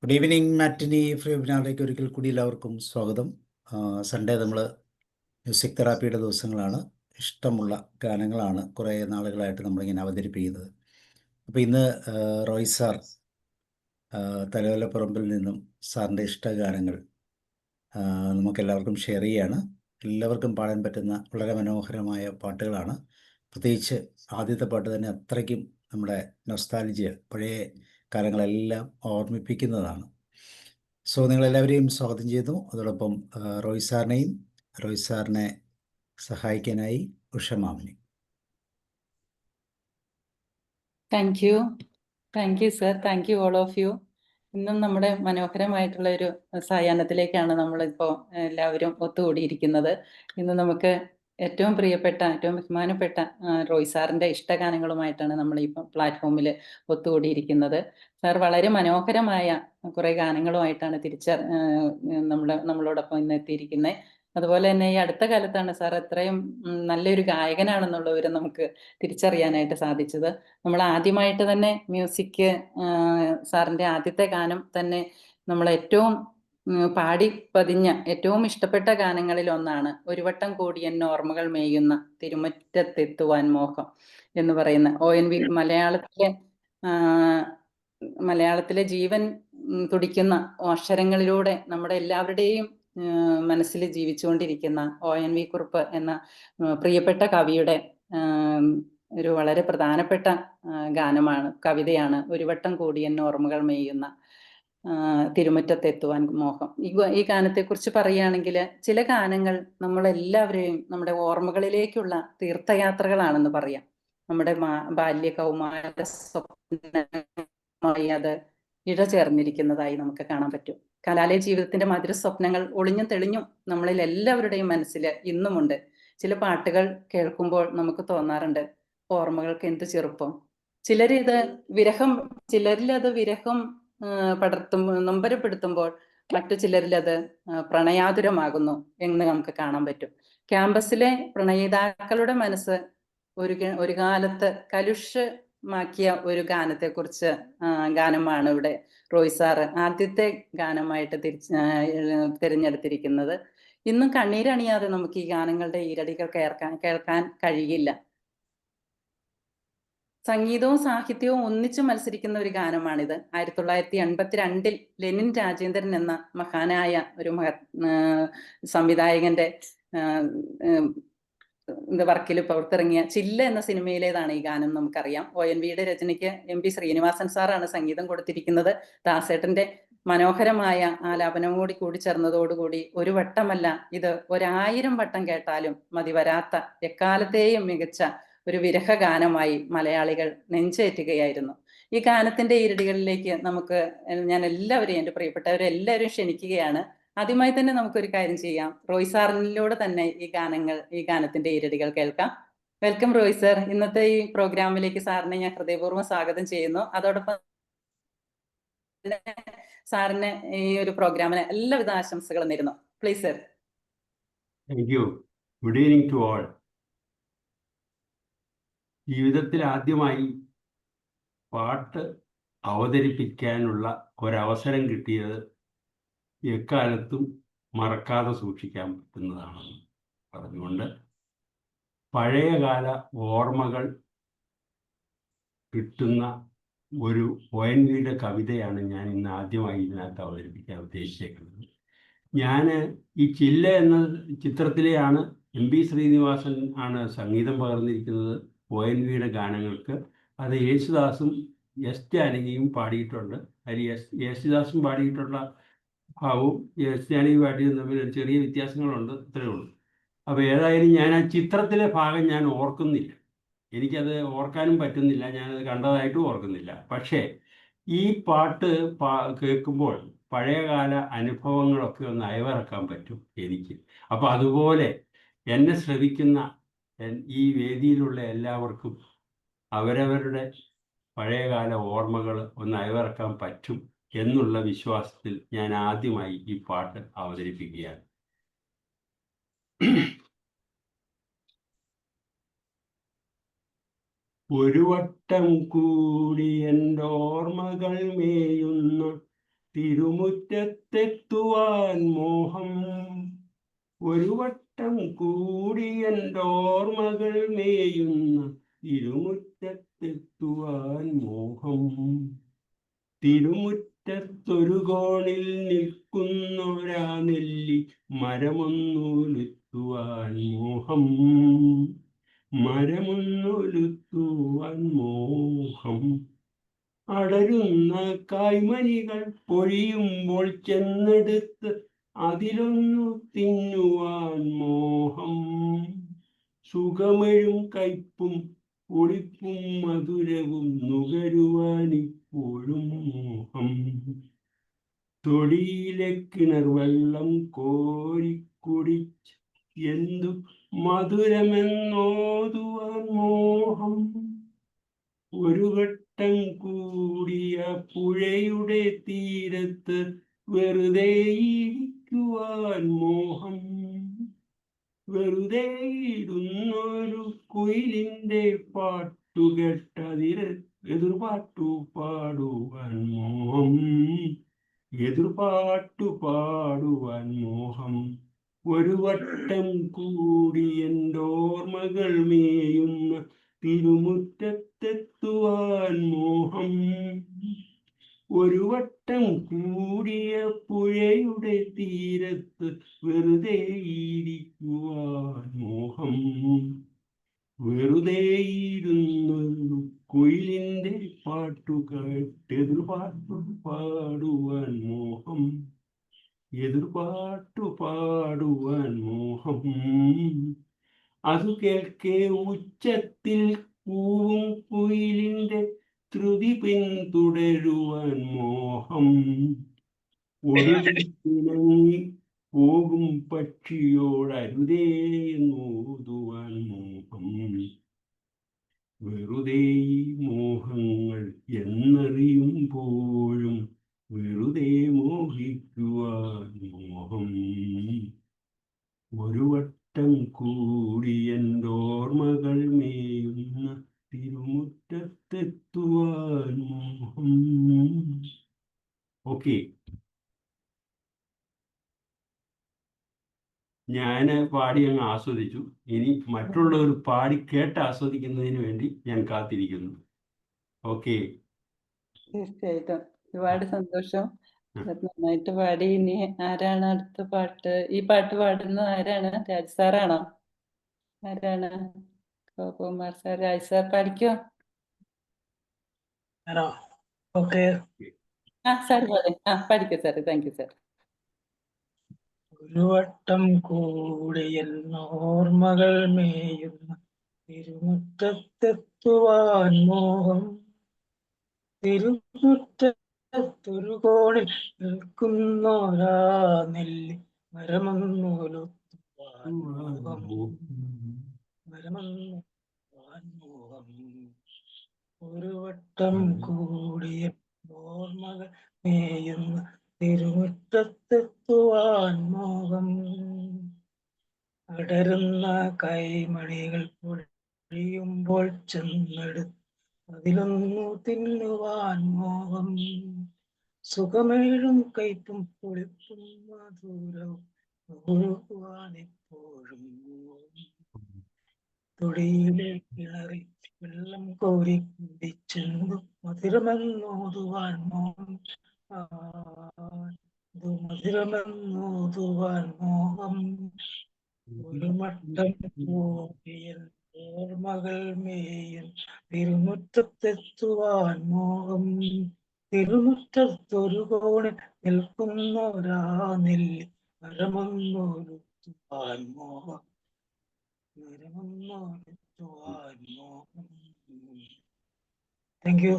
Good evening മാറ്റിനി free വെബിനാറിലേക്ക് ഒരിക്കൽ കൂടി എല്ലാവർക്കും സ്വാഗതം. സൺഡേ നമ്മൾ മ്യൂസിക് തെറാപ്പിയുടെ ദിവസങ്ങളാണ്. ഇഷ്ടമുള്ള ഗാനങ്ങളാണ് കുറേ നാളുകളായിട്ട് നമ്മളിങ്ങനെ അവതരിപ്പിക്കുന്നത്. അപ്പോൾ ഇന്ന് റോയ് സാർ തലയോലപ്പറമ്പിൽ നിന്നും സാറിൻ്റെ ഇഷ്ടഗാനങ്ങൾ നമുക്കെല്ലാവർക്കും ഷെയർ ചെയ്യുകയാണ്. എല്ലാവർക്കും പാടാൻ പറ്റുന്ന വളരെ മനോഹരമായ പാട്ടുകളാണ്. പ്രത്യേകിച്ച് ആദ്യത്തെ പാട്ട് തന്നെ അത്രയ്ക്കും നമ്മുടെ നൊസ്റ്റാൾജിയ, പഴയ കാലങ്ങളെല്ലാം ഓർമ്മിപ്പിക്കുന്നതാണ്. സോ നിങ്ങളെല്ലാവരെയും സ്വാഗതം ചെയ്യുന്നു. അതോടൊപ്പം റോയ് സാറിനെ സഹായിക്കാനായി ഉഷമാമിനി. Thank you sir, thank you all of you. ഇന്നും നമ്മുടെ മനോഹരമായിട്ടുള്ള ഒരു സായാഹ്നത്തിലേക്കാണ് നമ്മളിപ്പോൾ എല്ലാവരും ഒത്തുകൂടിയിരിക്കുന്നത്. ഇന്ന് നമുക്ക് ഏറ്റവും പ്രിയപ്പെട്ട, ഏറ്റവും ബഹുമാനപ്പെട്ട റോയ് സാറിൻ്റെ ഇഷ്ടഗാനങ്ങളുമായിട്ടാണ് നമ്മൾ ഈ പ്ലാറ്റ്ഫോമിൽ ഒത്തുകൂടിയിരിക്കുന്നത്. സാർ വളരെ മനോഹരമായ കുറേ ഗാനങ്ങളുമായിട്ടാണ് നമ്മളോടൊപ്പം ഇന്ന് എത്തിയിരിക്കുന്നത്. അതുപോലെ തന്നെ ഈ അടുത്ത കാലത്താണ് സാർ അത്രയും നല്ലൊരു ഗായകനാണെന്നുള്ളവരെ നമുക്ക് തിരിച്ചറിയാനായിട്ട് സാധിച്ചത്. നമ്മൾ ആദ്യമായിട്ട് തന്നെ മ്യൂസിക്, സാറിൻ്റെ ആദ്യത്തെ ഗാനം തന്നെ നമ്മൾ ഏറ്റവും പാടി പതിഞ്ഞ ഏറ്റവും ഇഷ്ടപ്പെട്ട ഗാനങ്ങളിൽ ഒന്നാണ് ഒരു വട്ടം കൂടി എന്നെ ഓർമ്മകൾ മേയുന്ന തിരുമുറ്റത്തെത്തുവാൻ മോഹം എന്ന് പറയുന്ന ONV മലയാളത്തിലെ ജീവൻ തുടിക്കുന്ന അക്ഷരങ്ങളിലൂടെ നമ്മുടെ എല്ലാവരുടെയും മനസ്സിൽ ജീവിച്ചുകൊണ്ടിരിക്കുന്ന ONV കുറുപ്പ് എന്ന പ്രിയപ്പെട്ട കവിയുടെ ഒരു വളരെ പ്രധാനപ്പെട്ട ഗാനമാണ്, കവിതയാണ് ഒരു വട്ടം കൂടി എന്നെ ഓർമ്മകൾ മേയുന്ന തിരുമുറ്റത്തെത്തുവാൻ മോഹം. ഈ ഗാനത്തെക്കുറിച്ച് പറയുകയാണെങ്കിൽ ചില ഗാനങ്ങൾ നമ്മളെല്ലാവരെയും നമ്മുടെ ഓർമ്മകളിലേക്കുള്ള തീർത്ഥയാത്രകളാണെന്ന് പറയാം. നമ്മുടെ ബാല്യ കൗമാര സ്വപ്നമായി അത് ഇഴചേർന്നിരിക്കുന്നതായി നമുക്ക് കാണാൻ പറ്റും. കലാലയ ജീവിതത്തിന്റെ മധുര സ്വപ്നങ്ങൾ ഒളിഞ്ഞും തെളിഞ്ഞും നമ്മളിൽ എല്ലാവരുടെയും മനസ്സിൽ ഇന്നുമുണ്ട്. ചില പാട്ടുകൾ കേൾക്കുമ്പോൾ നമുക്ക് തോന്നാറുണ്ട്, ഓർമ്മകൾക്ക് എന്ത് ചെറുപ്പം. ചിലരിൽ അത് വിരഹം നൊമ്പരപ്പെടുത്തുമ്പോൾ മറ്റു ചിലരിൽ അത് പ്രണയാതുരമാകുന്നു എന്ന് നമുക്ക് കാണാൻ പറ്റും. ക്യാമ്പസിലെ പ്രണയിതാക്കളുടെ മനസ്സ് ഒരു കാലത്ത് കലുഷമാക്കിയ ഒരു ഗാനമാണ് ഇവിടെ റോയ് സാറ് ആദ്യത്തെ ഗാനമായിട്ട് തിരഞ്ഞെടുത്തിരിക്കുന്നത്. ഇന്നും കണ്ണീരണിയാതെ നമുക്ക് ഈ ഗാനങ്ങളുടെ ഈരടികൾ കേൾക്കാൻ കഴിയില്ല. സംഗീതവും സാഹിത്യവും ഒന്നിച്ചു മത്സരിക്കുന്ന ഒരു ഗാനമാണിത്. 1982 ലെനിൻ രാജേന്ദ്രൻ എന്ന മഹാനായ ഒരു സംവിധായകന്റെ വർക്കിൽ പുറത്തിറങ്ങിയ ചില്ല എന്ന സിനിമയിലേതാണ് ഈ ഗാനം. നമുക്കറിയാം, ONVയുടെ രചനയ്ക്ക് MP ശ്രീനിവാസൻ സാറാണ് സംഗീതം കൊടുത്തിരിക്കുന്നത്. ദാസേട്ടന്റെ മനോഹരമായ ആലാപനം കൂടി ചേർന്നതോടുകൂടി ഒരു വട്ടമല്ല, ഇത് 1000 വട്ടം കേട്ടാലും മതി വരാത്ത എക്കാലത്തെയും മികച്ച ഒരു വിരഹ ഗാനമായി മലയാളികൾ നെഞ്ചേറ്റുകയായിരുന്നു. ഈ ഗാനത്തിന്റെ ഈരടികളിലേക്ക് ഞാൻ എല്ലാവരെയും, എൻ്റെ പ്രിയപ്പെട്ടവരെല്ലാവരും ക്ഷണിക്കുകയാണ്. ആദ്യമായി തന്നെ നമുക്കൊരു കാര്യം ചെയ്യാം, റോയ് സാറിലൂടെ തന്നെ ഈ ഗാനത്തിന്റെ ഈരടികൾ കേൾക്കാം. Welcome Roy sir. ഇന്നത്തെ ഈ പ്രോഗ്രാമിലേക്ക് സാറിനെ ഞാൻ ഹൃദയപൂർവ്വം സ്വാഗതം ചെയ്യുന്നു. അതോടൊപ്പം സാറിന് ഈ ഒരു പ്രോഗ്രാമിന് എല്ലാവിധ ആശംസകളും നേരുന്നു. Please sir. Thank you. Good evening to all. ജീവിതത്തിൽ ആദ്യമായി പാട്ട് അവതരിപ്പിക്കാനുള്ള ഒരവസരം കിട്ടിയത് എക്കാലത്തും മറക്കാതെ സൂക്ഷിക്കാൻ പറ്റുന്നതാണെന്ന് പറഞ്ഞുകൊണ്ട് പഴയകാല ഓർമ്മകൾ കിട്ടുന്ന ഒരു ONVയുടെ കവിതയാണ് ഞാൻ ഇന്ന് ആദ്യമായി ഇതിനകത്ത് അവതരിപ്പിക്കാൻ ഉദ്ദേശിച്ചേക്കുന്നത്. ഞാൻ ഈ ചില്ല എന്ന ചിത്രത്തിലെയാണ് MP ശ്രീനിവാസൻ ആണ് സംഗീതം പകർന്നിരിക്കുന്നത് ONVയുടെ ഗാനങ്ങൾക്ക്. അത് യേശുദാസും എസ് ജാനകിയും പാടിയിട്ടുണ്ട്. അതിൽ യേശുദാസും പാടിയിട്ടുള്ള ഭാവവും എസ് ജാനകി പാടിയതും തമ്മിൽ ഒരു ചെറിയ വ്യത്യാസങ്ങളുണ്ട്, ഇത്രയേ ഉള്ളൂ. അപ്പോൾ ഏതായാലും ഞാൻ ആ ചിത്രത്തിലെ ഭാഗം ഞാൻ ഓർക്കുന്നില്ല, എനിക്കത് ഓർക്കാനും പറ്റുന്നില്ല, ഞാനത് കണ്ടതായിട്ടും ഓർക്കുന്നില്ല. പക്ഷേ ഈ പാട്ട് കേൾക്കുമ്പോൾ പഴയകാല അനുഭവങ്ങളൊക്കെ ഒന്ന് അയവിറക്കാൻ പറ്റും എനിക്ക്. അപ്പോൾ അതുപോലെ എന്നെ ശ്രവിക്കുന്ന ഈ വേദിയിലുള്ള എല്ലാവർക്കും അവരവരുടെ പഴയകാല ഓർമ്മകൾ ഒന്ന് അയവിറക്കാൻ പറ്റും എന്നുള്ള വിശ്വാസത്തിൽ ഞാൻ ആദ്യമായി ഈ പാട്ട് അവതരിപ്പിക്കുകയാണ്. ഒരു വട്ടം കൂടി എൻ്റെ ഓർമ്മകൾ മേയുന്ന തിരുമുറ്റത്തെത്തുവാൻ മോഹം. ഒരു വട്ടം കൂടി എൻ്റെ ഓർമ്മകൾ മേയുന്ന തിരുമുറ്റത്തെത്തുവാൻ മോഹം. തിരുമുറ്റത്തൊരു കോണിൽ നിൽക്കുന്നൊരാ നെല്ലി മരമൊന്നുലുത്തുവാൻ മോഹം. മരമൊന്നുലുത്തുവാൻ മോഹം. അടരുന്ന കായ്മണികൾ പൊഴിയുമ്പോൾ ചെന്നെടുത്ത് അതിലൊന്നു തിന്നുവാൻ മോഹം. സുഖമഴും കയ്പും പുളിപ്പും മധുരവും നുകരുവാൻ ഇപ്പോഴും മോഹം. തൊടിയിലെ കിണർ വെള്ളം കോരിക്കുടിച്ച് എന്തു മധുരമെന്നോതുവാൻ മോഹം. ഒരു വട്ടം കൂടിയ പുഴയുടെ തീരത്ത് വെറുതെ ഇരിക്കുവാൻ മോഹം. വെറുതെ ഇരുന്നൊരു കുയിലിൻ്റെ പാട്ടുകേട്ടതിര് എതിർപാട്ടു പാടുവാൻ മോഹം. എതിർപാട്ടു പാടുവാൻ മോഹം. ഒരു വട്ടം കൂടി എൻ്റെ ഓർമ്മകൾ മേയുന്ന തിരുമുറ്റത്തെത്തുവാൻ മോഹം. ഒരു വട്ടം കൂടിയ പുഴയുടെ തീരത്ത് വെറുതെ ഇരിക്കുവാൻ മോഹം. വെറുതെ ഇരുന്നൊരു കുയിലിൻ്റെ പാട്ടു കേട്ടെതിർപാട്ടു പാടുവാൻ മോഹം. എതിർപാട്ടു പാടുവാൻ മോഹം. അതു കേൾക്കെ ഉച്ചത്തിൽ കൂവും കുയിലിൻ്റെ ശ്രുതി പിന്തുടരുവാൻ മോഹം. ഒടുവിൽ പിണങ്ങി പോകും പക്ഷിയോടരുതേ എന്നോതുവാൻ മോഹം. വെറുതെ ഈ മോഹങ്ങൾ എന്നറിയുമ്പോഴും വെറുതെ മോഹിക്കുവാൻ മോഹം. ഒരു വട്ടം കൂടി എൻ്റെ ഓർമ്മകൾ മേയുന്ന തിരുമുറ്റത്തെത്തുവാൻ മോഹം. ഓക്കെ, ഞാൻ പാടി അങ്ങ് ആസ്വദിച്ചു. ഇനി മറ്റുള്ളവർ പാടി കേട്ട് ആസ്വദിക്കുന്നതിന് വേണ്ടി ഞാൻ കാത്തിരിക്കുന്നു. ഓക്കെ, തീർച്ചയായിട്ടും ഒരുപാട് സന്തോഷം. നന്നായിട്ട് പാടി. ഇനി ആരാണ് അടുത്ത പാട്ട്? ഈ പാട്ട് പാടുന്നത് ആരാണ്? രാജ് സാറാണോ? ആരാണ്? ഗോപകുമാർ സാർ. രാജ് സാർ പാടിക്കോ? ഓക്കെ. സാർ പാടെ. പാടിക്കോ സാർ. Thank you sir. ഒരു വട്ടം കൂടി ഓർമ്മകൾ മേയുന്ന തിരുമുറ്റത്തെത്തുവാൻ മോഹം. തിരുമുറ്റത്തൊരു കോണിൽ നിൽക്കുന്നോരാ നെല്ലി മരമൊന്നുലുത്തുവാൻ മോഹം. മരമൊന്നുവാൻ മോഹം. ഒരു വട്ടം കൂടിയ ഓർമ്മകൾ മേയുന്ന തിരുമുറ്റത്തെത്തുവാൻ മോഹം. അടരുന്ന കൈമണികൾ പൊഴിയുമ്പോൾ ചെന്നെടുത്ത് അതിലൊന്നു തിന്നുവാൻ മോഹം. സുഖമേഴും കയ്പും പുളിപ്പും മധുരവും നുകരുവാൻ എപ്പോഴും മോഹം. തൊടിയിലെ കിണറി വെള്ളം കോരി കുടിച്ചെന്നു മധുരമെന്നോതുവാൻ മോഹം. മധുരമെന്നോതുവാൻ മോഹം. ഒരു വട്ടം കൂടിയ ഓർമ്മകൾ മേയൻ തിരുമുറ്റത്തെത്തുവാൻ മോഹം. തിരുമുറ്റത്തൊരു കോണിൽ നിൽക്കുന്നൊരാ നെല്ലി മരമൊന്നുലുത്തുവാൻ മോഹം. മരമൊന്നുലുത്തുവാൻ മോഹം. Thank you.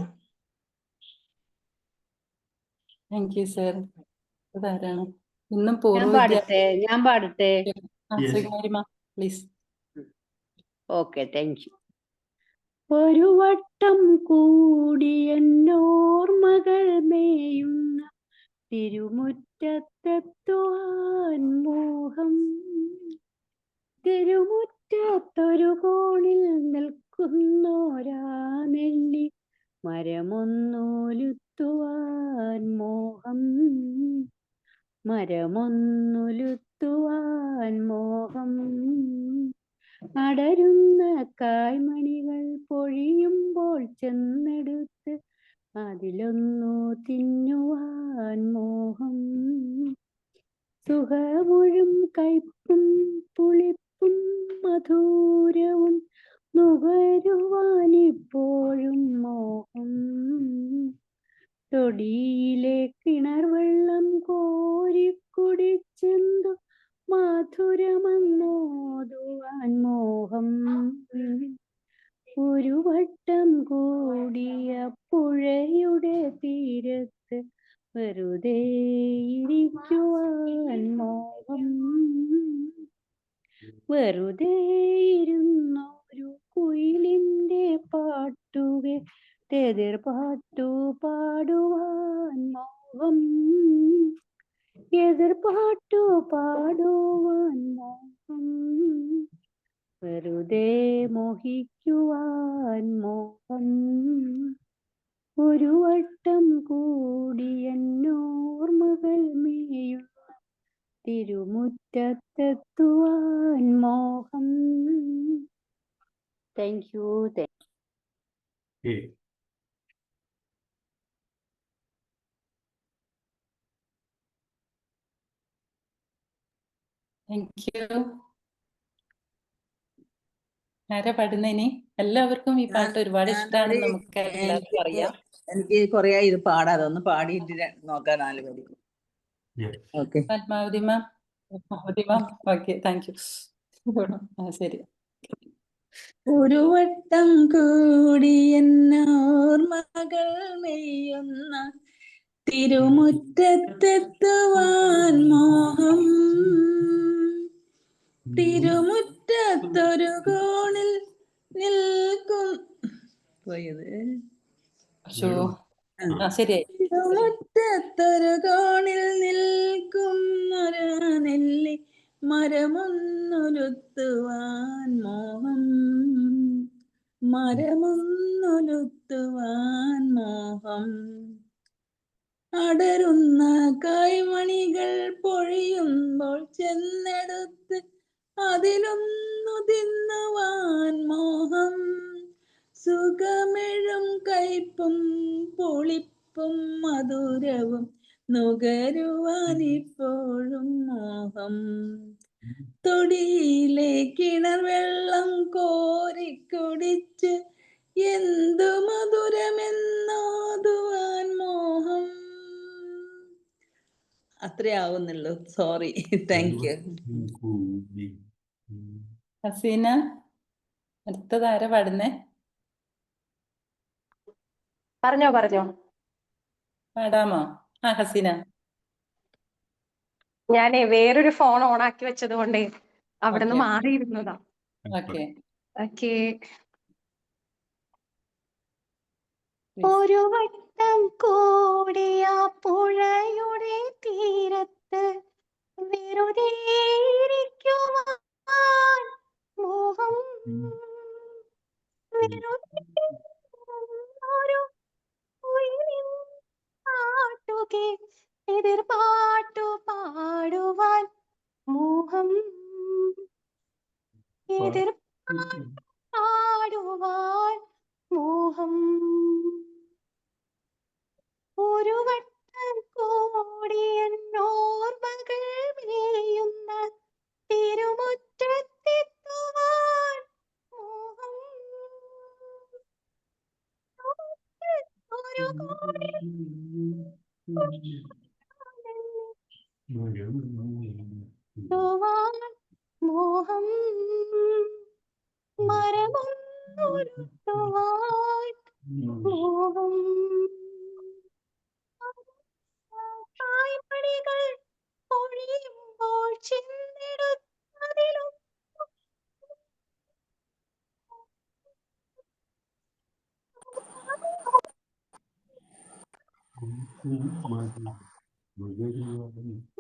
Thank you sir. അതാരാണ്? ഇന്നും ഞാൻ പൂർവ്വ പാടട്ടെ ശ്രീകുമാരിമ പ്ലീസ്. Okay, thank U. ഒരു വട്ടം കൂടി എന്നോർമ്മകൾ മേയുന്ന തിരുമുറ്റത്തെത്തുവാൻ മോഹം. തിരുമുറ്റത്തൊരു കോണിൽ നിൽക്കുന്നോരാ നെല്ലി മരമൊന്നുലുത്തുവാൻ മോഹം. മരമൊന്നുലുത്തുവാൻ മോഹം. അടരുന്ന കായ്മണികൾ പൊഴിയുമ്പോൾ ചെന്നെടുത്ത് അതിലൊന്നു തിന്നുവാൻ മോഹം. സുഖമൊഴും കയ്പും പുളിപ്പും മധുരവും നുകരുവാനിപ്പോഴും മോഹം. തൊടിയിലെ കിണർ വെള്ളം കോരിക്കുടിച്ചെന്തു മധുരമെന്നോതുവാൻ മോഹം. ഒരു വട്ടം കൂടിയ പുഴയുടെ തീരത്ത് വെറുതെ ഇരിക്കുവാൻ മോഹം. വെറുതെ ഇരുന്നൊരു കുയിലിൻ്റെ പാട്ടുകെ എതിർപാട്ടു പാടുവാൻ മോഹം. എതിർപാട്ടു പാടുവാൻ മോഹം. വെറുതെ മോഹിക്കുവാൻ മോഹം. ഒരു വട്ടം കൂടിയെന്നോർമ്മകൾ മേയുന്ന തിരുമുറ്റത്തെത്തുവാൻ മോഹം. Thank U. ഏ താങ്ക് യു. ആരാ പാടുന്നേനി? എല്ലാവർക്കും ഈ പാട്ട് ഒരുപാട് ഇഷ്ടമാണെന്ന് നമുക്ക് എല്ലാവർക്കും അറിയാം. എനിക്ക് കുറെ ഇത് പാടാതെ ഒന്ന് പാടിയിട്ട് നോക്കാം 4 വരി. Okay. Padmavathi ma'am. Okay, thank you. ശരി. ഒരു വട്ടം കൂടി എന്നോർമ്മകൾ മെയ്യുന്ന തിരുമുറ്റത്തെത്തുവാൻ മോഹം. തിരുമുറ്റത്തൊരു കോണിൽ നിൽക്കും പോയത് ശരിയായി. തിരുമുറ്റത്തൊരു കോണിൽ നിൽക്കുന്നൊരു നെല്ലി മരമൊന്നുലുത്തുവാൻ മോഹം. മരമൊന്നുലുത്തുവാൻ മോഹം. അടരുന്ന കൈമണികൾ പൊഴിയുമ്പോൾ ചെന്നെടുത്ത് അതിലൊന്നു തിന്നുവാൻ മോഹം. സുഖമെഴും കയ്പും പുളിപ്പും മധുരവും നുകരുവാനിപ്പോഴും മോഹം. തൊടിയിലെ കിണർ വെള്ളം കോരിക്കുടിച്ച് എന്തു മധുരമെന്നോതുവാൻ മോഹം. അത്രേ ആവുന്നുള്ളൂ. സോറി. Thank you. ഹസീന, അടുത്തതാരാ പാടുന്നേ? പറഞ്ഞോ. പാടാമോ? ഹസീന. ഞാനേ വേറൊരു ഫോൺ ഓൺ ആക്കി വെച്ചത് കൊണ്ടേ അവിടെ നിന്ന് മാറിയിരുന്നതാ. ഓക്കെ. ഓക്കെ. ഒരു വട്ടം കൂടിയ പുഴയുടെ തീരത്ത് വെറുതെ ഇരിക്കുവാൻ മോഹം. വെറുതെ ഒരു കുയിലിൻ പാട്ടുകെ എതിർപാട്ടു പാടുവാൻ മോഹം. എതിർപാട്ടു പാടുവാൻ മോഹം. ഒരു വട്ടം കൂടി എന്നോർമ്മകൾ മേയുന്ന തിരുമുറ്റത്തെത്തുവാൻ മോഹം. ഒരു കോണിൽ മോഹം. മരമൊന്നുലുത്തുവാൻ മോഹം. കായ്മണികൾ പൊഴിയുമ്പോൾ ചെന്നെടുത്തതിലും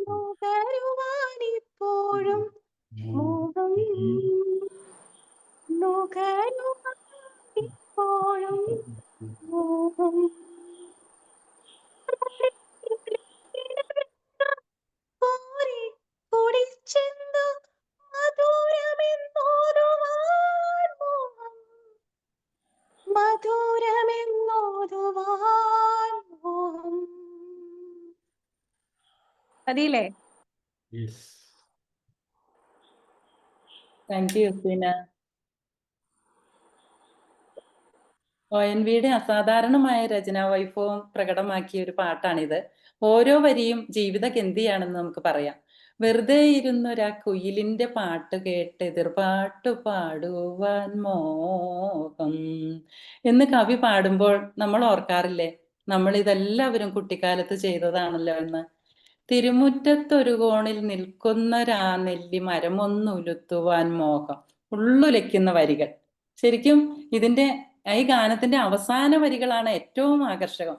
നുകരുവാനിപ്പോഴും മോഹം. നുകരുവാനിപ്പോഴും മോഹം. മതിയില്ലേ? യെസ്. Thank you Justina. ONV-യുടെ അസാധാരണമായ രചനാ വൈഭവം പ്രകടമാക്കിയ ഒരു പാട്ടാണിത്. ഓരോ വരിയും ജീവിതഗന്ധിയാണെന്ന് നമുക്ക് പറയാം. വെറുതെ ഇരുന്നൊരാ കുയിലിന്റെ പാട്ട് കേട്ട് എതിർപാട്ടു പാടുവാൻ മോഹം എന്ന് കവി പാടുമ്പോൾ നമ്മൾ ഓർക്കാറില്ലേ, നമ്മൾ ഇതെല്ലാവരും കുട്ടിക്കാലത്ത് ചെയ്തതാണല്ലോ എന്ന്. തിരുമുറ്റത്തൊരു കോണിൽ നിൽക്കുന്നൊരാ നെല്ലി മരമൊന്നുലുത്തുവാൻ മോഹം. ഉള്ളുലയ്ക്കുന്ന വരികൾ. ശരിക്കും ഇതിന്റെ ഈ ഗാനത്തിന്റെ അവസാന വരികളാണ് ഏറ്റവും ആകർഷകം.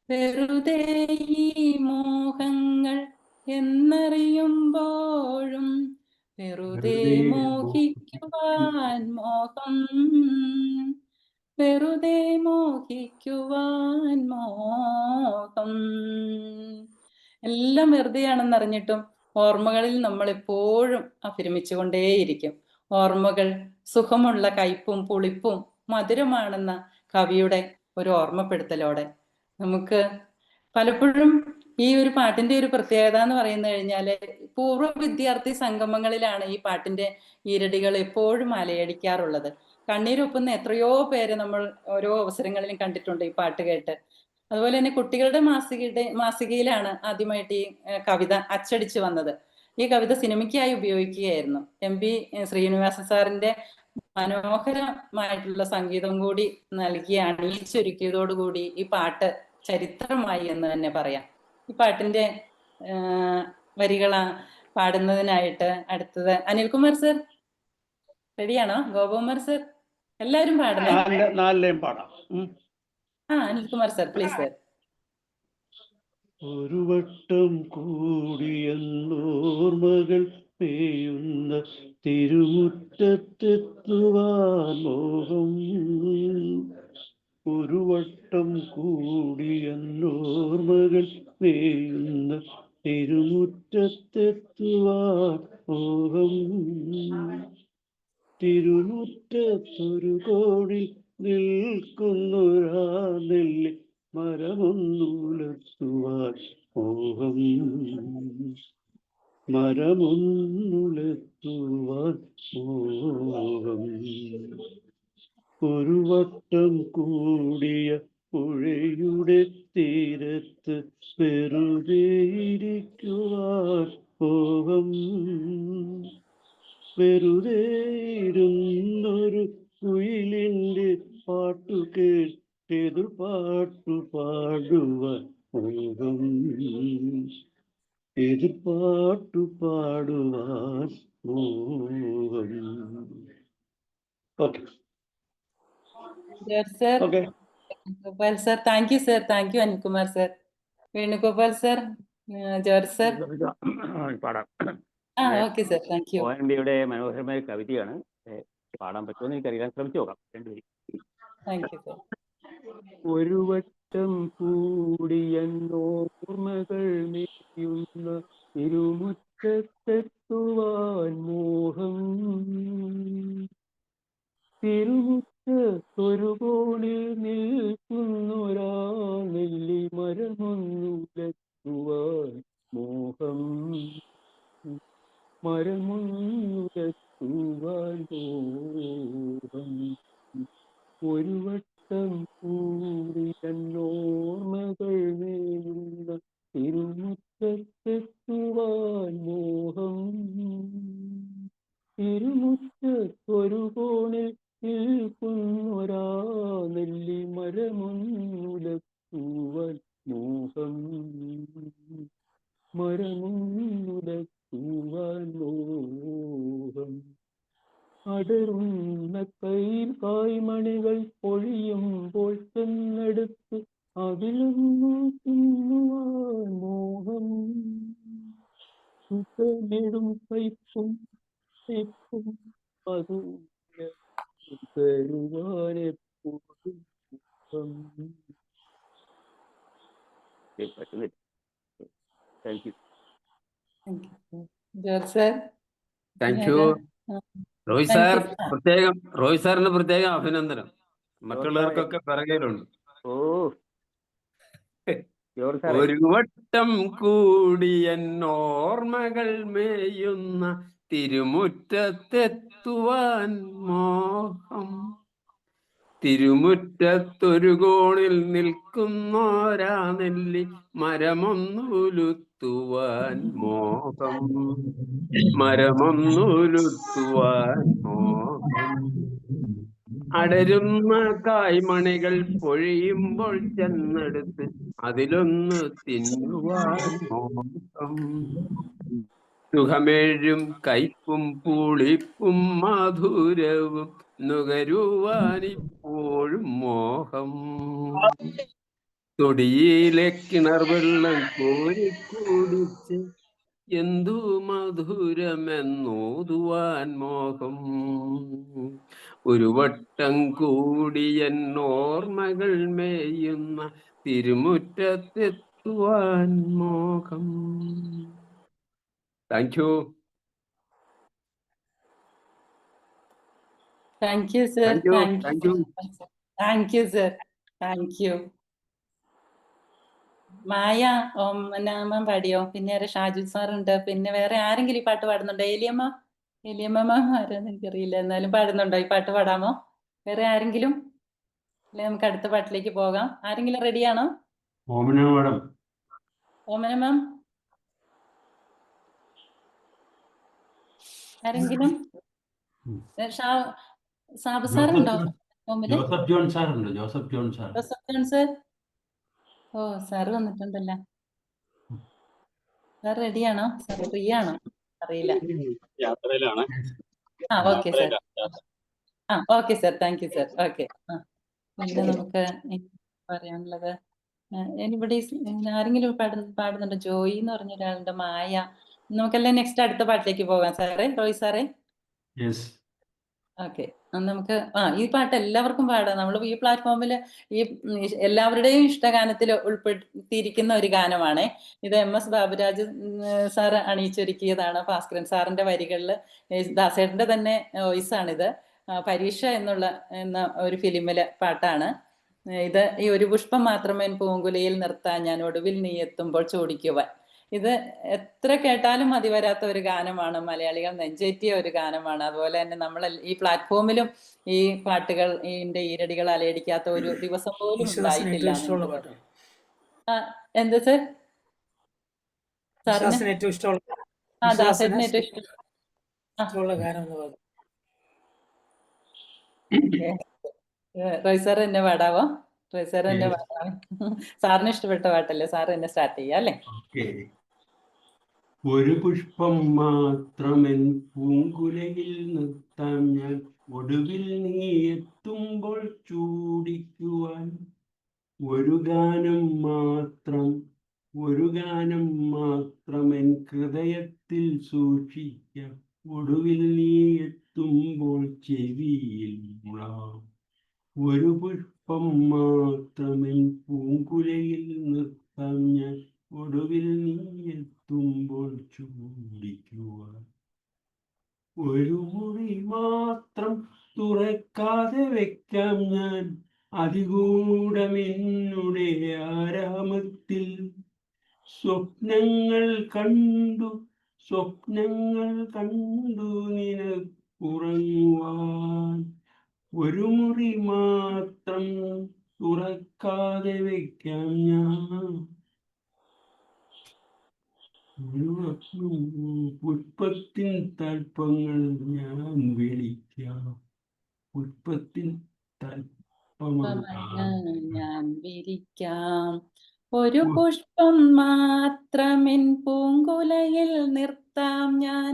വെറുതെ ഈ മോഹങ്ങൾ എന്നറിയുമ്പോഴും വെറുതെ വെറുതെ മോഹിക്കുവാൻ മോഹം, വെറുതെ മോഹിക്കുവാൻ മോഹം. എല്ലാം വെറുതെയാണെന്നറിഞ്ഞിട്ടും ഓർമ്മകളിൽ നമ്മൾ എപ്പോഴും അഭിരമിച്ചുകൊണ്ടേയിരിക്കും. ഓർമ്മകൾ സുഖമുള്ള കയ്പും പുളിപ്പും മധുരമാണെന്ന കവിയുടെ ഒരു ഓർമ്മപ്പെടുത്തലോടെ നമുക്ക് പലപ്പോഴും ഈ ഒരു പാട്ടിന്റെ ഒരു പ്രത്യേകത എന്ന് പറയുന്നത് കഴിഞ്ഞാല് പൂർവ്വ വിദ്യാർത്ഥി സംഗമങ്ങളിലാണ് ഈ പാട്ടിന്റെ ഈരടികൾ എപ്പോഴും അലയടിക്കാറുള്ളത്. കണ്ണീരൊപ്പുന്ന എത്രയോ പേര് നമ്മൾ ഓരോ അവസരങ്ങളിലും കണ്ടിട്ടുണ്ട് ഈ പാട്ട് കേട്ട്. അതുപോലെ തന്നെ കുട്ടികളുടെ മാസികയിലാണ് ആദ്യമായിട്ട് ഈ കവിത അച്ചടിച്ചു വന്നത്. ഈ കവിത സിനിമയ്ക്കായി ഉപയോഗിക്കുകയായിരുന്നു. MB ശ്രീനിവാസൻ സാറിന്റെ മനോഹരമായിട്ടുള്ള സംഗീതം കൂടി നൽകി അണിയിച്ചൊരുക്കിയതോടുകൂടി ഈ പാട്ട് ചരിത്രമായി എന്ന് തന്നെ പറയാം. ഈ പാട്ടിന്റെ വരികളാ പാടുന്നതിനായിട്ട് അടുത്തത് അനിൽകുമാർ സർ റെഡിയാണോ? ഗോപകുമാർ സർ എല്ലാവരും പാടണേ. നാലിലേയും പാടാം. Anilkumar sir please sir. ഒരു വട്ടം കൂടിയെന്നോർമകൾ പെയ്യുന്ന തിരുമുറ്റത്തെത്തുവാൻ മോഹം. ഒരു വട്ടം കൂടിയെന്നോർമകൾ പെയ്യുന്ന തിരുമുറ്റത്തെത്തുവാൻ മോഹം. തിരുമുറ്റത്തൊരു കോണിൽ നിൽക്കുന്നൊരാ നെല്ലി മരമൊന്നുലത്തുവാൻ മോഹം. മരമൊന്നുലത്തുവാൻ മോഹം. ഒരു വട്ടം കൂടിയ പുഴയുടെ തീരത്ത് വെറുതെ ഇരിക്കുവാൻ മോഹം. വെറുതെ ഇരുന്നൊരു കുയിലിന്റെ പാട്ടു കേട്ടു പാട്ടു പാടുവാൻ മോഹം. എതിർപ്പാട്ടു പാടുവാൻ മോഹം. Okay okay. Venugopal sir thank you sir. Thank you Anilkumar sir. Venugopal sir, George sir പാടാം. Okay sir. Thank you. ONV-യുടെ മനോഹരമായ കവിതയാണ്. പാടാൻ പറ്റുമെന്ന് എനിക്കറിയാൻ ശ്രമിച്ചു നോക്കാം. രണ്ടുപേരും. Thank you sir. ഒരു വട്ടം കൂടിയെന്നോർമകൾ മേയുന്ന തിരുമുറ്റത്തെത്തുവാൻ മോഹം. തിരുമുറ്റത്തൊരു കോണിൽ നിൽക്കുന്നൊരാ നെല്ലി മരമൊന്നുലത്തുവാൻ മോഹം. മരമൊന്നുലത്തുവാൻ മോഹം. ഒരു വട്ടം കൂടിയെന്നോർമകൾ മേയുന്ന തിരുമുറ്റത്തെത്തുവാൻ മോഹം. തിരുമുറ്റത്തൊരു കോണിൽ നിൽക്കുന്നൊരാ നെല്ലി മരമൊന്നുലത്തുവാൻ മോഹം. മരമൊന്നുലത്തുവാൻ മോഹം. അടരുന്ന കയ്യിൽ കായ്മണികൾ പൊഴിയുമ്പോൾ ചെന്നെടുത്ത് അതിലൊന്നു തിന്നുവാൻ മോഹം. സുഖമിടും കയ്പും കയ്പും അതും തരുവാനെപ്പോഴും സുഖം. Thank you. George sir. Thank U. Roy sir Roy സാറിന് പ്രത്യേകം അഭിനന്ദനം. മറ്റുള്ളവർക്കൊക്കെ പിറകിലുണ്ട്. ഓ ജോർജ് സാറേ ഒരു വട്ടം കൂടി എന്നോർമ്മകൾ മേയുന്ന തിരുമുറ്റത്തെത്തുവാൻ മോഹം. തിരുമുറ്റത്തൊരു കോണിൽ നിൽക്കുന്നോരാ നെല്ലി മരമൊന്നുലുത്തുവാൻ മോഹം. മരമൊന്നുലുത്തുവാൻ മോഹം. അടരുന്ന കായ്മണികൾ പൊഴിയുമ്പോൾ ചെന്നെടുത്ത് അതിലൊന്ന് തിന്നുവാൻ മോഹം. സുഖമേഴും കയ്പും പുളിപ്പും മധുരവും നുകരുവാനിപ്പോഴും മോഹം. തൊടിയിലെ കിണർ വെള്ളം കോരിക്കുടിച്ച് എന്തു മധുരമെന്നോതുവാൻ മോഹം. ഒരു വട്ടം കൂടി എന്നോർമ്മകൾ മേയുന്ന തിരുമുറ്റത്തെത്തുവാൻ മോഹം. Thank you. Thank you sir. Thank you. Thank you. Thank you sir. Thank you. Maya നാമം പാടിയോ? പിന്നെ ഷാജു സാറുണ്ട്. പിന്നെ വേറെ ആരെങ്കിലും ഈ പാട്ട് പാടുന്നുണ്ടോ? ഏലിയമ്മ ആരാന്ന് എനിക്കറിയില്ല, എന്നാലും പാടുന്നുണ്ടോ? ഈ പാട്ട് പാടാമോ? വേറെ ആരെങ്കിലും? അല്ലെ നമുക്ക് അടുത്ത പാട്ടിലേക്ക് പോകാം. ആരെങ്കിലും റെഡിയാണോ? ഓമന മാഡം. ഓമന മാം ആരെങ്കിലും? സാബു സാറുണ്ടോ? ജോസഫ് ജോൺ സാറുണ്ട്. Joseph John sir. Joseph John sir. ഓ, സാറ് വന്നിട്ടുണ്ടല്ലോ. സാർ റെഡിയാണോ? സാർ ഫ്രീ ആണോ? അറിയില്ല. യാത്രയിലാണ്. Okay sir. Okay sir. Thank you sir. Okay. പിന്നെ നമുക്ക് പറയാനുള്ളത് എനിബഡി ആരെങ്കിലും പാടുന്നുണ്ടോ? ജോയി എന്ന് പറഞ്ഞ ഒരാളുണ്ട്. മായ. നമുക്കെല്ലാം നെക്സ്റ്റ് അടുത്ത പാട്ടിലേക്ക് പോകാം സാറേ. റോയ് സാറേ. യെസ്. ഓക്കെ. നമുക്ക് ഈ പാട്ട് എല്ലാവർക്കും പാടാം. നമ്മൾ ഈ പ്ലാറ്റ്ഫോമിൽ ഈ എല്ലാവരുടെയും ഇഷ്ടഗാനത്തിൽ ഉൾപ്പെടുത്തിയിരിക്കുന്ന ഒരു ഗാനമാണ് ഇത്. MS ബാബുരാജ് സാർ അണിയിച്ചൊരുക്കിയതാണ്. ഭാസ്കരൻ സാറിന്റെ വരികളിൽ ദാസേട്ടന്റെ തന്നെ വോയിസ് ആണിത്. പരീക്ഷ എന്ന ഒരു ഫിലിമിലെ പാട്ടാണ് ഇത്. ഈ ഒരു പുഷ്പം മാത്രമേ പൂങ്കുലയിൽ നിർത്താൻ ഞാൻ ഒടുവിൽ നീ എത്തുമ്പോൾ ചോദിക്കുവാൻ. ഇത് എത്ര കേട്ടാലും മതി വരാത്ത ഒരു ഗാനമാണ്. മലയാളികൾ നെഞ്ചേറ്റിയ ഒരു ഗാനമാണ്. അതുപോലെ തന്നെ നമ്മൾ ഈ പ്ലാറ്റ്ഫോമിലും ഈ പാട്ടുകൾ ഇതിന്റെ ഈരടികൾ അലയടിക്കാത്ത ഒരു ദിവസം പോലും ഉണ്ടായിട്ടില്ല. എന്താ സർ? സാറിന് ഏറ്റവും ഇഷ്ടമുള്ള ദാസേട്ടന് ഏറ്റവും ഇഷ്ടമുള്ള ഗാനം? റോയ് സാർ എന്നെ പാടാവോ? റോയ് സാർ എന്നെ പാടാവോ? സാറിന് ഇഷ്ടപ്പെട്ട പാട്ടല്ലേ? സാർ എന്നെ സ്റ്റാർട്ട് ചെയ്യാം അല്ലേ? ഒരു പുഷ്പം മാത്രമെൻ പൂങ്കുലയിൽ നിർത്താൻ ഞാൻ ഒടുവിൽ നീ എത്തുമ്പോൾ ചൂടിക്കുവാൻ. ഒരു ഗാനം മാത്രമെൻ ഹൃദയത്തിൽ സൂക്ഷിക്കാം. ഒടുവിൽ നീ എത്തുമ്പോൾ ചെവിയിൽ മുളാം. ഒരു പുഷ്പം മാത്രമെൻ പൂങ്കുലയിൽ നിർത്താൻ ഞാൻ ഒടുവിൽ നീ എത്തുമ്പോൾ ചൂടിക്കുവാൻ. ഒരു മുറി മാത്രം തുറക്കാതെ വെക്കാം ഞാൻ അതികൂടമെന്നുടെ ആരാമത്തിൽ. സ്വപ്നങ്ങൾ കണ്ടു നിനക്കുറങ്ങുവാൻ. ഒരു മുറി മാത്രം തുറക്കാതെ വെക്കാം ഞാൻ. പുഷ്പത്തിൻ തൽപ്പങ്ങൾ ഞാൻ വിളിക്കാം. പുഷ്പത്തിൻ ഞാൻ വിരിക്കാം. ഒരു പുഷ്പം മാത്രമെൻ പൂങ്കുലയിൽ നിർത്താം ഞാൻ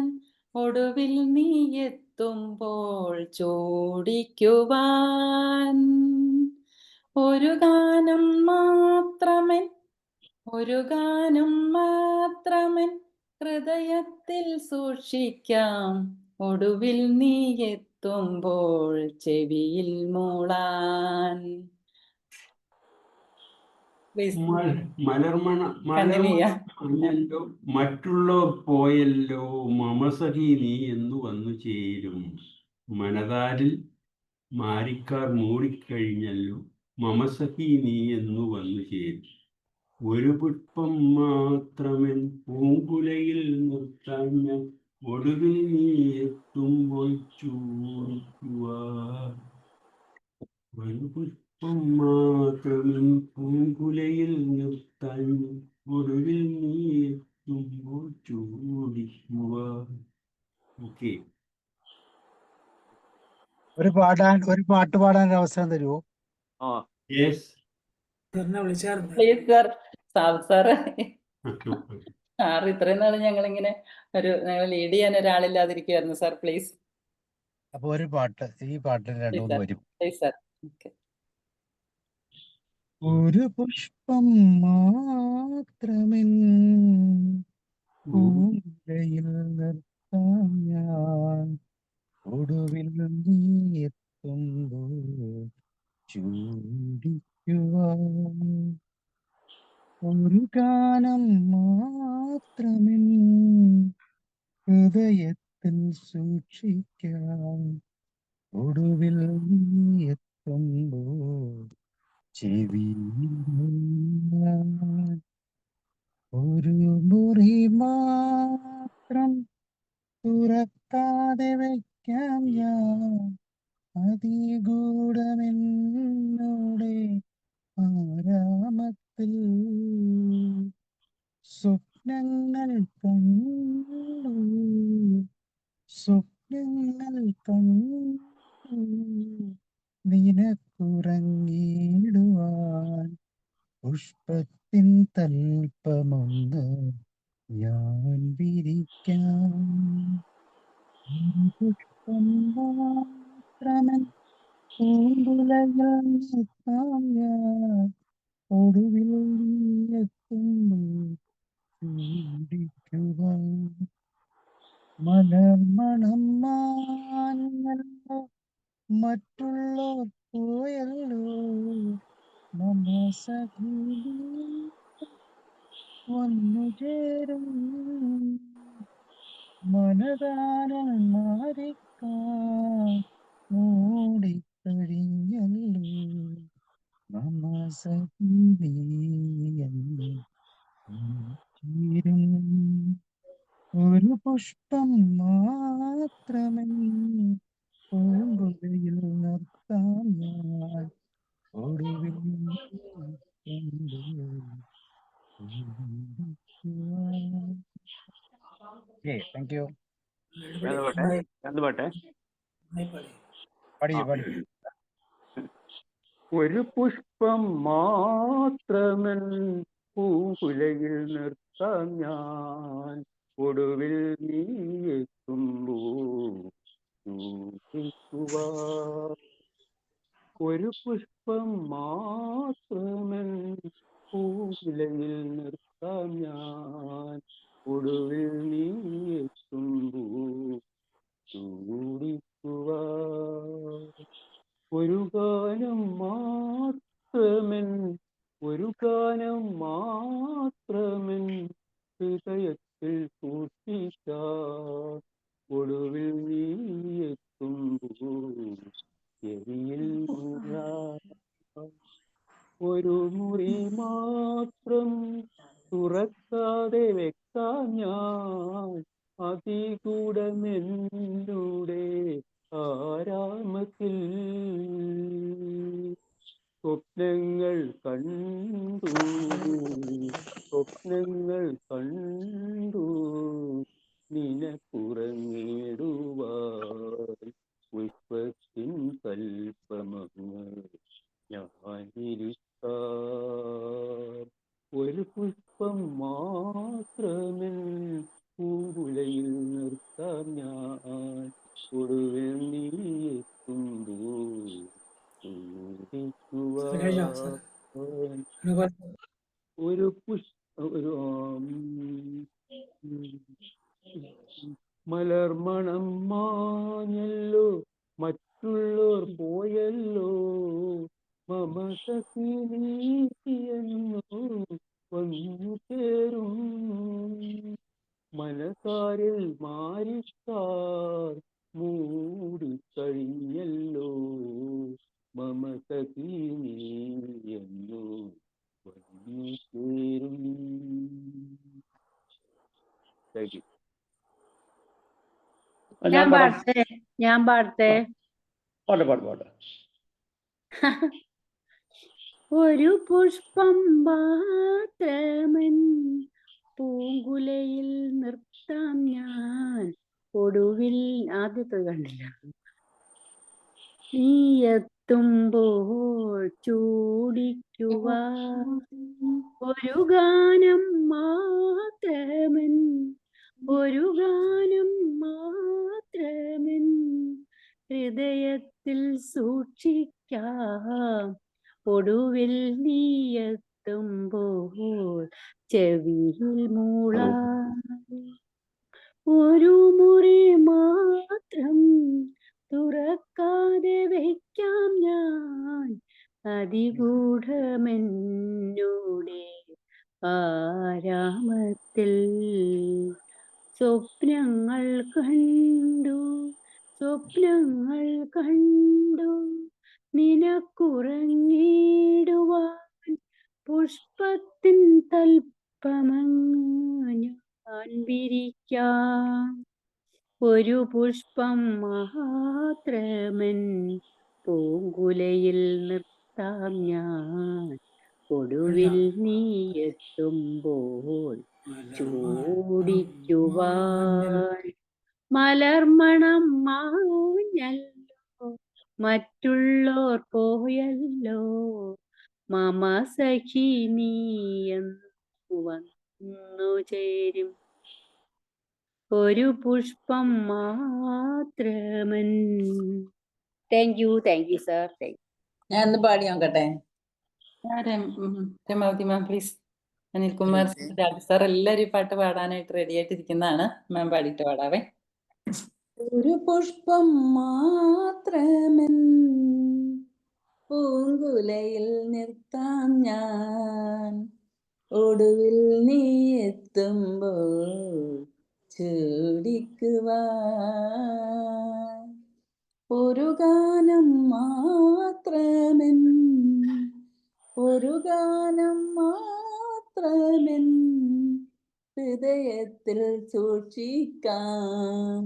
ഒടുവിൽ നീ എത്തുമ്പോൾ ചോടിക്കുവാൻ. ഒരു ഗാനം മാത്രമെൻ ഹൃദയത്തിൽ സൂക്ഷിക്കാം. ഒടുവിൽ നീ എത്തുമ്പോൾ ചെവിയിൽ മൂളാൻ. മലർമണല്ലോ മറ്റുള്ളവർ പോയല്ലോ മമസഖി നീ എന്ന് വന്നു ചേരും. മനതാരിൽ മാരിക്കാർ മൂടിക്കഴിഞ്ഞല്ലോ മമസഖി നീ എന്ന് വന്നു ചേരും. ഒരു പുഷ്പം മാത്രമെൻ പൂങ്കുലയിൽ നിർത്താൻ ഞാൻ ഒടുവിൽ നീ എത്തുമ്പോൾ ചൂടിക്കുവാൻ. ഒരു പുഷ്പം മാത്രമെൻ പൂങ്കുലയിൽ നിർത്താൻ ഞാൻ ഒടുവിൽ നീ എത്തുമ്പോൾ ചൂടിക്കുവാൻ. ഓക്കെ. ഒരു പാട്ട് പാടാൻ ഒരു അവസരം തരുമോ? ആ യെസ്. Please sir. സാബ് സാറ് സാർ ഇത്രയും നാള് ഞങ്ങളിങ്ങനെ ഞങ്ങൾ ലീഡ് ചെയ്യാൻ ഒരാളില്ലാതിരിക്കുവായിരുന്നു സാർ. പ്ലീസ് അപ്പൊ ഒരു പാട്ട്, ഈ പാട്ടിന് രണ്ടു മൂന്ന് വരും. Please sir. ഓക്കെ. ഒരു പുഷ്പം മാത്രമെൻ പൂങ്കുലയിൽ നിർത്താം ഞാൻ ഒടുവിൽ നീ എത്തുമ്പോൾ ചൂടിക്കുവാൻ. ഒരു ഗാനം മാത്രമെൻ ഹൃദയത്തിൽ സൂക്ഷിക്കാം ഒടുവിൽ നീ എത്തുമ്പോൾ ചെവിയിൽ. ഒരു മുറി മാത്രം തുറക്കാതെ വയ്ക്കാം ഞാൻ അതിഗൂഢമെന്നോടെ ആരാമത്തിൽ. സ്വപ്നങ്ങൾ കണ്ടു, സ്വപ്നങ്ങൾ കണ്ടു നിനക്കുറങ്ങിടുവാൻ. പുഷ്പത്തിൻ തൽപ്പമൊന്ന് ഞാൻ വിരിക്കാം. പുഷ്പം മാത്രമൻ പൂങ്കുലയിൽ നിർത്താം ഞാൻ ഒടുവിൽ എത്തുമ്പോൾ ചൂടിക്കുവാൻ. മലർമണം മാഞ്ഞല്ലോ മറ്റുള്ളോർ പോയല്ലോ നമ്മ സഖി വന്നു ചേരും. മനദാനം മാറിക്കാൻ മൂടിക്കഴിഞ്ഞല്ലോ നമ്മ സഖി എന്ന് ചേരും. ഒരു പുഷ്പം മാത്രമേ പൂങ്കുലയിൽ നിർത്താം ഞാൻ ഒടുവിൽ താങ്ക് യു. എന്ത് പാട്ടെ? പാടി പാടി. ഒരു പുഷ്പം മാത്രമൻ പൂങ്കുലയിൽ നിർത്താൻ ഞാൻ ഒടുവിൽ നീ എത്തുമ്പോൾ ചൂടിക്കുവാൻ. ഒരു പുഷ്പം മാത്രമൻ പൂങ്കുലയിൽ നിർത്താൻ ഞാൻ ഒടുവിൽ നീ എത്തുമ്പോൾ ചൂടിക്കുവാൻ. ഒരു ഗാനം മാത്രമെൻ, ഒരു ഗാനം മാത്രമെൻ ഹൃദയത്തിൽ സൂക്ഷിക്കാൻ ഒടുവിൽ നീ എത്തുമ്പോൾ ചെവിയിൽ ഊരാൻ. ഒരു മുറി മാത്രം തുറക്കാതെ വെക്കാൻ ഞാൻ അതികൂടമെന്നൂടെ ആരാമത്തിൽ. സ്വപ്നങ്ങൾ കണ്ടു, സ്വപ്നങ്ങൾ കണ്ടു നിനക്കുറങ്ങിടുവാൻ. പുഷ്പത്തിൻ കൽപ്പമങ്ങൾ ഞാൻ വിരിക്കാൻ. ഒരു പുഷ്പം മാത്രമേ പൂങ്കുലയിൽ നിർത്താൻ ഞാൻ ഒടുവിൽ നീ എത്തുമ്പോൾ ചൂടിക്കുവാൻ. ഒരു മലർമണം മാഞ്ഞല്ലോ മറ്റുള്ളോർ പോയല്ലോ മമ സഖി നീയെന്നു വന്നു ചേരും. മനസാരിൽ മാരിക്കാർ മൂടിക്കഴിഞ്ഞല്ലോ മമ സഖി നീയെന്നു വന്നു ചേരും. ഞാൻ പാടട്ടെ ഞാൻ പാടട്ടെ പാട് പാട് പാട്. ഒരു പുഷ്പം മാത്രമൻ പൂങ്കുലയിൽ നിർത്താം ഞാൻ ഒടുവിൽ ആദ്യത്തെ കണ്ടില്ല നീ എത്തുമ്പോൾ ചൂടിക്കുവാൻ ഒരു ഗാനം മാത്രമൻ ഒരു ഗാനം മാത്രമൻ ഹൃദയത്തിൽ സൂക്ഷിക്കാം ഒടുവിൽ നീ എത്തുമ്പോൾ ചെവിയിൽ മൂളാം ഒരു മുറി മാത്രം തുറക്കാതെ വയ്ക്കാം ഞാൻ അതിഗൂഢമെന്നോടെ ആരാമത്തിൽ സ്വപ്നങ്ങൾ കണ്ടു സ്വപ്നങ്ങൾ കണ്ടു നിനക്കുറങ്ങിടുവാൻ പുഷ്പത്തിൻ തൽപ്പമങ്ങ് ഞാൻ വിരിക്കാം ഒരു പുഷ്പം മാത്രമൻ പൂങ്കുലയിൽ നിർത്താം ഞാൻ ഒടുവിൽ നീ എത്തുമ്പോൾ ചൂടിക്കുവാൻ മലർമണം മാഞ്ഞല്ലോ മറ്റുള്ളോർ പോയല്ലോ മമ സഖി നീ എന്നു വന്നു ചേരും ഒരു പുഷ്പം മാത്രമൻ. Thank you sir. ഞാൻ ഒന്ന് പാടി നോക്കട്ടെ. Ramavathi ma'am please. Anilkumar sir എല്ലാവരും ഈ പാട്ട് പാടാനായിട്ട് റെഡി ആയിട്ടിരിക്കുന്നതാണ്. മാം പാടിയിട്ട് പാടാവേ. ഒരു പുഷ്പം മാത്രമൻ പൂങ്കുലയിൽ നിർത്താം ഞാൻ ഒടുവിൽ നീ എത്തുമ്പോൾ ചൂടിക്കുവാൻ ഒരു ഗാനം മാത്രമൻ ഒരു ഗാനം മാത്രമൻ ഹൃദയത്തിൽ സൂക്ഷിക്കാം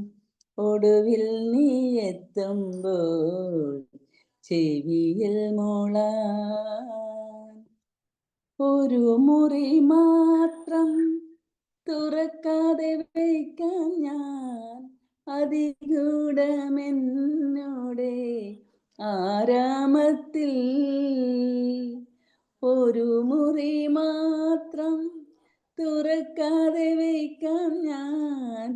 ഒടുവിൽ നീ എത്തുമ്പോൾ ചെവിയിൽ മൂളാൻ ഒരു മുറി മാത്രം തുറക്കാതെ വയ്ക്കാം ഞാൻ അതിഗൂഢമെന്നോടെ ആരാമത്തിൽ ഒരു മുറി മാത്രം തുറക്കാതെ വയ്ക്കാം ഞാൻ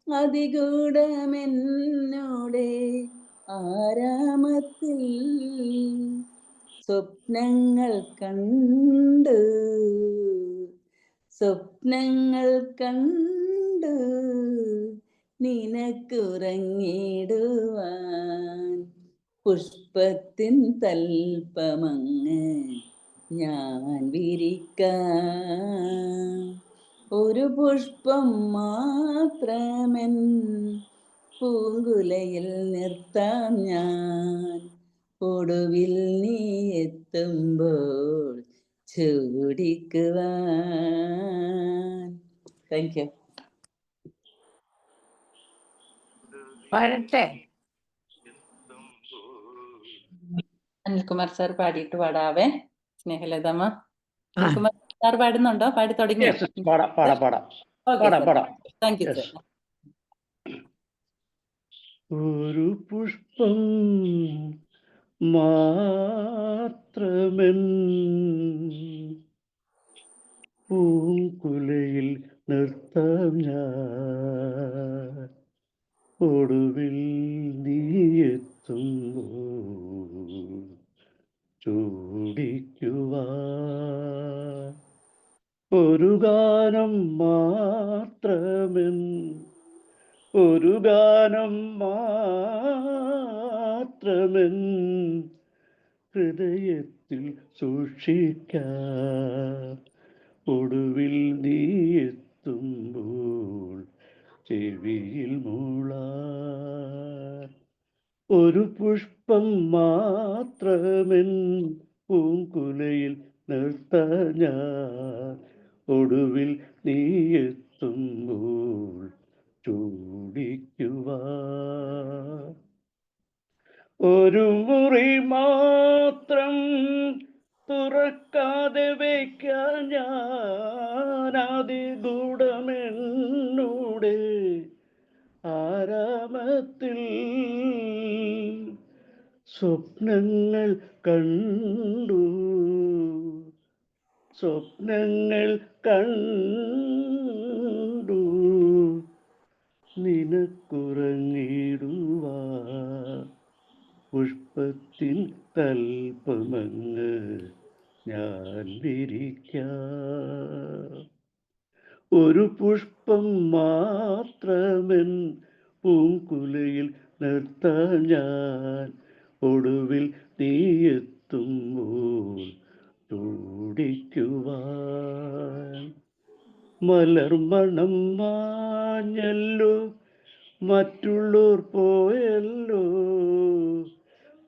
അതിഗൂഢമെന്നോടെ ആരാമത്തിൽ സ്വപ്നങ്ങൾ കണ്ടു സ്വപ്നങ്ങൾ കണ്ടു നിനക്കുറങ്ങിടുവാൻ പുഷ്പത്തിൻ തൽപ്പമങ്ങ് ഞാൻ വിരിക്കാം ഒരു പുഷ്പം മാത്രമൻ പൂങ്കുലയിൽ നിർത്താം ഞാൻ ഒടുവിൽ നീ എത്തുമ്പോൾ ചൂടിക്കുവാൻ. Thank U. പാടട്ടെ. അനിൽകുമാർ സാർ പാടിയിട്ട് പാടാവേ. സ്നേഹലതമ്മ അനിൽകുമാർ സാർ പാടുന്നുണ്ടോ? പാടി തുടങ്ങിയോ? Thank you sir. ഒരു പുഷ്പം മാത്രമൻ പൂങ്കുലയിൽ നിർത്താം ഞാൻ ഒടുവിൽ നീ എത്തുമ്പോൾ ചൂടിക്കുവാൻ ഒരു ഗാനം മാത്രമൻ ഒരു ഗാനം മാത്രമൻ ഹൃദയത്തിൽ സൂക്ഷിക്കാം ഒടുവിൽ നീ എത്തുമ്പോൾ ചെവിയിൽ മൂളാൻ ഒരു പുഷ്പം മാത്രമൻ പൂങ്കുലയിൽ നിർത്താൻ ഞാൻ ഒടുവിൽ നീ എത്തുമ്പോൾ ചൂടിക്കുവാൻ ഒരു മുറി മാത്രം തുറക്കാതെ വയ്ക്കാൻ ഞാൻ അതിഗൂഢമെന്നൂടെ ആരാമത്തിൽ സ്വപ്നങ്ങൾ കണ്ടു നിനക്കുറങ്ങിടുവാൻ പുഷ്പത്തിൻ തൽപ്പമങ്ങ് ഞാൻ വിരിക്കാം ഒരു പുഷ്പം മാത്രമെൻ പൂങ്കുലയിൽ നിർത്താൻ ഞാൻ ഒടുവിൽ നീ എത്തുമ്പോൾ ചൂടിക്കുവാൻ മലർമണം മാഞ്ഞല്ലോ മറ്റുള്ളോർ പോയല്ലോ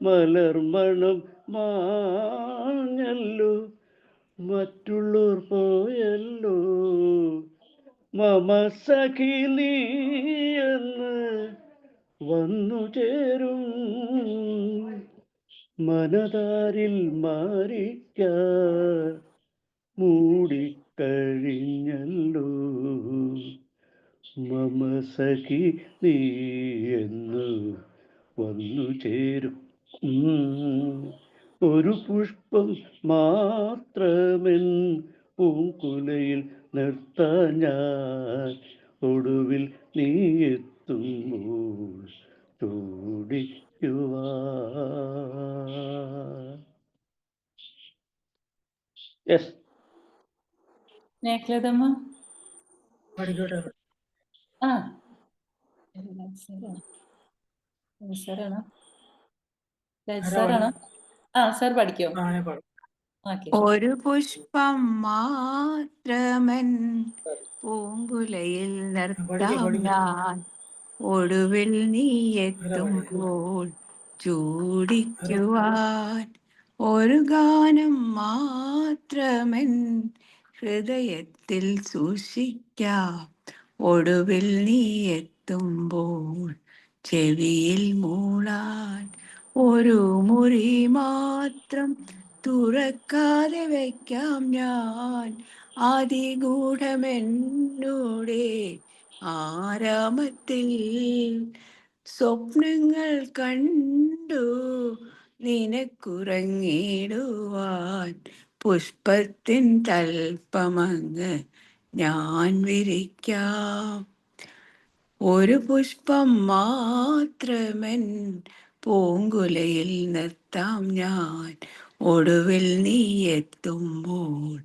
മലർമണം മാഞ്ഞല്ലോ മറ്റുള്ളോർ പോയല്ലോ മമ സഖി നീ എന്ന് വന്നു ചേരും മനതാരിൽ മാറിക്കാൻ മൂടിക്കഴിഞ്ഞല്ലോ മമ സഖി നീ എന്ന് വന്നു ചേരും ഒരു പുഷ്പം മാത്രമെൻ പൂങ്കുലയിൽ നിർത്താൻ ഞാൻ ഒടുവിൽ നീ എത്തുമ്പോൾ ചൂടിക്കുവാൻ. യെസ്, സ്നേഹലതമ്മ. പഠിക്കട്ടെ. ആ സാറാണോ? സാറാണോ? ആ സാർ പഠിക്കോ? ഒരു പുഷ്പം മാത്രമൻ പൂങ്കുലയിൽ നിർത്താം ഞാൻ ഒടുവിൽ നീ എത്തുമ്പോൾ ചൂടിക്കുവാൻ ഒരു ഗാനം മാത്രമൻ ഹൃദയത്തിൽ സൂക്ഷിക്കാം ഒടുവിൽ നീ എത്തുമ്പോൾ ചെവിയിൽ മൂളാൻ ഒരു മുറി മാത്രം തുറക്കാതെ വയ്ക്കാം ഞാൻ അതിഗൂഢമെന്നൂടെ ആരാമത്തിൽ സ്വപ്നങ്ങൾ കണ്ടു നിനക്കുറങ്ങിടുവാൻ പുഷ്പത്തിൻ തൽപ്പമങ്ങ് ഞാൻ വിരിക്കാം ഒരു പുഷ്പം മാത്രമൻ പൂങ്കുലയിൽ നിർത്താം ഞാൻ ഒടുവിൽ നീ എത്തുമ്പോൾ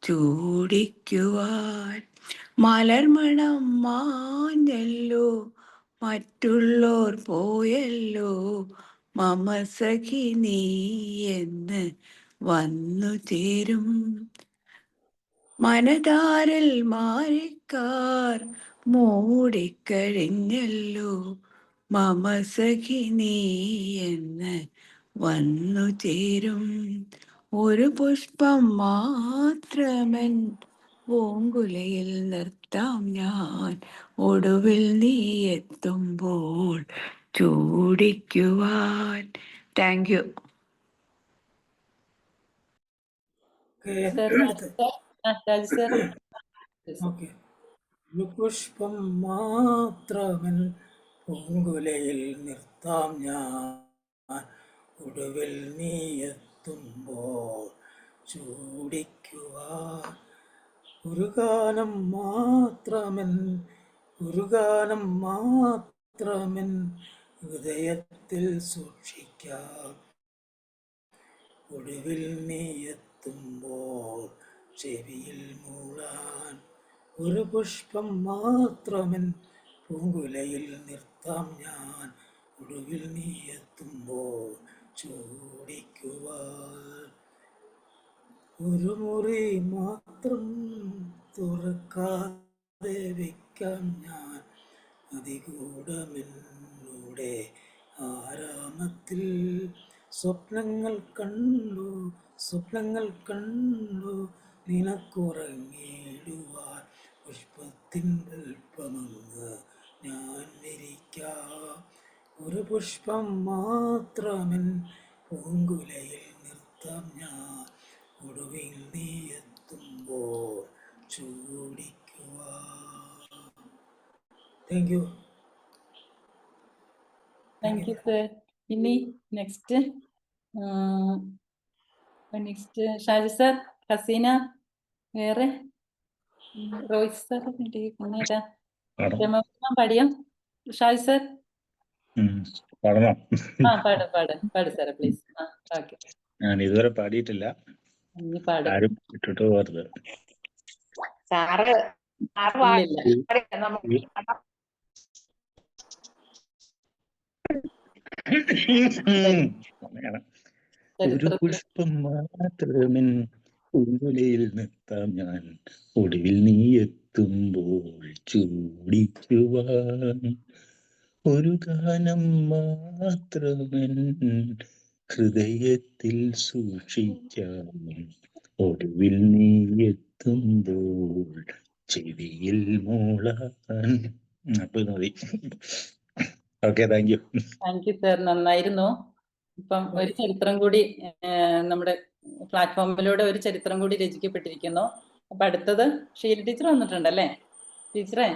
ചൂടിക്കുവാൻ മലർമണം മാഞ്ഞല്ലോ മറ്റുള്ളോർ പോയല്ലോ മമ സഖി നീ എന്ന് വന്നു ചേരും മനതാരിൽ മാറിക്കാർ മൂടിക്കഴിഞ്ഞല്ലോ മമ സഖി നീ എന്ന് വന്നു ചേരും ഒരു പുഷ്പം മാത്രമൻ പൂങ്കുലയിൽ നിർത്താം ഞാൻ ഒടുവിൽ നീ എത്തുമ്പോൾ ചൂടിക്കുവാൻ. Thank U. ഒരു പുഷ്പം മാത്രമൻ പൂങ്കുലയിൽ നിർത്താം ഞാൻ ഒടുവിൽ നീ എത്തുമ്പോൾ ചൂടിക്കുവാൻ ഒരു ഗാനം മാത്രമൻ ഹൃദയത്തിൽ സൂക്ഷിക്കാം ഒടുവിൽ നീ എത്തുമ്പോൾ ചെവിയിൽ മൂളാൻ ഒരു പുഷ്പം മാത്രമൻ പൂങ്കുലയിൽ നിർത്താം ഞാൻ ഒടുവിൽ നീ എത്തുമ്പോൾ ചൂടിക്കുവാൻ ഒരു മുറി മാത്രം തുറക്കാതെ വയ്ക്കാം ഞാൻ അതിഗൂഢമെന്നൂടെ ആരാമത്തിൽ സ്വപ്നങ്ങൾ കണ്ടു നിനക്കുറങ്ങിടുവാൻ പുഷ്പത്തിൻ അല്പമങ്ങ് ഒരു പുഷ്പം മാത്രമെൻ പൂങ്കുലയിൽ നിർത്താം ഞാൻ ഒടുവിൽ നീ എത്തുമ്പോൾ ചൂടിക്കുവാൻ. Thank you. Thank you sir. ഇനി നെക്സ്റ്റ് ഷാജി സർ, ഹസീന, വേറെ റോയ്സ് സർ, പിന്നീട് പഠിയം. ഷാജി സർ പാടണം. പാട് സാർ പ്ലീസ്. ഓക്കെ, ഞാൻ ഇതുവരെ പാടിയിട്ടില്ല, ഇനി പാടും. ആരും ഇട്ടിട്ട് പോകരുത്. സാറ് ഒരു പുഷ്പം മാത്രമെൻ പൂങ്കുലയിൽ നിർത്താം ഞാൻ ഒടുവിൽ നീ എത്തുമ്പോൾ ചൂടിക്കുവാൻ. ഒരു ഗാനം മാത്രമെൻ ഹൃദയത്തിൽ സൂക്ഷിക്കാം ഒടുവിൽ നീ എത്തുമ്പോൾ ചെവിയിൽ മൂളാൻ. അപ്പൊ മതി. Okay, thank you. Thank you sir, നന്നായിരുന്നു. ഇപ്പം ഒരു ചരിത്രം കൂടി നമ്മുടെ പ്ലാറ്റ്ഫോമിലൂടെ ഒരു ചരിത്രം കൂടി രചിക്കപ്പെട്ടിരിക്കുന്നു. അപ്പൊ അടുത്തത് ഷീല ടീച്ചർ വന്നിട്ടുണ്ടല്ലേ? ടീച്ചറെ,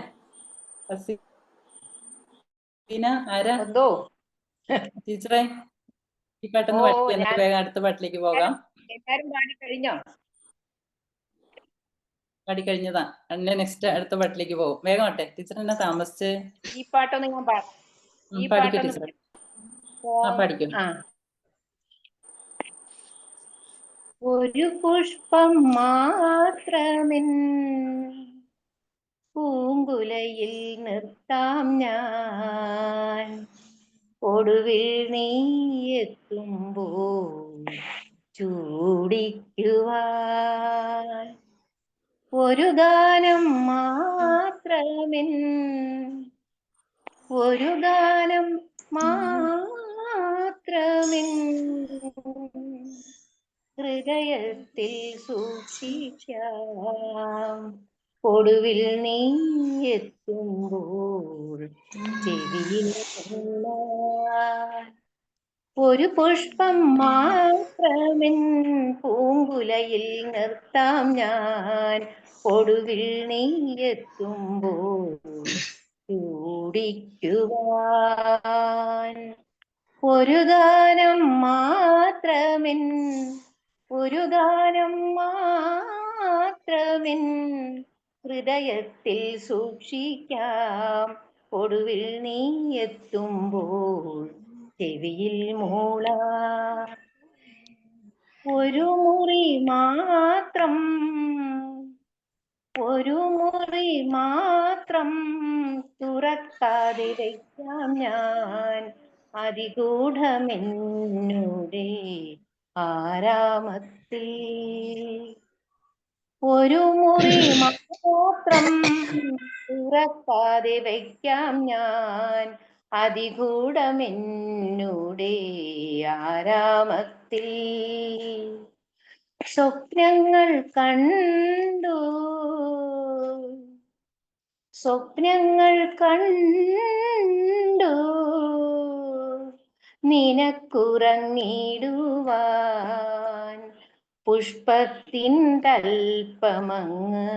ആരാ ടീച്ചറെ? ഈ പാട്ടൊന്ന് പാടിക്കാൻ വേഗം അടുത്ത പാട്ടിലേക്ക് പോകാം. പാടി കഴിഞ്ഞതാ. നെക്സ്റ്റ് അടുത്ത പാട്ടിലേക്ക് പോകും. വേഗം ആട്ടെ ടീച്ചർ, എന്നാ താമസിച്ച്? ഈ പാട്ടൊന്ന് ഞാൻ പാടിക്കോ ടീച്ചർ. പഠിക്കും. ഒരു പുഷ്പം മാത്രമെൻ പൂങ്കുലയിൽ നിർത്താം ഞാൻ ഒടുവിൽ നീ എത്തുമ്പോൾ ചൂടിക്കുവാൻ. ഒരു ഗാനം മാത്രമെൻ ഹൃദയത്തിൽ സൂക്ഷിക്കാം ഒടുവിൽ നീ എത്തുമ്പോൾ ചെവിയിൽ ഒരു പുഷ്പം മാത്രമെൻ പൂങ്കുലയിൽ നിർത്താം ഞാൻ ഒടുവിൽ നീ എത്തുമ്പോൾ ചൂടിക്കുവാൻ. ഒരു ഗാനം മാത്രമെൻ ഹൃദയത്തിൽ സൂക്ഷിക്കാം ഒടുവിൽ നീ എത്തുമ്പോൾ ചെവിയിൽ മൂളാം. ഒരു മുറി മാത്രം തുറക്കാതെ വയ്ക്കാം ഞാൻ അതിഗൂഢമെന്നുടെ ആരാമത്തിൽ. ഒരു മുറി മാത്രം തുറക്കാതെ വയ്ക്കാം ഞാൻ അതിഗൂഢമെന്നുടെ ആരാമത്തിൽ. സ്വപ്നങ്ങൾ കണ്ടു നിനക്കുറങ്ങിടുവാൻ പുഷ്പത്തിൻ തൽപ്പമങ്ങ്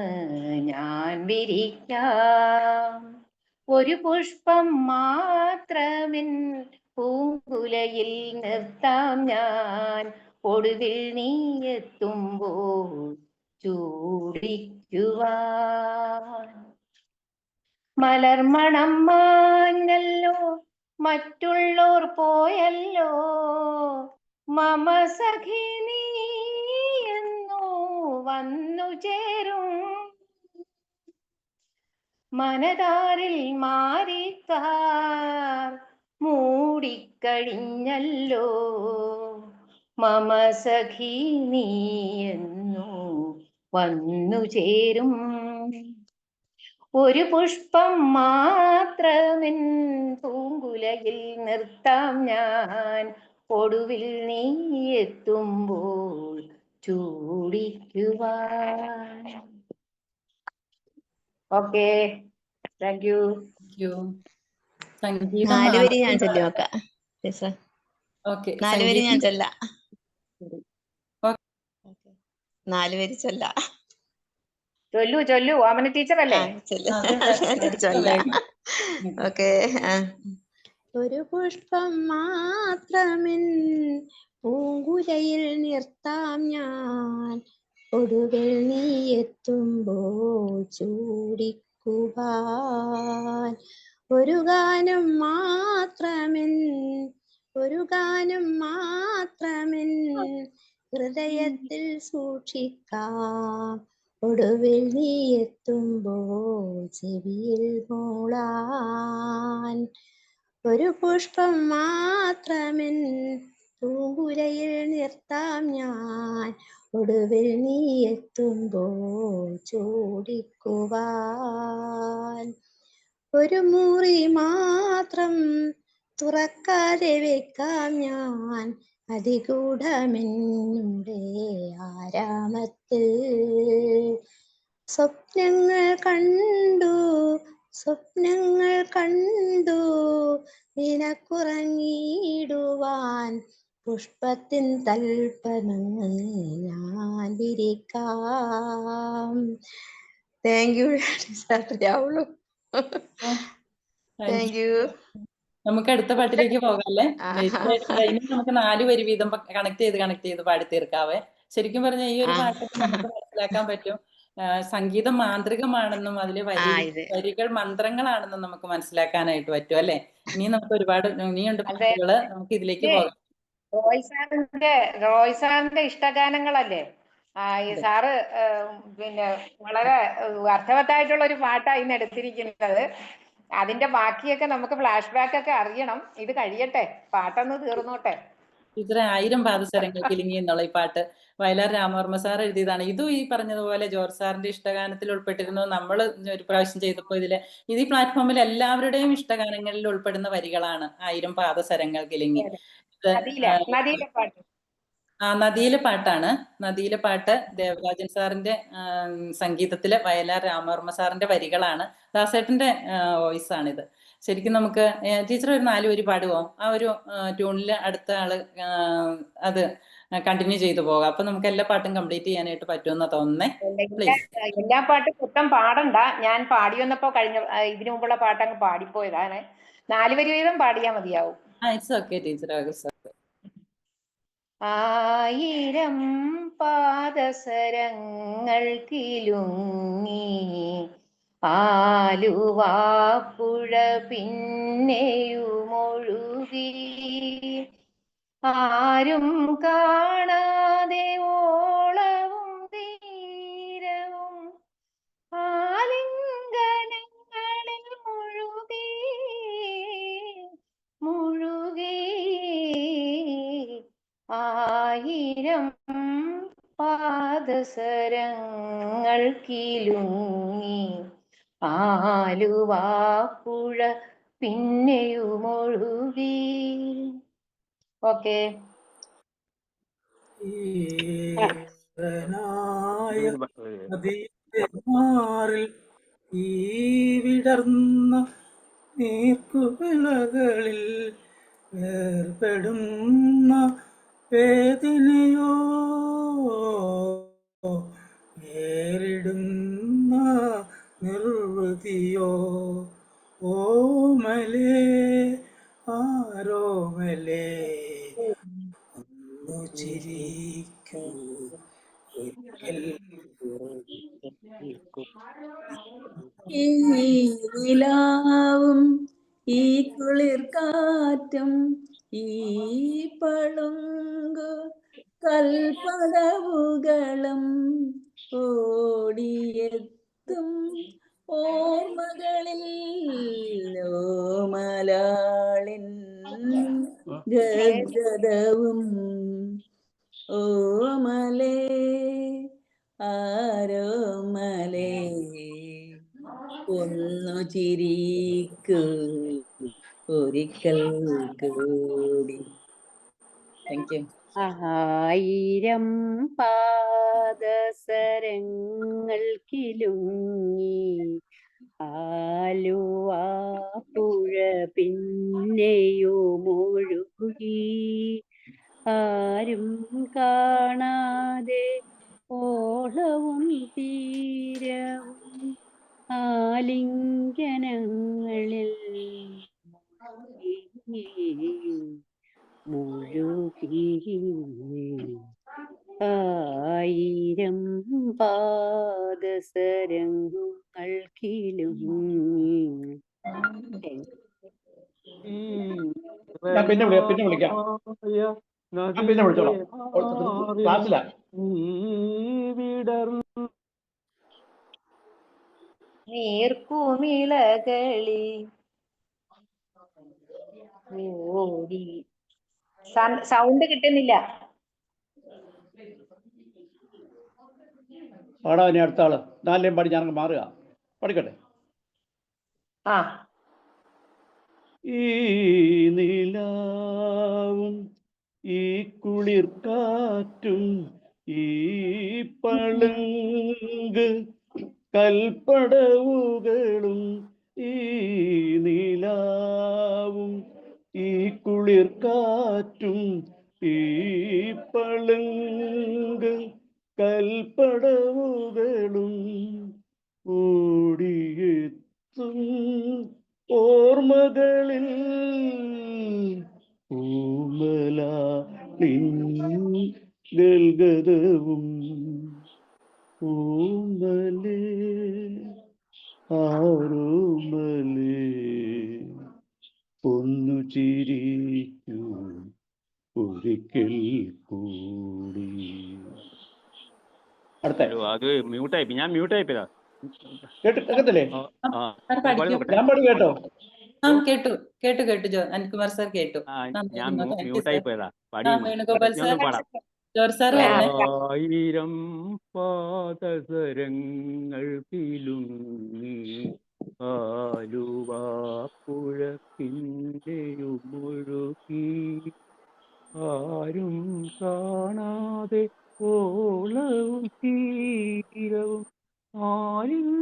ഞാൻ വിരിക്കാം. ഒരു പുഷ്പം മാത്രമെൻ പൂങ്കുലയിൽ നിർത്താം ഞാൻ ഒടുവിൽ നീ എത്തുമ്പോൾ ചൂടിക്കുവാൻ. മലർമണം മാഞ്ഞല്ലോ മറ്റുള്ളോർ പോയല്ലോ മമ സഖി നീ എന്നോ വന്നു ചേരും. മനതാരിൽ മാറിക്കാർ മൂടിക്കഴിഞ്ഞല്ലോ മമ സഖി നീ എന്നോ വന്നു ചേരും. ഒരു പുഷ്പം മാത്രമെൻ പൂങ്കുലയിൽ നിർത്താം ഞാൻ ഒടുവിൽ നീ എത്തുമ്പോൾ ചൂടിക്കുവാൻ. Okay, thank U. സംഗീതം 4 വരി ഞാൻ മാന്ത്രികമാണ്. ചൊല്ലി നോക്കാം ടീച്ചർ. ഓക്കെ, 4 വരി ഞാൻ സംഗീതം ചൊല്ലാം. ഓക്കെ. 4 വരി ചൊല്ലാം. ചൊല്ലു ഓമന ടീച്ചർ അല്ലേ? ചൊല്ലാം. ഓക്കെ. ഒരു പുഷ്പം മാത്രമിൻ പൂങ്കുലയിൽ നിർത്താം ഞാൻ, ഒടുവിൽ നീ എത്തുമ്പോൾ ചൂടിക്കുവാൻ. ഒരു ഗാനം മാത്രമിൻ ഹൃദയത്തിൽ സൂക്ഷിക്കാം, ഒടുവിൽ നീ എത്തുമ്പോൾ ചെവിയിൽ മൂളാൻ. ഒരു പുഷ്പം മാത്രമിൻ പൂങ്കുലയിൽ നിർത്താം ഞാൻ, ഒടുവിൽ നീ എത്തുമ്പോൾ ചൂടിക്കുവാൻ. ഒരു മുറി മാത്രം തുറക്കാതെ വെക്കാം ഞാൻ, അതിഗൂഢമെന്നുടെ ആരാമത്തിൽ. സ്വപ്നങ്ങൾ കണ്ടു നിനക്കുറങ്ങിടുവാൻ, പുഷ്പത്തിൻ തൽപ്പനങ്ങൾ ഞാൻ വിരിക്കാം. താങ്ക് യു രാവുള്ളൂ. Thank you. നമുക്ക് അടുത്ത പാട്ടിലേക്ക് പോകാല്ലേ? ഇനി നമുക്ക് 4 വരി വീതം കണക്ട് ചെയ്ത് പാടി തീർക്കാവേ. ശരിക്കും പറഞ്ഞാൽ ഈ ഒരു പാട്ടൊക്കെ നമുക്ക് മനസ്സിലാക്കാൻ പറ്റും സംഗീതം മാന്ത്രികമാണെന്നും അതിലെ വരികൾ മന്ത്രങ്ങളാണെന്നും നമുക്ക് മനസ്സിലാക്കാനായിട്ട് പറ്റും അല്ലെ? ഇനി നമുക്ക് ഇനിയുണ്ട് പാട്ടുകള്, നമുക്ക് ഇതിലേക്ക് പോകാം. റോയ് സാറിന്റെ ഇഷ്ടഗാനങ്ങളല്ലേ ഈ സാറ് പിന്നെ വളരെ അർത്ഥവത്തായിട്ടുള്ള ഒരു പാട്ടാണ് ഇന്ന് എടുത്തിരിക്കുന്നത്. അതിന്റെ ബാക്കിയൊക്കെ നമുക്ക് ഫ്ലാഷ് ബാക്ക് ഒക്കെ അറിയണം. ഇത് കഴിയട്ടെ, പാട്ടൊന്ന് തീർന്നോട്ടെ. ടീച്ചറെ 1000 പാദസരങ്ങൾ കിലുങ്ങി എന്നുള്ള ഈ പാട്ട് വയലാർ രാമവർമ്മ സാർ എഴുതിയതാണ്. ഇതും ഈ പറഞ്ഞതുപോലെ ജോർജ് സാറിന്റെ ഇഷ്ടഗാനത്തിൽ ഉൾപ്പെട്ടിരുന്നു. നമ്മൾ ഒരു പ്രാവശ്യം ചെയ്തപ്പോൾ ഇത് ഈ പ്ലാറ്റ്ഫോമിൽ എല്ലാവരുടെയും ഇഷ്ടഗാനങ്ങളിൽ ഉൾപ്പെടുന്ന വരികളാണ് 1000 പാദസരങ്ങൾ കിലുങ്ങി. നദിയിലെ പാട്ടാണ്. നദിയിലെ പാട്ട് ദേവരാജൻ സാറിന്റെ സംഗീതത്തില് വയലാർ രാമവർമ്മ സാറിന്റെ വരികളാണ്. ദാസേട്ടന്റെ വോയിസ് ആണിത്. ശരിക്കും നമുക്ക് ടീച്ചർ ഒരു 4 വരി പാടുവോ? ആ ഒരു ട്യൂണിൽ അടുത്ത ആള് അത് കണ്ടിന്യൂ ചെയ്തു പോകാം. അപ്പൊ നമുക്ക് എല്ലാ പാട്ടും കംപ്ലീറ്റ് ചെയ്യാനായിട്ട് പറ്റുമെന്നാ തോന്നുന്നേ. എല്ലാ പാട്ടും മൊത്തം പാടണ്ട. ഞാൻ പാടി വന്നപ്പോ ഇതിനു മുമ്പുള്ള പാട്ടങ്ങ് പാടിപ്പോയതാണ്. 4 വരി വീതം പാടിയാ മതിയാവും. It's okay teacher. 1000 പാദസരങ്ങൾ കിലുങ്ങി ആലുവാപ്പുഴ പിന്നെയുമൊഴുകി, ആരും കാണാതെ ഓളവും തീരവും ആലിംഗനങ്ങളിൽ മുഴുകി 1000 പാദസരങ്ങൾ കിലുങ്ങി ആലുവാപ്പുഴ പിന്നെയുമൊഴുകി. ഓക്കെ. ഈ വിടർന്ന നീർക്കുവിളകളിൽ വേർപെടുന്ന വേദനയോ, നേരിടുന്ന നിർവൃതിയോ, ഓമലേ ആരോമലേ ഒന്നു ചിരിക്കൂ ഈ നിലാവും ഈ കുളിർ കാറ്റും ഈ പളുങ്കു കൽപ്പടവുകളും ഓടിയെത്തും ഓർമ്മകളിൽ ഓമലാളിൻ ഗദ്ഗതവും, ഓമലേ ആരോമലേ ഒന്നു ചിരിക്കൂ ഒരിക്കൽ കൂടി. Thank you. 1000 പാദസരങ്ങൾ കിലുങ്ങി ആലുവാ പുഴ പിന്നെയുമൊഴുകി ആരും കാണാതെ ഓളവും തീരവും ആലിംഗനങ്ങളിൽ മുഴുകി ആയിരം പാദസരങ്ങൾക്കിലും ഞാൻ പിന്നെ വിളിക്കാം. ഞാൻ പിന്നെ വിളിച്ചോളാം. ക്ലാസ്സിലാ. നീർക്കുമിളകളി ഓടി സൗണ്ട് കിട്ടുന്നില്ല. പാടാ ഇനി അടുത്ത ആള്. 4 ലൈൻ പാടി ഞാനങ്ങ് മാറുക. പഠിക്കട്ടെ. ആ ഈ നിലാവും ഈ കുളിർ കാറ്റും ഈ പളുങ്ക് കൽപ്പടവുകളും ഈ നിലാവും ഈ കുളിർ കാറ്റും ഈ പളുങ്ക് കൽപ്പടവുകളും ഓടിയെത്തും ഓർമ്മകളിൽ ഗൽഗതവും ഓമലേ ആരോമലേ ഒന്നു ചിരിക്കൂ ഒരിക്കൽ കൂടി. അടുത്ത അത് മ്യൂട്ടായി, ഞാൻ മ്യൂട്ടായി പോയതാ. കേട്ടില്ലേ? ഞാൻ പാടി കേട്ടോ? കേട്ടു അനിൽകുമാർ സാർ കേട്ടു. ഞാൻ മ്യൂട്ടായി പോയതാ. വേണുഗോപാൽ സാർ, പാടാം. ജോർജ് സാർ വരണേ. ആയിരം പാദസരങ്ങൾ പിലുങ്ങി ആലുവാ പുഴ പിന്നെയുമൊഴുകി ആരും കാണാതെ ഓളവും തീരവും ആലിംഗനങ്ങളിൽ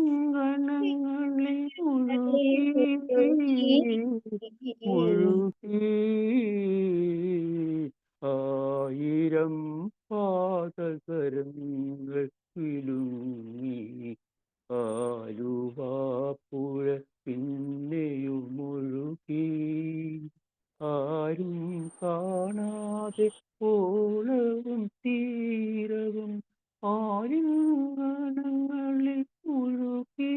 മുഴുകി ആയിരം പാദസരങ്ങൾ പിലുങ്ങി ആലുവാ പുഴ പിന്നെയുമൊഴുകി ആരും കാണാതെ ഓളവും തീരവും ആലിംഗനങ്ങളിൽ മുഴുകി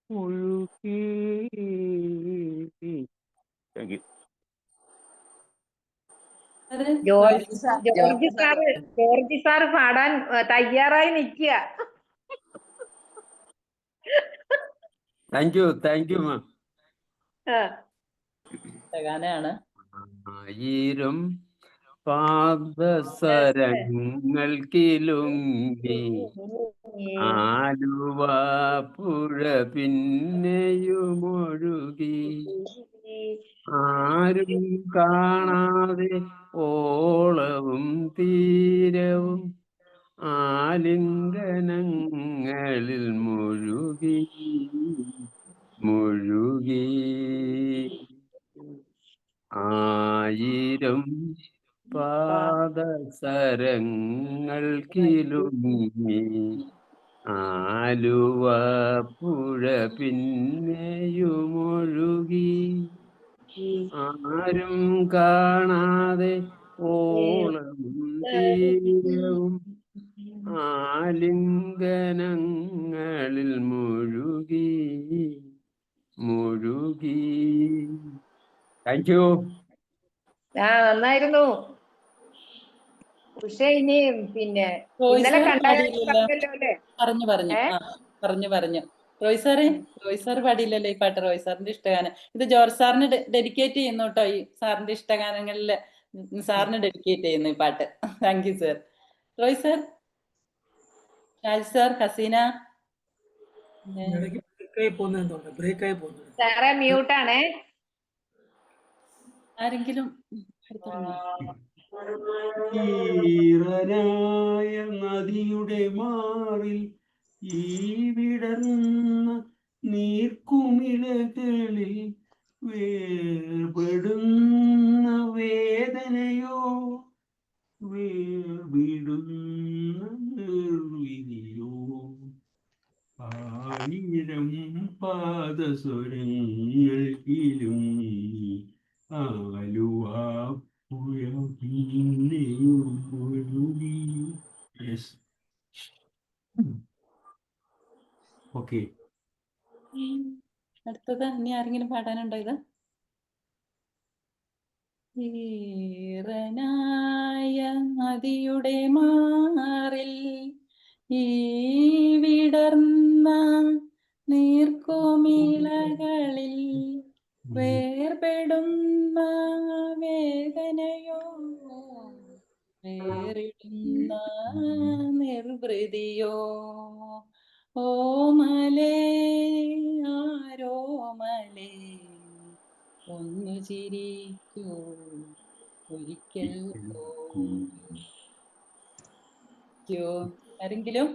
മുഴുകി. Thank you. ജോർജ് സാറ് പാടാൻ തയ്യാറായി നിൽക്കുക. Thank you ma'am. ഗാനാണ്. ആയിരം പാദസരങ്ങൾ കിലുങ്ങി ആലുവാ പുഴ പിന്നെയുമൊഴുകി ആരും കാണാതെ ഓളവും തീരവും ആലിംഗനങ്ങളിൽ മുഴുകി മുഴുകി ആയിരം പാദസരങ്ങൾ കിലുങ്ങി ആലുവാ പുഴ പിന്നെയുമൊഴുകി ആരും കാണാതെ ഓളവും തീരവും ആലിംഗനങ്ങളിൽ മുഴുകി മുഴുകി. Thank you. നന്നായിരുന്നു. പക്ഷെ ഇനി പിന്നെ ഇന്നലെ പറഞ്ഞു റോയ് സാർ പാടിയില്ലല്ലോ ഈ പാട്ട്. റോയ് സാറിന്റെ ഇഷ്ടഗാനം ഇത്. ജോർജ് സാറിന് ഡെഡിക്കേറ്റ് ചെയ്യുന്നു കേട്ടോ. ഈ സാറിന്റെ ഇഷ്ടഗാനങ്ങളില് സാറിന് ഡെഡിക്കേറ്റ് ചെയ്യുന്നു ഈ പാട്ട്. Thank you sir. Roy sir, Shaj sir, Haseena. മ്യൂട്ടാണേ. ആരെങ്കിലും ഈറനായ നദിയുടെ മാറിൽ ഈ വിടർന്ന നീർക്കുമിളകളിൽ വേർപെടുന്ന വേദനയോ വേർവിടുന്ന നിർവിധിയോ ആയിരം പാദസ്വരങ്ങൾ ഇരുന്നി ആലുവാപ്പുഴ പിന്നെയും ഒഴുകി. Yes, okay. അടുത്തത് ഇനി ആരെങ്കിലും പാടാനുണ്ടോ? ഇത് ഈറനായ നദിയുടെ മാറിൽ ഈ വിടർന്ന നീർക്കുമിളകളിൽ വേർപെടുന്ന വേദനയോ വേറിടുന്ന നിർവൃതിയോ ഓമലേ ആരോമലേ ഒന്നു ചിരിക്കൂ ഒരിക്കൽ ആരെങ്കിലും?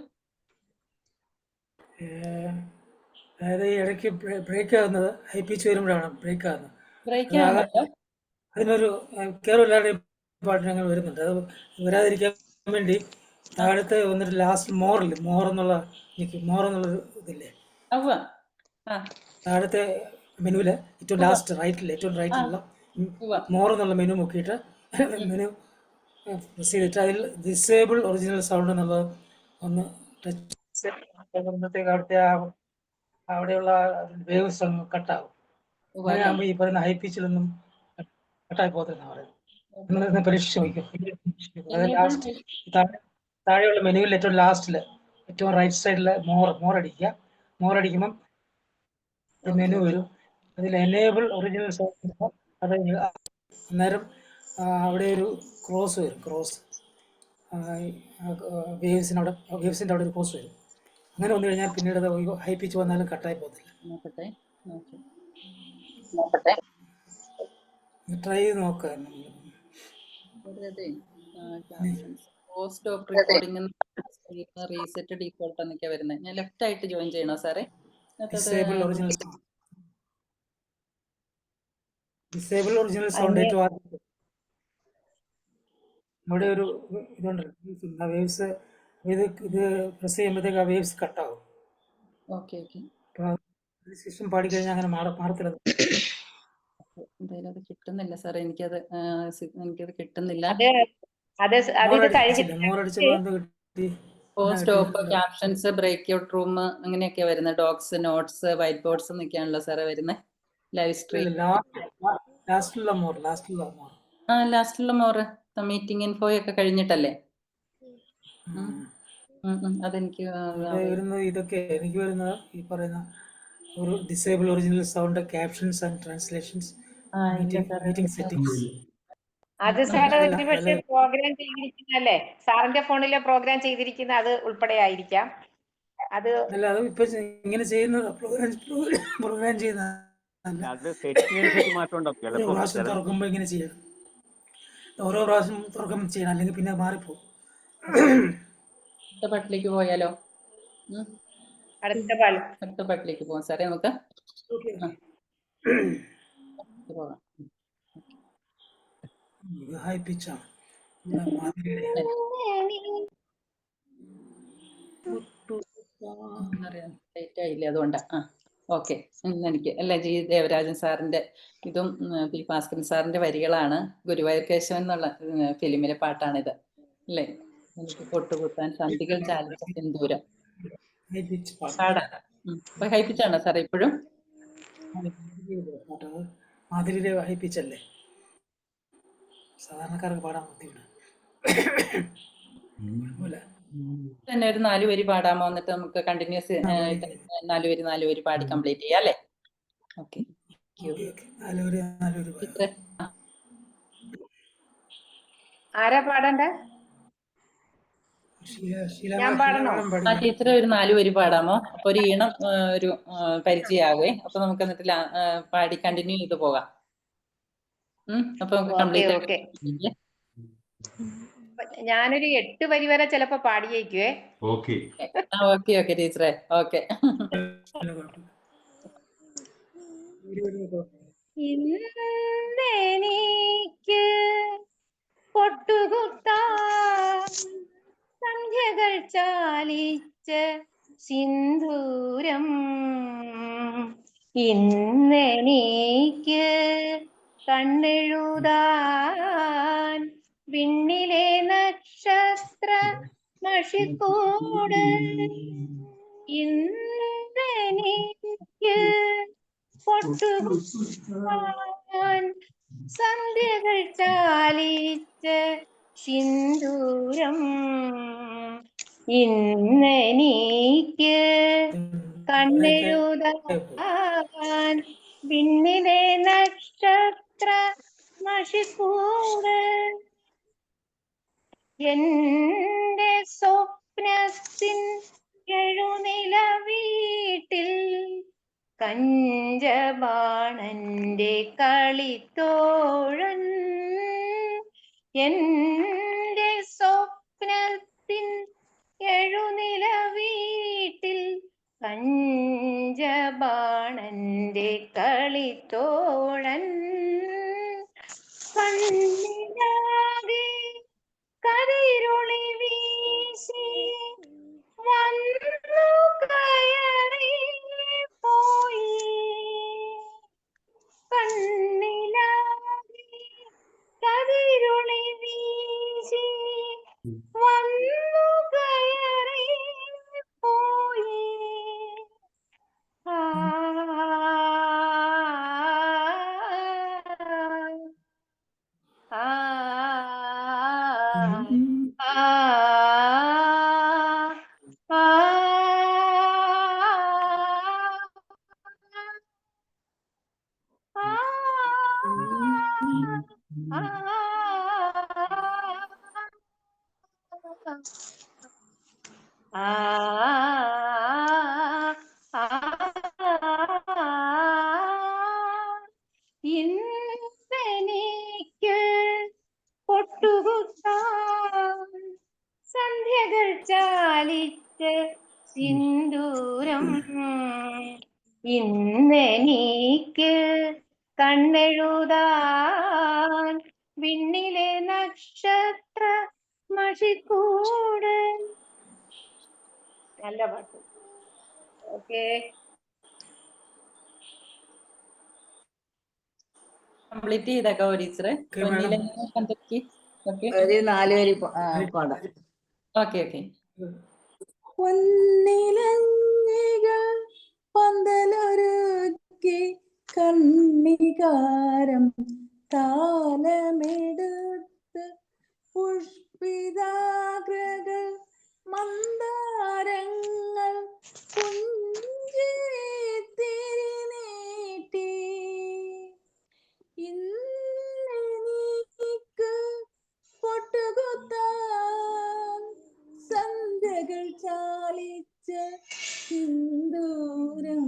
അതായത് ഇടയ്ക്ക് ബ്രേക്ക് ആകുന്നത് ഹൈ പിച്ച് വരുമ്പോഴാണ് ബ്രേക്ക് ആകുന്നത്. ബ്രേക്ക് ആകുന്നുണ്ടോ? അതിനൊരു കേരള പാട്ടിന് അങ്ങനെ വരുന്നുണ്ട്. അത് വരാതിരിക്കാൻ വേണ്ടി താഴത്തെ വന്നിട്ട് ലാസ്റ്റ് മോറെന്നുള്ള ഇതില്ലേ, താഴത്തെ മെനുവില് ഏറ്റവും ലാസ്റ്റ് റൈറ്റിലുള്ള മോറെന്നുള്ള മെനു നോക്കിയിട്ട് മെനു പ്രസ് ചെയ്തിട്ട് അതിൽ ഡിസേബിൾ ഒറിജിനൽ സൗണ്ട് എന്നുള്ളത് ഒന്ന് ടച്ച് ചെയ്യുമ്പോഴത്തേക്ക് അവിടെയുള്ള വേവ്സ് അങ്ങ് കട്ടാകും. അങ്ങനെയാകുമ്പോൾ ഈ പറയുന്ന ഹൈ പിച്ചിലൊന്നും കട്ടായി പോകത്തില്ലെന്ന് പറയുന്നത്. പരീക്ഷിച്ച് നോക്കും. ലാസ്റ്റ് താഴെയുള്ള മെനുവിൽ ഏറ്റവും ലാസ്റ്റില് ഏറ്റവും റൈറ്റ് സൈഡില് മോർ അടിക്കുമ്പം മെനു വരും. അതിൽ എനേബിൾ ഒറിജിനൽ സൗണ്ട് അത് അന്നേരം അവിടെ ഒരു ക്രോസ് വരും. വേവ്സിൻ്റെ അവിടെ ഒരു ക്രോസ് വരും. അങ്ങനെ വന്നു കഴിഞ്ഞാൽ പിന്നീട് അത് ഹൈ പിച്ച് വന്നാലും കട്ടായി പോകത്തില്ല. ട്രൈ ചെയ്ത് നോക്കാം. റീസെറ്റ് ഡീഫോൾട്ട് എന്നൊക്കെ വരുന്നത്. ഞാൻ ലെഫ്റ്റ് ആയിട്ട് ജോയിൻ ചെയ്യണോ സാറേ? ഡിസേബിൾ ഒറിജിനൽ സൗണ്ട് ഏറ്റവും അവിടെ ഒരു ഇതുണ്ട്. വേവ്സ് ഇത് പ്രസ് ചെയ്യുമ്പോഴത്തേക്ക് ആ വേവ്സ് കട്ടാവും. സിസ്റ്റം പാടിക്കഴിഞ്ഞാൽ അങ്ങനെ മാറത്തില്ല. എന്തായാലും അത് കിട്ടുന്നില്ല സാറേ, എനിക്കത് കിട്ടുന്നില്ല. Stop, captions, break out room അങ്ങനെയൊക്കെ വരുന്നത്. ഡോഗ്സ്, നോട്ട്സ്, വൈറ്റ് ബോർഡ്സ് എന്നൊക്കെയാണല്ലോ സാറേ വരുന്നത്. ലൈവ് സ്ട്രീം ലാസ്റ്റിലുള്ള മോറ് മീറ്റിംഗ് ഇൻഫോയൊക്കെ കഴിഞ്ഞിട്ടല്ലേ? അതെനിക്ക് ഇതൊക്കെ എനിക്ക് വരുന്നത് ഈ പറയുന്ന ഒരു disable original sound, captions and translations, meeting settings. അത് സാറ് ഒരുപക്ഷെ പ്രോഗ്രാം ചെയ്തിരിക്കുന്നല്ലേ, സാറിന്റെ ഫോണിലെ പ്രോഗ്രാം ചെയ്തിരിക്കുന്ന അത് ഉൾപ്പെടെ ആയിരിക്കാം. അത് അല്ല, അത് ഇപ്പൊ ഇങ്ങനെ ചെയ്യുന്നത് പ്രോഗ്രാം ചെയ്യുന്ന പ്രാവശ്യം തുറക്കുമ്പോ ഇങ്ങനെ ചെയ്യണം. ഓരോ പ്രാവശ്യം തുറക്കുമ്പോൾ ചെയ്യണം, അല്ലെങ്കിൽ പിന്നെ മാറിപ്പോകും. അടുത്ത പാട്ടിലേക്ക് പോയാലോ? അടുത്ത പാട്ടിലേക്ക് പോകാം സാറേ. നമുക്ക് പോകാം. ഹൈ പിച്ചാണ്. ലേറ്റ് ആയില്ലേ, അതുകൊണ്ടാ. ഓക്കെ. എനിക്ക് ജി ദേവരാജൻ സാറിന്റെ ഇതും പി ഭാസ്കരൻ സാറിന്റെ വരികളാണ്. ഗുരുവായൂർ കേശവൻ എന്നുള്ള ഫിലിമിലെ പാട്ടാണിത് അല്ലേ? എനിക്ക് പൊട്ടുകുത്താൻ സന്ധികൾ ചാലിച്ച സിന്ദൂരം പാടാം. ഹൈ പിച്ചാണോ സാറേ ഇപ്പോഴും? മാധുരിയുടെ ഹൈ പിച്ചല്ലേ, സാധാരണക്കാർക്ക് പാടാൻ ബുദ്ധിമുട്ട്. തന്നെ ഒരു 4 വരി പാടാമോ? എന്നിട്ട് നമുക്ക് കണ്ടിന്യൂസ് 4 വരി പാടി കംപ്ലീറ്റ് ചെയ്യാം അല്ലേ? ഓക്കെ. ആരാ പാടണ്ടേ? ഞാൻ പാടണോ? ടീച്ചർ ഒരു 4 വരി പാടാമോ? അപ്പൊ ഒരു ഈണം ഒരു പരിചയമാവേ. അപ്പൊ നമുക്ക് എന്നിട്ട് പാടി കണ്ടിന്യൂ ചെയ്ത് പോകാം. അപ്പൊ നമുക്ക് കംപ്ലീറ്റ്. ഞാനൊരു 8 വരി വരെ ചിലപ്പോ പാടിയേക്കുവേ. ഓക്കെ. ഓക്കെ ഓക്കെ ടീച്ചറെ, ഓക്കെ. ഇന്നെനിക്ക് പൊട്ടുകുത്താൻ സന്ധ്യകൾ ചാലിച്ച സിന്ദൂരം, ഇന്നെനിക്ക് കണ്ണെഴുതാൻ വിണ്ണിലെ നക്ഷത്ര മഷിക്കൂട്, ഇന്നെനിക്ക് പൊട്ടുകുത്താൻ സന്ധ്യകൾ ചാലിച്ച സിന്ദൂരം, ഇന്നെനിക്ക് കണ്ണെഴുതാൻ വിണ്ണിലെ നക്ഷത്ര മഷിക്കൂട്, എന്റെ സ്വപ്നത്തിൻ എഴുനില വീട്ടിൽ കഞ്ചബാണന്റെ കളിത്തോഴൻ, എന്റെ സ്വപ്നത്തിൻ എഴുനില വീട്ടിൽ കഞ്ചബാണന്റെ കളിത്തോഴൻ, കണ്ണിലാകെ കതിരൊളി വീശി വന്നു കയറി പോയി, കണ്ണിലാകെ കതിരൊളി വീശി വന്നു കയറി പോയി, ആ ആ ഇന്നെനിക്ക് പൊട്ടുകുത്താൻ സന്ധ്യകൾ ചാലിച്ച സിന്ദൂരം, ഇന്നെനിക്ക് കണ്ണെഴുതാൻ വിണ്ണിലെ നക്ഷത്ര മഷിക്കൂട്. നല്ല പാട്ട്. ഓക്കെ, കംപ്ലീറ്റ് ചെയ്തേക്കോ ടീച്ചറെ? ഓക്കെ ഒരു 4 വരി പാടാം. Okay okay. പൊന്നിലഞ്ഞികൾ പന്തലൊരുക്കി കണ്ണികാരം താലമെടുത്ത് പുഷ്പിതാഗ്രകൾ മന്ദാരങ്ങൾ കുഞ്ചിത്തിരി നീട്ടി, ഇന്നെനിക്ക് പൊട്ടുകുത്താൻ സന്ധ്യകൾ ചാലിച്ച സിന്ദൂരം,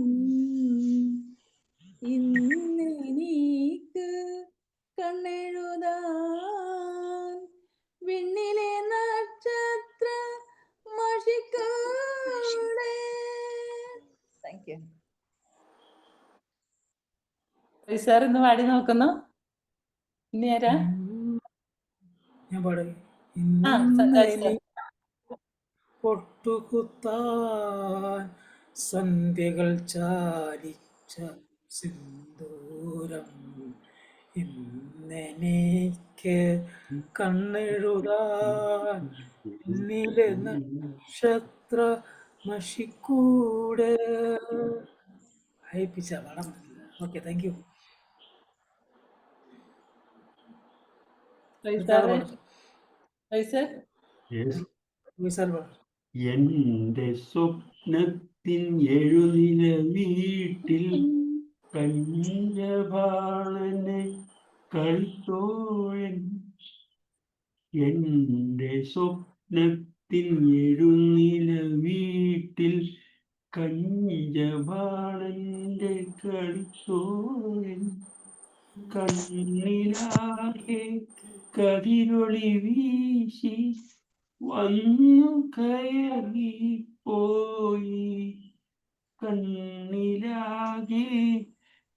ഇന്നെനിക്ക് കണ്ണെഴുതാൻ വിണ്ണിലെ നക്ഷത്ര മഷിക്കൂട്. Thank you. സാർ ഇന്ന് പാടി നോക്കുന്നു. ഇനി ആരാ? ഞാൻ പാടും. പൊട്ടുകുത്താൻ സന്ധ്യകൾ ചാലിച്ച സിന്ദൂരം, ഇന്നെനിക്ക് കണ്ണെഴുതാൻ പിന്നിലെ നക്ഷത്ര മഷിക്കൂട്. ഹൈപ്പിച്ച പാടാൻ പറ്റില്ല. Okay, thank U. എന്റെ സ്വപ്നത്തിൻ എഴുനില വീട്ടിൽ കഞ്ചബാണനെ കളിത്തോഴൻ, എന്റെ സ്വപ്നത്തിൻ എഴുനില വീട്ടിൽ കഞ്ചബാണന്റെ കളിത്തോഴൻ, കണ്ണിലാകെ കതിരൊളി വീശി വന്നു കയറി പോയി കണ്ണിലാകെ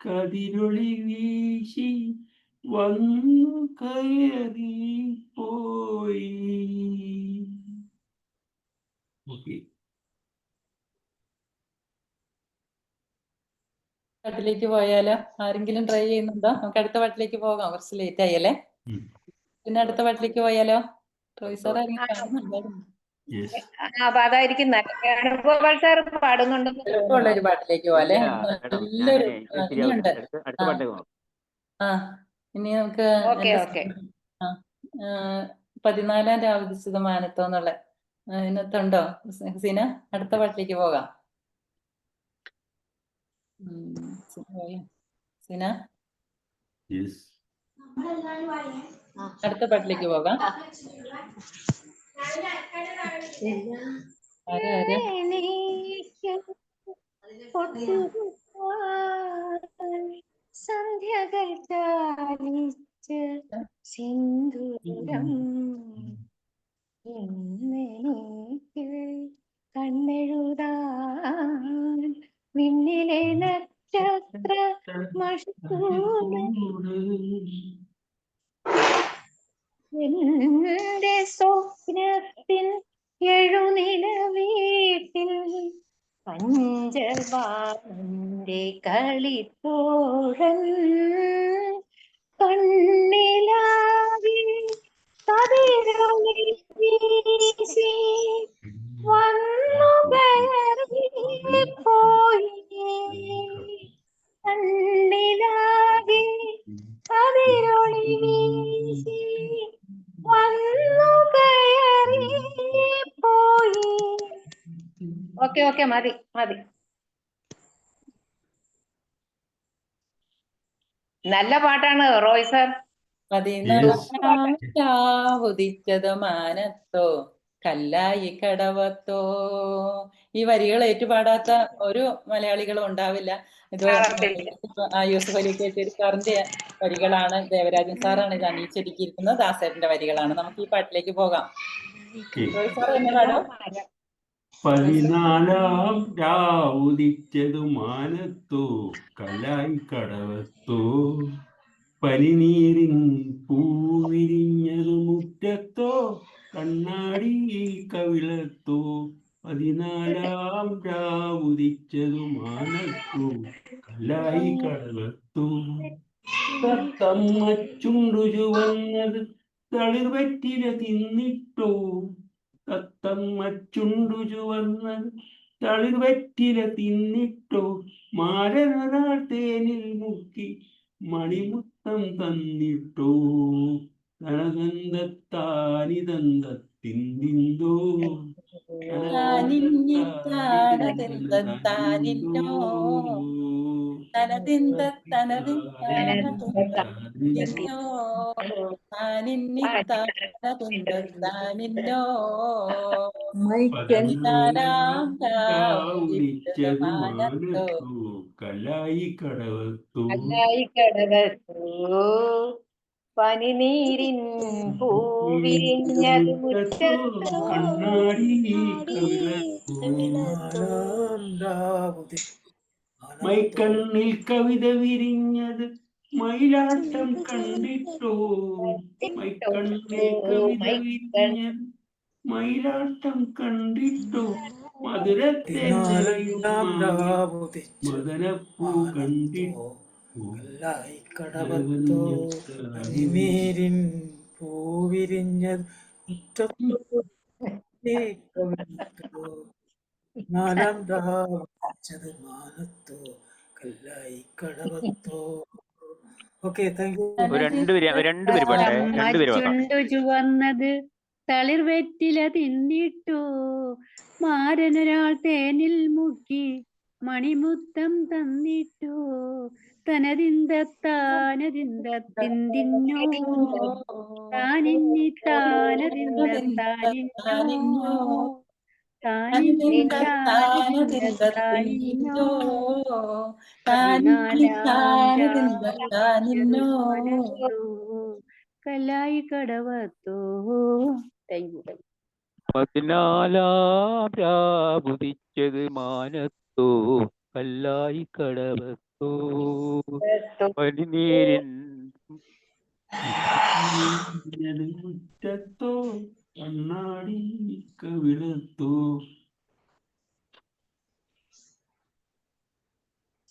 കതിരൊളി വീശി വന്നു കയറി പോയി. ഓക്കെ, പാട്ടിലേക്ക് പോയാലോ? ആരെങ്കിലും ട്രൈ ചെയ്യുന്നുണ്ടോ? നമുക്ക് അടുത്ത പാട്ടിലേക്ക് പോകാം. കുറച്ച് ലേറ്റ് ആയല്ലേ. പിന്നെ അടുത്ത പാട്ടിലേക്ക് പോയാലോ? റോയ് സാർ ആരെങ്കിലും കാണുന്നുണ്ടായിരുന്നു? അപ്പൊ അതായിരിക്കും വേണുഗോപാൽ സാർ പാടുന്നുണ്ടെന്ന് എളുപ്പമുള്ള ഒരു പാട്ടിലേക്ക് പോവാം അല്ലേ? നല്ലൊരു ഇനിയുണ്ട്. അടുത്ത പാട്ടേക്ക് പോകാം. ഇനി നമുക്ക് ഓക്കെ ഓക്കെ 14 രാവുദിച്ചത് മാനത്തോ എന്നുള്ള ഇതിനകത്തുണ്ടോ സീന? അടുത്ത പാട്ടിലേക്ക് പോകാം. സീന, അടുത്ത പാട്ടിലേക്ക് പോകാം. സന്ധ്യകൾ ചാലിച്ച് സിന്ദൂരം കണ്ണെഴുതാൻ വിണ്ണിലെ നക്ഷത്ര എന്റെ സ്വപ്നത്തിൻ എഴുനില വീട്ടിൽ പഞ്ചവാന്റെ കളിത്തോഴൻ കണ്ണിലാകെ കതിരൊളി വീശി വന്നു കയറി പോയി കണ്ണിലാകെ കതിരൊളി വീശി വന്നു കയറി പോയി. ഓക്കെ ഓക്കെ, മതി മതി. നല്ല പാട്ടാണ് റോയ് സാർ. 14 ഉദിച്ചത് മാനത്തോ കല്ലായി കടവത്തോ. ഈ വരികൾ ഏറ്റുപാടാത്ത ഒരു മലയാളികളും ഉണ്ടാവില്ല. ഇത് യൂസഫ് അലി സാറിന്റെ വരികളാണ്. ദേവരാജൻ സാറാണ് ഇത് അണിയിച്ചൊരുക്കിയിരിക്കുന്നത്. ദാസേട്ടന്റെ വരികളാണ്. നമുക്ക് ഈ പാട്ടിലേക്ക് പോകാം. റോയ് സാർ എന്നെ പാടാം. 14 രാവുദിച്ചതു മാനത്തോ കല്ലായി കടവത്തോ പനിനീരിൻ പൂവിരിഞ്ഞതു മുറ്റത്തോ കണ്ണാടി കവിളത്തോ 14 രാവുദിച്ചതു മാനത്തോ കല്ലായി കടവത്തോ തത്തമ്മ ചുണ്ടു ചുവന്നത് തളിർവെറ്റില തിന്നിട്ടോ തത്തമ്മ ചുണ്ടു ചുവന്നത് തളിർവെറ്റില തിന്നിട്ടോ മാരനൊരാൾ തേനിൽ മുക്കി മണിമുത്തം തന്നിട്ടോ തനതന്തത്താനിതന്തത്തിന്തിന്തോ കല്ലായി കടവത്തോ പനിനീരിൻ പൂവിരിഞ്ഞത് മുറ്റത്തോ കണ്ണാടി മൈക്കണ്ണിൽ കവിത വിരിഞ്ഞത് മയിലാട്ടം കണ്ടിട്ടോ മൈക്കണ്ണിൽ കവിത വിരിഞ്ഞത് മയിലാട്ടം കണ്ടിട്ടോ മധുരത്തെ മദനപ്പൂ കണ്ടിട്ടോ കടവത്തോ പനിനീരിൻ പൂവിരിഞ്ഞത് മുറ്റത്തോ മാനത്തോ കല്ലായി കടവത്തോ. Okay, thank you. ചുണ്ടു ചുവന്നത് തളിർവെറ്റില തിന്നിട്ടോ മാരനൊരാൾ തേനിൽ മുക്കി മണിമുത്തം തന്നിട്ടോ തനതിന്തത്താനതിന്തത്തിന്തിന്നോ താനിന്നി താനതിന്തത്താനിന്നോ താനിന്നി താനതിന്തത്താനിന്നോ 14 താനിന്നോ കല്ലായി കടവത്തോ. Thank you. 14 രാവുദിച്ചത് മാനത്തോ കല്ലായി കടവത്തോ പനിനീരിൻ മുറ്റത്തോ കണ്ണാടി കവിളത്തോ.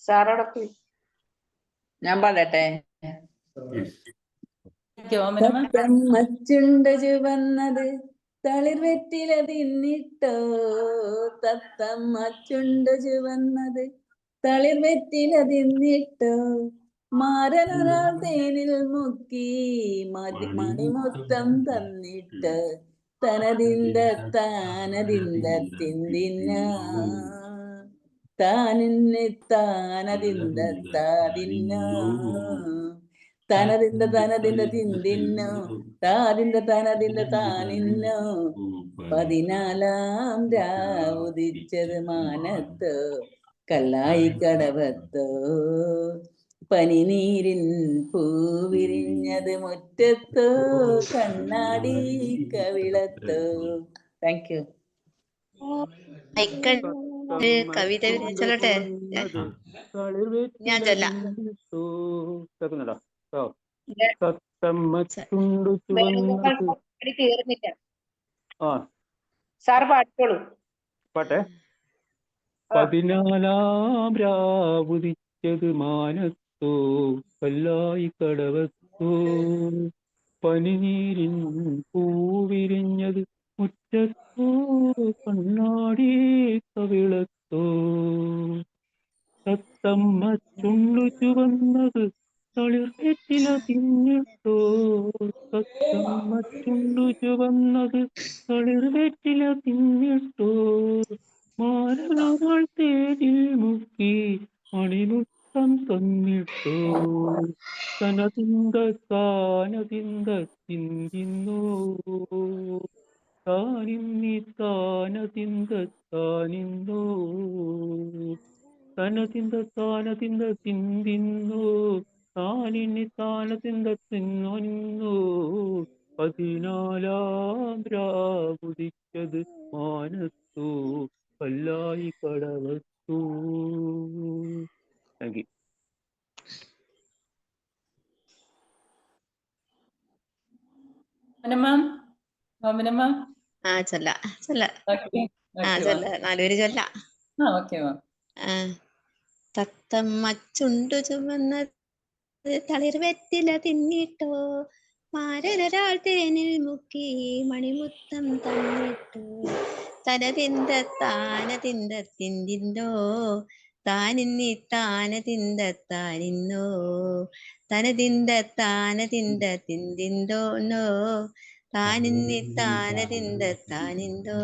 സാറോടൊക്കെ ഞാൻ പാടട്ടെ. മച്ചുണ്ട് ചുവന്നത് തളിർവെറ്റില തിന്നിട്ടോ. തത്തമ്മച്ചുണ്ട് ചുവന്നത് തളിർവെറ്റില തിന്നിട്ടോ. മാരനൊരാൾ തേനിൽ മുക്കി മണിമൊത്തം തന്നിട്ട് തനതിന്ത താനതിന്ത തിന്തിന്ന താനിന്നെ താനതിന്ത താതിന്ന തനതിന്ത തനതിന്ത തിന്തിന്നോ താതിന്ത തനതിന്ത താനിന്നോ. 14 രാവുദിച്ചത് മാനത്തോ കല്ലായി കടവത്തോ. പനിനീരിൻ പൂവിരിഞ്ഞത് മുറ്റത്തോ കണ്ണാടി കവിളത്തോ. Thank U. കവിത ചൊല്ലട്ടെ. ഞാൻ ചൊല്ലാം. തീർന്നില്ല. സാർ പാടിക്കോളൂ. പാട്ടെ. 14 രാവുദിച്ചത് മാനത്തോ കല്ലായി കടവത്തോ പനിനീരിൻ പൂവിരിഞ്ഞത് മുറ്റത്തോ കണ്ണാടി കവിളത്തോ. തത്തമ്മ ചുണ്ടു ചുവന്നത് തളിർവെറ്റില തിന്നിട്ടോ. തത്തമ്മ ചുണ്ടു ചുവന്നത് തളിർവെറ്റില തിന്നിട്ടോ. മാരനാൾ തേനിൽ മുക്കി മണിമുത്തം തന്നിട്ടോ. തനതിന്ത താനതിന്ത തിന്തിന്നോ. താനിന്നി താനതിന്ത താനിന്നോ. തനതിന്ത താനതിന്ത തിന്തിന്നോ. താനിന്നി താനതിന്ത തിന്നോ. 14 രാവുദിച്ചത് മാനത്തോ കല്ലായി കടവത്തോ. Thank you. തത്തമ്മ ചുണ്ടു ചുമന്നത് തളിർവെറ്റില തിന്നിട്ടോ. മാരനൊരാൾ തേനിൽ മുക്കി മണിമുത്തം തന്നിട്ടോ. തനതിന്ത താനതിന്ത തിന്തിന്നോ. താനിന്നി താനതിന്ത താനിന്നോ. തനതിന്ത താനതിന്ത തിന്തിന്തോന്നോ. താനിന്നി താനതിന്ത താനിന്തോ.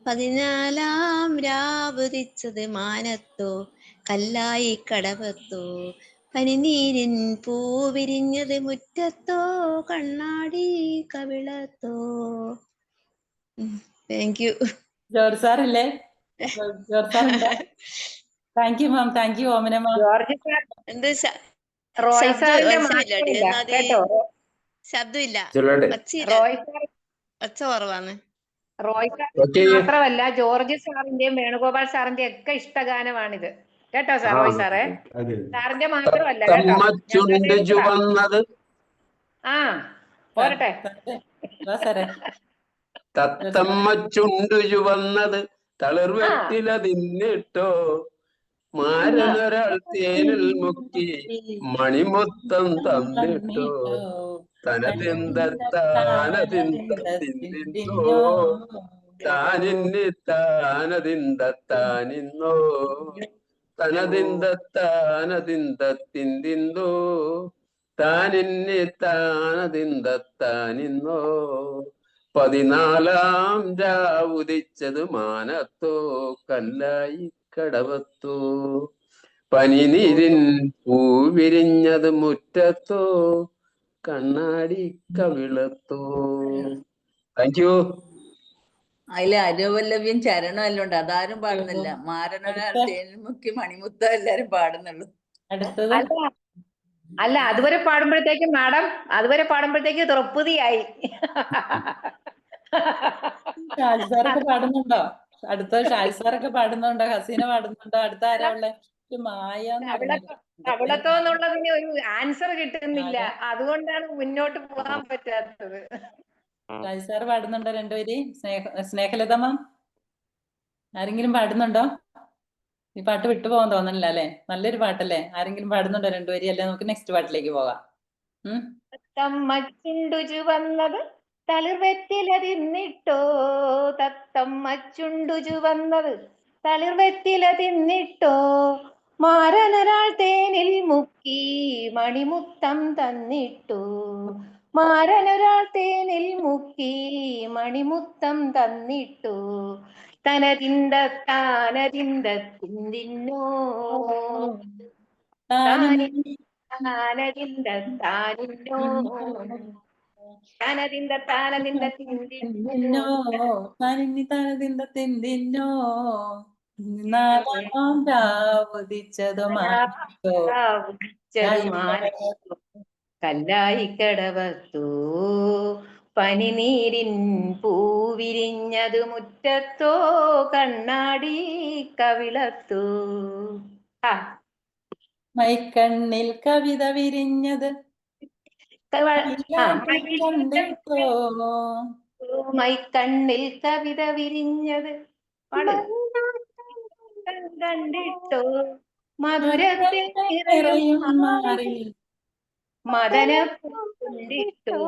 14 രാവുദിച്ചത് മാനത്തോ കല്ലായി കടവത്തോ. പനിനീരിൻ പൂവിരിഞ്ഞത് മുറ്റത്തോ കണ്ണാടി കവിളത്തോ. Thank you. ജോർജ് സാറല്ലേ? Thank you ma'am. Thank you Omana ma'am. എന്ത് ശബ്ദമില്ല, ഒച്ച കുറവാണ്. റോയ് സാറിന്റെ മാത്രമല്ല ജോർജ് സാറിന്റെയും വേണുഗോപാൽ സാറിന്റെ ഒക്കെ ഇഷ്ടഗാനമാണിത് കേട്ടോ സാർ. റോയ് സാറേ സാറിന്റെ മാത്രമല്ല കേട്ടോ. ആ പോരട്ടെ. തത്തമ്മ ചുണ്ടു ചുവന്നത് തളിർവെറ്റില തിന്നിട്ടോ. മാരനൊരാൾ തേനിൽ മുക്കി മണിമൊത്തം തന്നിട്ടോ. തനതിന്ത താനതിന്ത തിന്തിന്നോ. താനിന്നി താനതിന്ത താനിന്നോ. തനതിന്ത താനതിന്ത തിന്തിന്നോ. താനിന്നി താനതിന്ത താനിന്നോ. 14 രാവുദിച്ചത് മാനത്തോ കല്ലായി കടവത്തോ. പനിനീരിൻ പൂവിരിഞ്ഞത് മുറ്റത്തോ കണ്ണാടി കവിളത്തോ. Thank U. അതിലെ അനുപല്ലവ്യം ചരണം എല്ലാം ഉണ്ട്, അതാരും പാടുന്നില്ല. മാരനൊരാൾ തേനിൽ മുക്കി മണിമുത്തം എല്ലാരും പാടുന്നുള്ളൂ. അല്ല, അതുവരെ പാടുമ്പോഴത്തേക്ക് ദ്രൗപതിയായി. ഷാജി സാറൊക്കെ പാടുന്നുണ്ടോ? അടുത്ത ഷാജി സാറൊക്കെ പാടുന്നുണ്ടോ? ഹസീന പാടുന്നുണ്ടോ? അടുത്ത ആരാ ഉള്ളെ? മായ എന്ന് പറഞ്ഞില്ല. കവിളത്തോ എന്നുള്ളതിന് ഒരു ആൻസർ കിട്ടുന്നില്ല, അതുകൊണ്ടാണ് മുന്നോട്ട് പോകാൻ പറ്റാത്തത്. ഷാജി സാറ് പാടുന്നുണ്ടോ രണ്ടുപേര്? സ്നേഹലത മാം ആരെങ്കിലും പാടുന്നുണ്ടോ? ഈ പാട്ട് വിട്ടുപോകാൻ തോന്നണില്ല അല്ലെ? നല്ലൊരു പാട്ടല്ലേ? ആരെങ്കിലും പാടുന്നുണ്ടോ രണ്ടുപേരും? അല്ലെ നമുക്ക് നെക്സ്റ്റ് പാട്ടിലേക്ക് പോകാം. തത്തമ്മ ചുവന്നത് തളിർവെറ്റിലതിന്നിട്ടോ, തത്തമ്മ ചുവന്നത് തളിർവെറ്റിലതിന്നിട്ടോ, മാരനൊരാൾ തേനിൽ മുക്കി മണിമുത്തം തന്നിട്ടു, മാരനൊരാൾ തേനിൽ മുക്കി മണിമുത്തം തന്നിട്ടു, തനതിന്ത താനതിന്ത തിന്തിന്നോ, താനതിന്ത താനിന്നോ, താനതിന്ത താനതിന്ത തിന്തിന്നോ, താനതിന്ത തിന്തിന്നോ, നാലാം രാവുദിച്ചതു മാനത്തോ, കല്ലായി കടവത്തോ, പനിനീരിൻ പൂവിരിഞ്ഞതു മുറ്റത്തോ, കണ്ണാടി കവിളത്തോ. മൈക്കണ്ണിൽ കവിത വിരിഞ്ഞത് കണ്ടിട്ടോ, മൈക്കണ്ണിൽ കവിത വിരിഞ്ഞത് കണ്ടിട്ടോ, മധുരത്തിൽ നിറയും മാറി മദന കൊണ്ടിട്ടോ,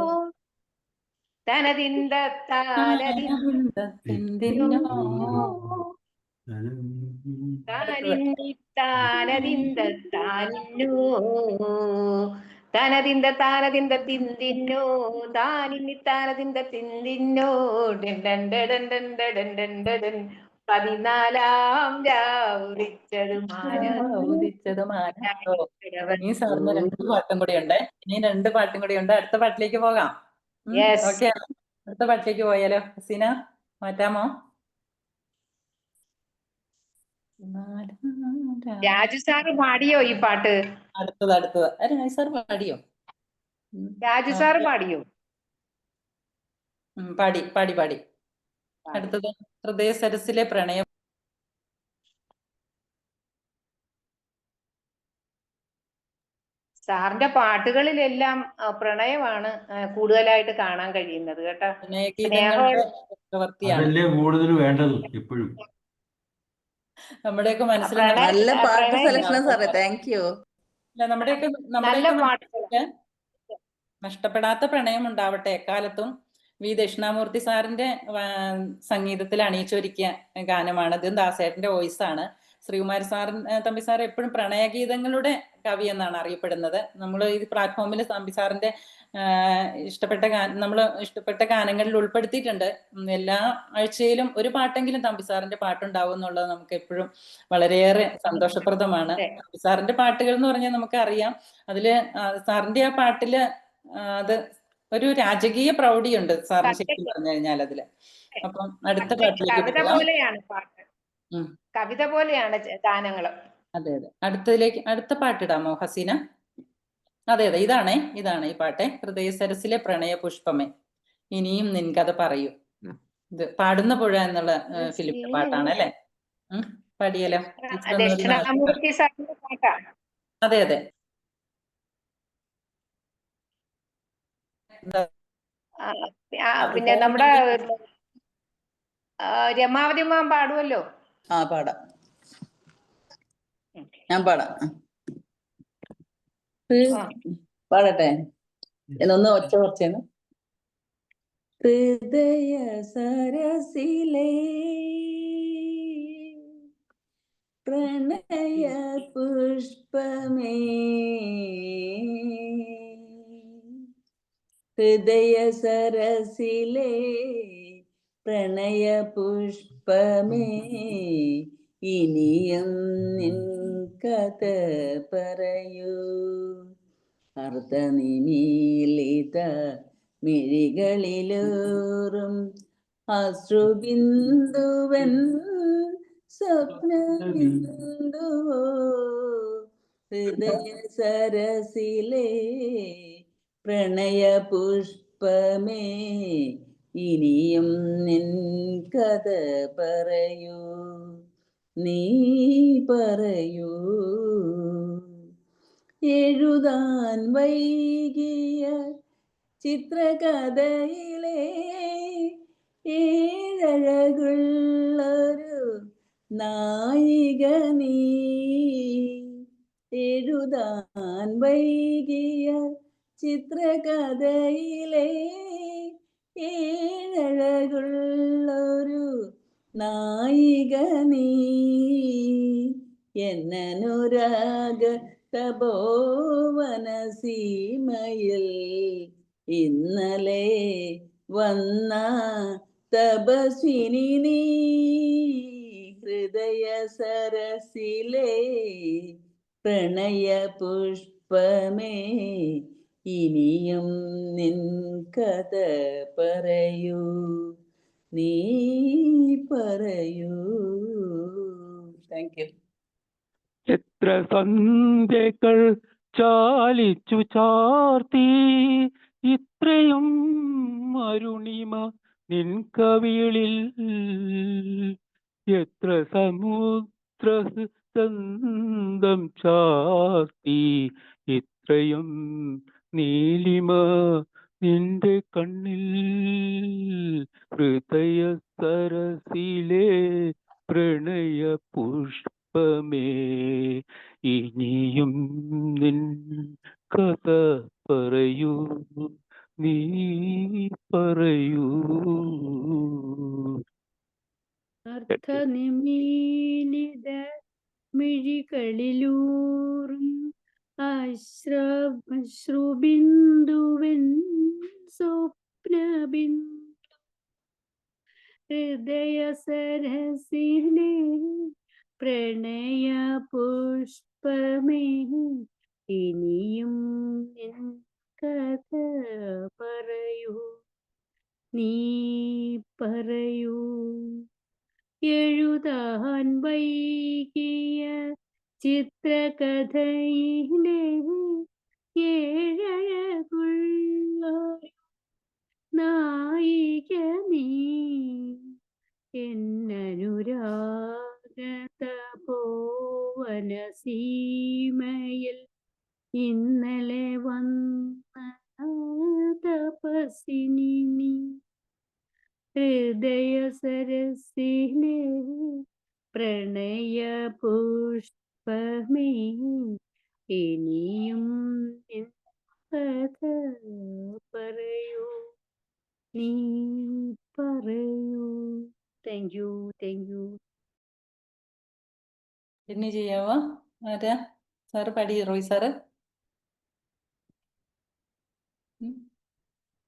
തനതിന്ത താനതിന്ത തിന്തിന്നോ, താനതിന്ത താനിന്നോ, താനതിന്ത താനതിന്ത തിന്തിന്നോ, താനിന്നി തിന്തിന്നോ, പതിനാലാം രാവുദിച്ചതു മാനത്തോ. ഈ സാറിന് 2 പാട്ടും കൂടി ഉണ്ട്. ഇനി 2 പാട്ടും കൂടി ഉണ്ട്. അടുത്ത പാട്ടിലേക്ക് പോകാം. ഓക്കെ, അടുത്ത പാട്ടിലേക്ക് പോയാലോ? ഹസീന മാറ്റാമോ? രാജു സാറ് പാടിയോ ഈ പാട്ട്? അടുത്തത് രാജു സാർ പാടിയോ? രാജു സാറ് പാടിയോ? പാടി. അടുത്തത് ഹൃദയ സരസിലെ പ്രണയം. സാറിന്റെ പാട്ടുകളിലെല്ലാം പ്രണയമാണ് കൂടുതലായിട്ട് കാണാൻ കഴിയുന്നത് കേട്ടോ. അതല്ലേ കൂടുതൽ വേണ്ടത് എപ്പോഴും. നമ്മുടെയൊക്കെ മനസ്സിൽ നല്ല പാട്ട് സെലക്ഷൻ സാറേ, താങ്ക് യു. നമ്മുടെയൊക്കെ നഷ്ടപ്പെടാത്ത പ്രണയം ഉണ്ടാവട്ടെ എക്കാലത്തും. വി ദക്ഷിണാമൂർത്തി സാറിന്റെ സംഗീതത്തിൽ അണിയിച്ചൊരുക്കിയ ഗാനമാണത്. ദാസേട്ടന്റെ വോയിസ് ആണ്. ശ്രീകുമാര തമ്പി സാർ എപ്പോഴും പ്രണയഗീതങ്ങളുടെ കവി എന്നാണ് അറിയപ്പെടുന്നത്. നമ്മൾ ഈ പ്ലാറ്റ്ഫോമിൽ തമ്പി സാറിന്റെ ഇഷ്ടപ്പെട്ട ഗാനങ്ങളിൽ ഉൾപ്പെടുത്തിയിട്ടുണ്ട്. എല്ലാ ആഴ്ചയിലും ഒരു പാട്ടെങ്കിലും തമ്പി സാറിന്റെ പാട്ടുണ്ടാവും എന്നുള്ളത് നമുക്ക് എപ്പോഴും വളരെയേറെ സന്തോഷപ്രദമാണ്. തമ്പി സാറിന്റെ പാട്ടുകൾ എന്ന് പറഞ്ഞാൽ നമുക്ക് അറിയാം, അതില് സാറിന്റെ ആ പാട്ടില് അത് ഒരു രാജകീയ പ്രൗഢിയുണ്ട് സാറിന് ശരിക്കും പറഞ്ഞു കഴിഞ്ഞാൽ അതില്. അപ്പം അടുത്ത പാട്ടിലേക്ക് കവിത പോലെയാണ് ഗാനങ്ങള്. അതെ. അടുത്ത പാട്ടിടാമോ ഹസീന? അതെ, ഇതാണ് ഈ പാട്ടെ. ഹൃദയ സരസിലെ പ്രണയ പുഷ്പമേ ഇനിയും നിൻകഥ പറയൂ. ഇത് പാടുന്ന പുഴ എന്നുള്ള ഫിലിമിന്റെ പാട്ടാണ് അല്ലെ? പാടിയല്ലോ. അതെ. പിന്നെ നമ്മുടെ രമാവതി മാം പാടുമല്ലോ. പാടാം, ഞാൻ പാടാം. പാടട്ടെ, എന്നൊന്ന് ഒച്ച കുറച്ചേന്ന്. ഹൃദയ സരസിലെ പ്രണയ പുഷ്പമേ, ഹൃദയ സരസിലെ പ്രണയ പുഷ്പമേ, ഇനിയും നിൻ കഥ പറയൂ. അർദ്ധനിമീലിത മിഴികളിലൂറും അശ്രുബിന്ദുവൻ സ്വപ്നബിന്ദുവോ, ഹൃദയ സരസിലെ പ്രണയ പുഷ്പമേ ഇനിയും നിൻ കഥ പറയൂ, നീ പറയൂ. എഴുതാൻ വൈകിയ ചിത്രകഥയിലെ ഏഴഴകുള്ളൊരു നായിക നീ. എഴുതാൻ വൈകിയ ചിത്രകഥയിലെ ഏഴഴകുള്ളൊരു നായിക നീ. എന്നനുരാഗ തപോവന സീമയിൽ ഇന്നലെ വന്ന തപസ്വിനി നീ. ഹൃദയ സരസിലെ പ്രണയ പുഷ്പമേ ഇനിയും നിൻ കഥ പറയൂ, നീ പറയൂ. Thank U. എത്ര സന്ധ്യകൾ ചാലിച്ചു ചാർത്തി ഇത്രയും അരുണിമ നിൻ കവിളിൽ. എത്ര സമുദ്ര ചന്തം ചാർത്തി ഇത്രയും നീലിമ നിന്റെ കണ്ണിൽ. ഹൃദയ സരസിലെ പ്രണയ പുഷ്പമേ ഇനിയും നിൻ കഥ പറയൂ, നീ പറയൂ. അർത്ഥനിമീലിത മിഴികളിലൂറും അശ്രുബിന്ദുവൻ സ്വപ്നബിന്ദു. ഹൃദയ സരസിലെ പ്രണയ പുഷ്പമേ ഇനിയും നിൻ കഥ പറയൂ, നീ പറയൂ. എഴുതാൻ വൈകിയ ചിത്രകഥയിലെ ഏഴഴകുള്ള നായിക നീ. എന്നനുരാഗതപോവന സീമയിൽ ഇന്നലെ വന്ന തപസ്വിനി നീ. ഹൃദയ സരസിലെ പ്രണയ പുഷ്പമേ ഇനിയും നിൻ കഥ പറയൂ, നീ പറയൂ. Thank you, thank you. പിന്നെ ചെയ്യാവോ? ആരാ സാറ് പാടി? റോയ് സാറ്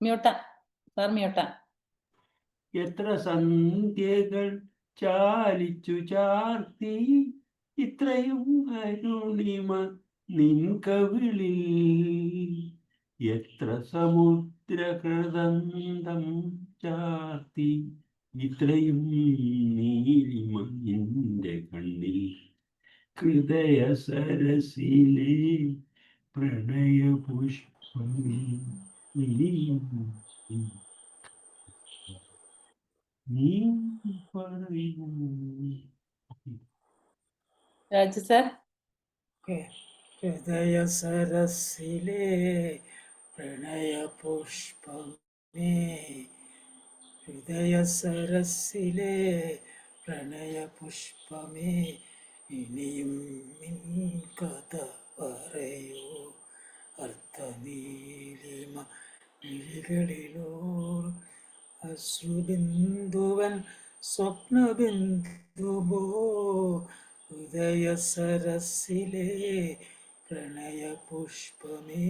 മ്യൂട്ടാ, സാർ മ്യൂട്ടാ. എത്ര സന്ധ്യകൾ ചാലിച്ചു ചാർത്തി ഇത്രയും അരുണിമ നിൻ കവിളിൽ. എത്ര സമുദ്രകൃതന്തം ചാർത്തി ഇത്രയും നീലിമ നിന്റെ കണ്ണിൽ. ഹൃദയ സരസിലെ പ്രണയ പുഷ്പമേ ഇനിയും നീ പറയൂ. രാജു സാർ. ഹൃദയ സരസിലെ പ്രണയ പുഷ്പമേ. ഹൃദയ സരസിലെ പ്രണയ പുഷ്പമേ ഇനിയും നിൻ കഥ പറയൂ. അർത്ഥനീലിമ മിഴികളിലൂർ അശ്രുബിന്ദുവൻ സ്വപ്നബിന്ദുവോ. ഹൃദയ സരസിലെ പ്രണയ പുഷ്പമേ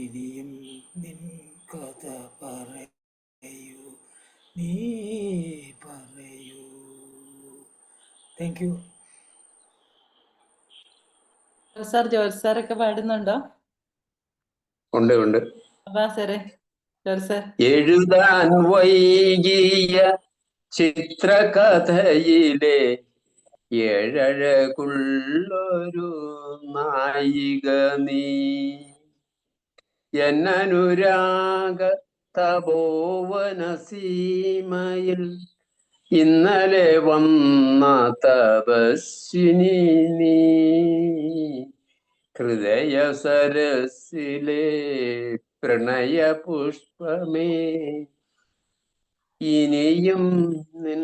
ഇനിയും നിൻ കഥ പറയൂ, നീ പറയൂ. Thank you. സാർ ജോർജ് സാറൊക്കെ പാടുന്നുണ്ടോ? ഉണ്ട് ഉണ്ട്. സാറേ ജോർജ് സാർ. എഴുതാൻ വൈകിയ ചിത്രകഥയിലെ ഏഴഴകുള്ളൊരു നായിക നീ എന്നനുരാഗ തപോവന സീമയിൽ ഇന്നലെ വന്ന തപസ്വിനി നീ ഹൃദയ സരസിലെ പ്രണയ പുഷ്പമേ ഇനിയും നിൻ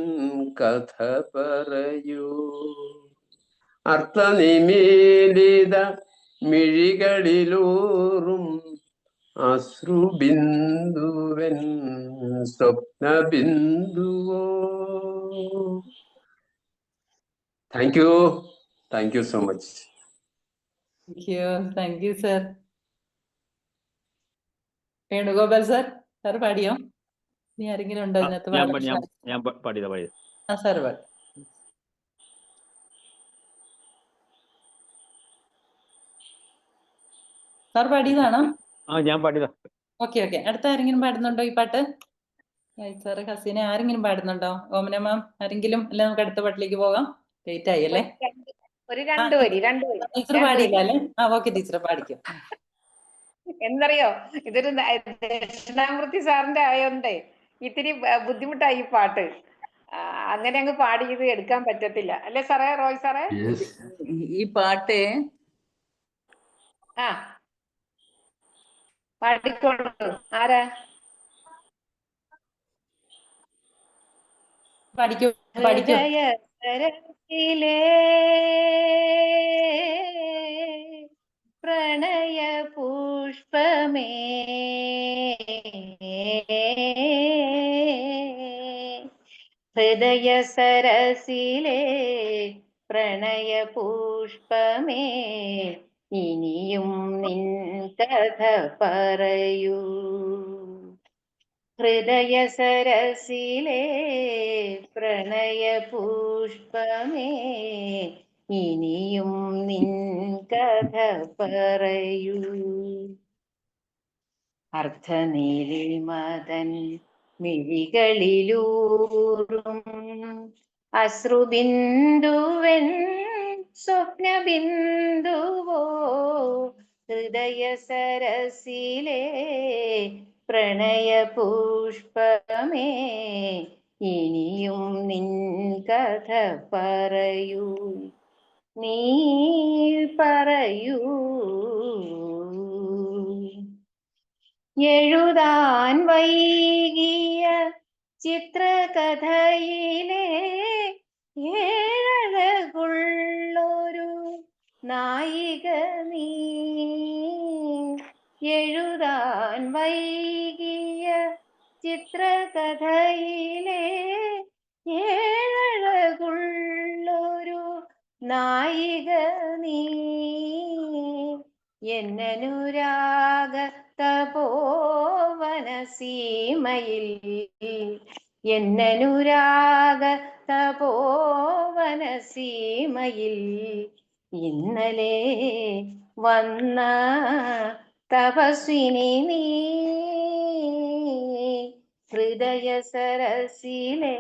കഥ പറയൂ. അർത്ഥനിമീലിത മിഴികളിലൂറും അശ്രുബിന്ദുവൻ സ്വപ്നബിന്ദുവോ. Thank you so much. Thank you sir. Venugopal sir, sir പാടിയോ? ഇനി ആരെങ്കിലും ഉണ്ടോ ഇതിനകത്ത്? ഞാൻ പാടിയതാ. ആ സാർ പാടി. സാർ പാടിയതാണോ? ഞാൻ പാടിയതാ. ഓക്കെ. അടുത്ത ആരെങ്കിലും പാടുന്നുണ്ടോ ഈ പാട്ട്? സാറ്, ഹസീന, ആരെങ്കിലും പാടുന്നുണ്ടോ? ഓമന മാം, ആരെങ്കിലും? അല്ലെ നമുക്ക് അടുത്ത പാട്ടിലേക്ക് പോകാം. ലേറ്റ് ആയി അല്ലേ? ടീച്ചർ പാടിയില്ല അല്ലേ? ഓക്കെ, ടീച്ചർ പാടിക്കും. എന്നറിയോ, ഇതൊരു ദക്ഷിണാമൂർത്തി സാറിന്റെ ആയോണ്ടേ ഇത്തിരി ബുദ്ധിമുട്ടായി ഈ പാട്ട്. അങ്ങനെ അങ്ങ് പാടി ഇത് എടുക്കാൻ പറ്റത്തില്ല അല്ലേ സാറേ? റോയ് സാറേ, ഈ പാട്ട് പാടിക്കോളൂ. ആരാ പഠിക്കും? പ്രണയ പുഷ്പമേ ഹൃദയ സരസിലെ പ്രണയ പുഷ്പമേ ഇനിയും നിൻ കഥ പറയൂ. ഹൃദയ സരസിലെ പ്രണയ പുഷ്പമേ ഇനിയും നിൻ കഥ പറയൂ. അർത്ഥനീലിമതൻ മിഴികളിലൂറും അശ്രുബിന്ദുവൻ സ്വപ്നബിന്ദുവോ. ഹൃദയ സരസിലെ പ്രണയ പുഷ്പമേ ഇനിയും നിൻ കഥ പറയൂ. നീ പറയൂ. എഴുതാൻ വൈകിയ ചിത്രകഥയിലെ ഏഴഴകുള്ളൊരു നായിക നീ. എഴുതാൻ വൈകിയ ചിത്രകഥയിലെ ഏഴഴകുള്ളൊരു നായിക നീ. എന്നനുരാഗ തപോവന സീമയിൽ എന്നനുരാഗ തപോവന സീമയിൽ ഇന്നലെ വന്ന തപസ്വിനി നീ. ഹൃദയ സരസിലെ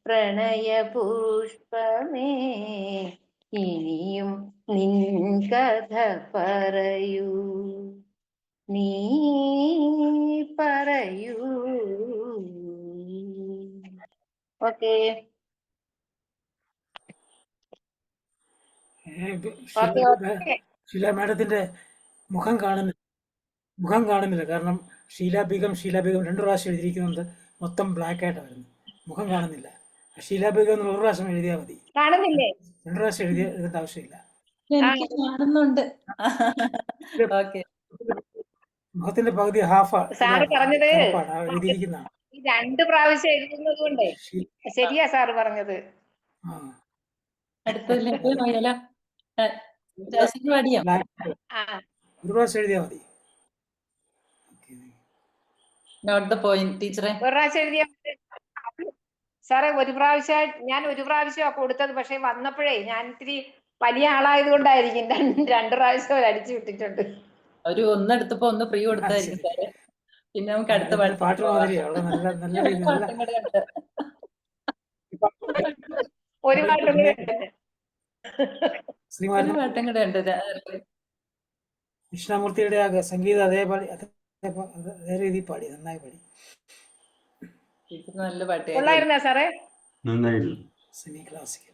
പ്രണയ പുഷ്പമേ ഇനിയും നിൻ കഥ പറയൂ. നീ പറയൂ. ഓക്കെ. ഷീല മാഡത്തിന്റെ മുഖം കാണുന്നില്ല. കാരണം ഷീല ബീഗം 2 പ്രാവശ്യം എഴുതിയിരിക്കുന്നുണ്ട്. മൊത്തം ബ്ലാക്ക് ആയിട്ടാണ് വരുന്നത്. മുഖം കാണുന്നില്ല. ഷീല ബീഗം 1 പ്രാവശ്യം എഴുതിയാൽ മതി. കാണുന്നില്ലേ? 2 പ്രാവശ്യം എഴുതേണ്ട ആവശ്യമില്ല. എനിക്ക് കാണുന്നുണ്ട്. മുഖത്തിന്റെ പകുതി ഹാഫ് സാറ് പറഞ്ഞത് എഴുതിയിരിക്കുന്നതാണ്. 2 പ്രാവശ്യം എഴുതുന്നത് കൊണ്ടേ ശരിയാ സാറ് പറഞ്ഞത്. അടുത്തതിലേക്ക് പോയാലോ? പാടിയോ? 1 പ്രാവശ്യം എഴുതിയാൽ മതി. നോട്ട് ദ പോയിന്റ് ടീച്ചറെ. 1 പ്രാവശ്യം എഴുതിയാൽ സാറേ. ഞാൻ ഒരു പ്രാവശ്യമാണ് കൊടുത്തത്. പക്ഷെ വന്നപ്പോഴേ ഞാൻ ഇത്തിരി വലിയ ആളായത് കൊണ്ടായിരിക്കും 2 പ്രാവശ്യം അടിച്ചു വിട്ടിട്ടുണ്ട്. ഒരു ഒന്നെടുത്തപ്പോ ഒന്ന് ഫ്രീ കൊടുത്തായിരിക്കും സാറേ. പിന്നെ നമുക്ക് അടുത്ത പാട്ട് ഒരു പാട്ടും കൂടെ ഉണ്ട്. ഒരു ശ്രീമാൻ പാട്ടും കൂടെ ഉണ്ട്. കൃഷ്ണമൂർത്തിയുടെ ആ സംഗീതം അതേപോലെ അതേ രീതിയിൽ പാടി, നന്നായി പാടി. നല്ല പാട്ടുകാരി. കൊള്ളായിരുന്നോ സാറേ? നന്നായിരുന്നു. Semi classical.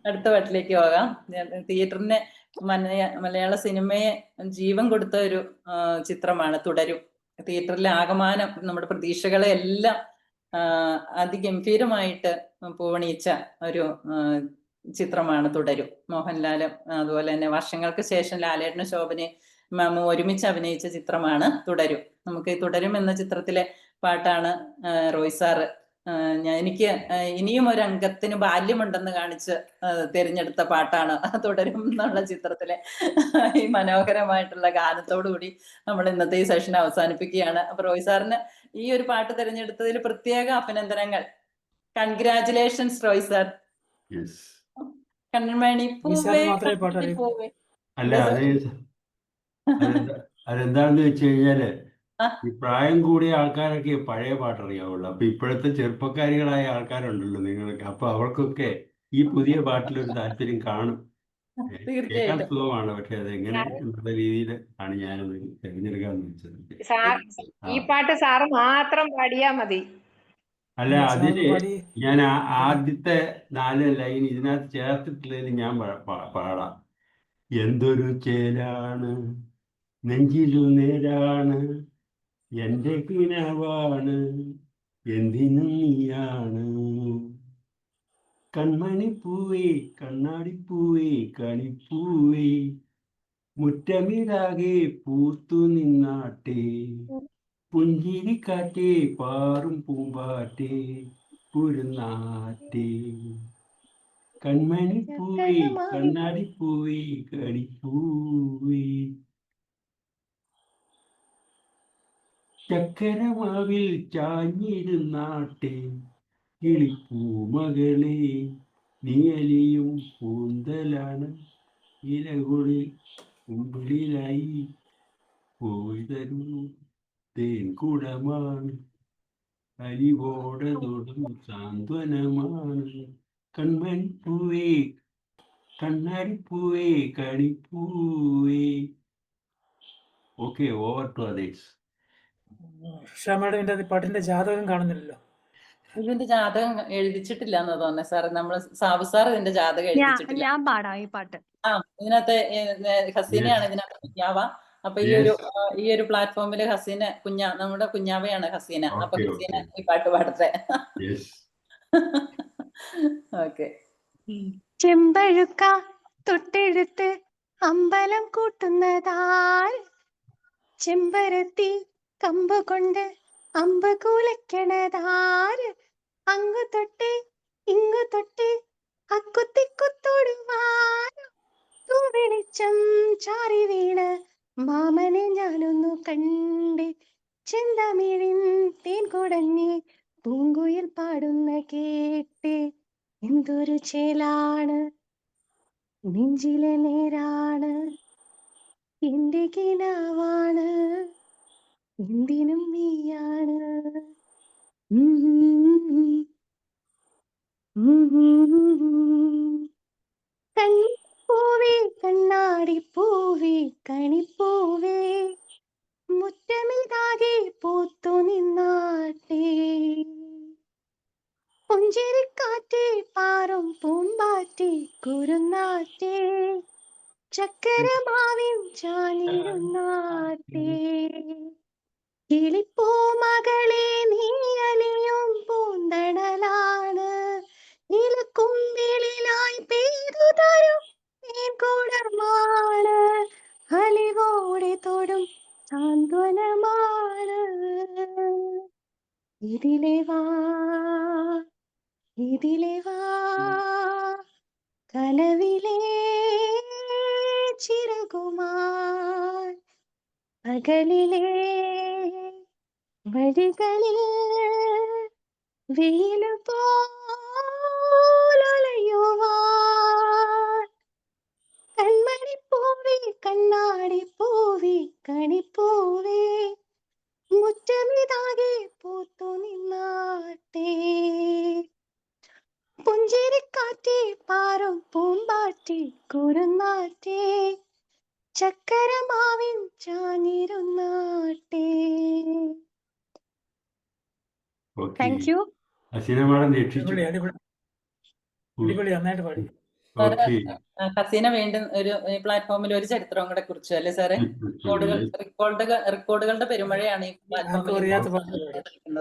അടുത്ത പാട്ടിലേക്ക് പോകാം. തിയേറ്ററിന് മലയാള സിനിമയെ ജീവൻ കൊടുത്ത ഒരു ചിത്രമാണ് തുടരും. തിയേറ്ററിലെ ആകമാനം നമ്മുടെ പ്രതീക്ഷകളെ എല്ലാം അതിഗംഭീരമായിട്ട് പൂവണിയിച്ച ഒരു ചിത്രമാണ് തുടരും. മോഹൻലാലും അതുപോലെ തന്നെ വർഷങ്ങൾക്ക് ശേഷം ലാലേട്ടനും ശോഭനയും ഒരുമിച്ച് അഭിനയിച്ച ചിത്രമാണ് തുടരും. നമുക്ക് ഈ തുടരും എന്ന ചിത്രത്തിലെ പാട്ടാണ് റോയ് സാറ് എനിക്ക് ഇനിയും ഒരു അംഗത്തിന് ബാല്യമുണ്ടെന്ന് കാണിച്ച് തിരഞ്ഞെടുത്ത പാട്ടാണ് തുടരും എന്നുള്ള ചിത്രത്തിലെ ഈ മനോഹരമായിട്ടുള്ള ഗാനത്തോടുകൂടി നമ്മൾ ഇന്നത്തെ ഈ സെഷൻ അവസാനിപ്പിക്കുകയാണ്. അപ്പൊ റോയ് സാറിന് ഈ ഒരു പാട്ട് തിരഞ്ഞെടുത്തതിൽ പ്രത്യേക അഭിനന്ദനങ്ങൾ. Congratulations Roy sir. കണ്ണൻമണി പൂവേ പൂവേ. അല്ല അതെന്താണെന്ന് വെച്ച് കഴിഞ്ഞാല് ഈ പ്രായം കൂടിയ ആൾക്കാരൊക്കെ പഴയ പാട്ടറിയാവുള്ളൂ. അപ്പൊ ഇപ്പോഴത്തെ ചെറുപ്പക്കാരികളായ ആൾക്കാരുണ്ടല്ലോ നിങ്ങൾക്ക്, അപ്പൊ അവർക്കൊക്കെ ഈ പുതിയ പാട്ടിലൊരു താല്പര്യം കാണും. കേൾക്കാൻ സുഖമാണ്, പക്ഷെ അതെങ്ങനെ എന്നുള്ള രീതിയിൽ ആണ് ഞാനത് തിരഞ്ഞെടുക്കാന്ന് വെച്ചത്. ഈ പാട്ട് സാറ് മാത്രം പാടിയാ മതി. അല്ല, അതില് ഞാൻ ആദ്യത്തെ 4 ലൈൻ ഇതിനകത്ത് ചേർത്തിട്ടുള്ളതിൽ ഞാൻ പാടാം. എന്തൊരു ചേലാണ് നെഞ്ചിലു നേരാണ്, എന്റെ കിനാവാണ് എന്തിനും നീയാണ്, കൺമണിപ്പൂവേ കണ്ണാടിപ്പൂവേ കണിപ്പൂവേ, മുറ്റമിടാകെ പൂത്തു നിന്നാട്ടെ, പുഞ്ചിരിക്കാറ്റേ പാറും പൂമ്പാറ്റേ കുരുന്നാറ്റേ, കൺമണിപ്പൂവേ കണ്ണാടിപ്പൂവേ കണിപ്പൂവേ, ചക്കരമാവിൽ ചാഞ്ഞിരുന്നാട്ടെ കിളിപ്പൂമകളെ, നീയലിയും കൂന്തലാണ് ഇലകുളിൽ കുമ്പിളിലായി പോയി തരൂ തേൻകുടമാണ്, അലിവോടെ തൊടും സാന്ത്വനമാണ്, കൺമണിപ്പൂവേ കണ്ണാടിപ്പൂവേ കണിപ്പൂവേ. Okay, over to others. ഷാമയുടെ പാട്ടിന്റെ ജാതകം കാണുന്നില്ലല്ലോ. ഇതിന്റെ ജാതകം എഴുതിച്ചിട്ടില്ല എന്ന് തോന്നുന്നത് സാർ. നമ്മൾ സാബു സാർ ഇതിന്റെ ജാതകം എഴുതിച്ചിട്ടില്ല. ഞാൻ പാടാം ഈ പാട്ട്. ഇതിനകത്ത് ഹസീനയാണ് ഇതിനകത്ത് കുഞ്ഞാവ. അപ്പൊ ഈ ഒരു പ്ലാറ്റ്ഫോമില് ഹസീന നമ്മുടെ കുഞ്ഞാവയാണ് ഹസീന. അപ്പൊ ഹസീന ഈ പാട്ട് പാടത്തെ. ഓക്കെ. ചെമ്പഴുക്ക തൊട്ടെടുത്ത് അമ്പലം കൂട്ടുന്നതാൽ, ചെമ്പരത്തി കമ്പ് കൊണ്ട് അമ്പ് കുലയ്ക്കണതാര്, അങ്ങു തൊട്ട് ഇങ്ങു തൊട്ട് അക്കുത്തിക്കുത്തോടുവാൻ, തൂവെളിച്ചം ചാറി വീണ് മാമനെ ഞാനൊന്നു കണ്ട്, ചെന്തമിഴിൻ തേൻ കുടഞ്ഞ് പൂങ്കുയിൽ പാടുന്ന കേട്ട്, എന്തൊരു ചേലാണ് നെഞ്ചിലെ നേരാണ്, എന്റെ കിനാവാണ് എന്തിനും നീയാണ്. കണ്ണിപ്പൂവേ കണ്ണാടിപ്പൂവേ കണിപ്പൂവേ, മുറ്റമിതാകെ പൂത്തു നിന്നാട്ടെ, പുഞ്ചിരിക്കാറ്റേ പാറും പൂമ്പാറ്റേ കുരുന്നാറ്റേ, ചക്കരമാവിൻ ചാഞ്ഞിരുന്നാട്ടെ, കിളിപ്പൂമകളെ നീ അലിയും പൂന്തണലാണ്, നിലക്കുമ്പിളിലായി പെയ്തു തരും തേൻകുടമാണ്, അലിവോടെ തൊടും സാന്ത്വനമാണ്, ഇതിലെ വാ കനവിലെ ചിറകുമാൻ, പകലിലെ വഴികളിൽ വെയിലു പോലലയുവാൻ, കൺമണിപ്പൂവേ കണ്ണാടിപ്പൂവേ കണിപ്പൂവേ, മുറ്റമിതാകെ പൂത്തു നിന്നാട്ടെ, പൂമ്പാറ്റി കുറുനാറ്റേ ചക്കരമാവിൻ ചാഞ്ഞിരുന്നാട്ടേ. Okay. Thank you. Haseena madam രക്ഷിച്ചു. അടിപൊളി അടിപൊളി അടിപൊളി നന്നായിട്ട് പാടി. Sir okay. ഹസീന വീണ്ടും ഒരു ഈ പ്ലാറ്റ്ഫോമിൽ ഒരു ചരിത്രവും കൂടെ കുറിച്ചു അല്ലേ സാറേ? റെക്കോർഡുകളുടെ പെരുമഴയാണ് ഈ ആർക്കും അറിയാത്ത പാട്ട് പാടി. പ്ലാറ്റ്ഫോമിൽ.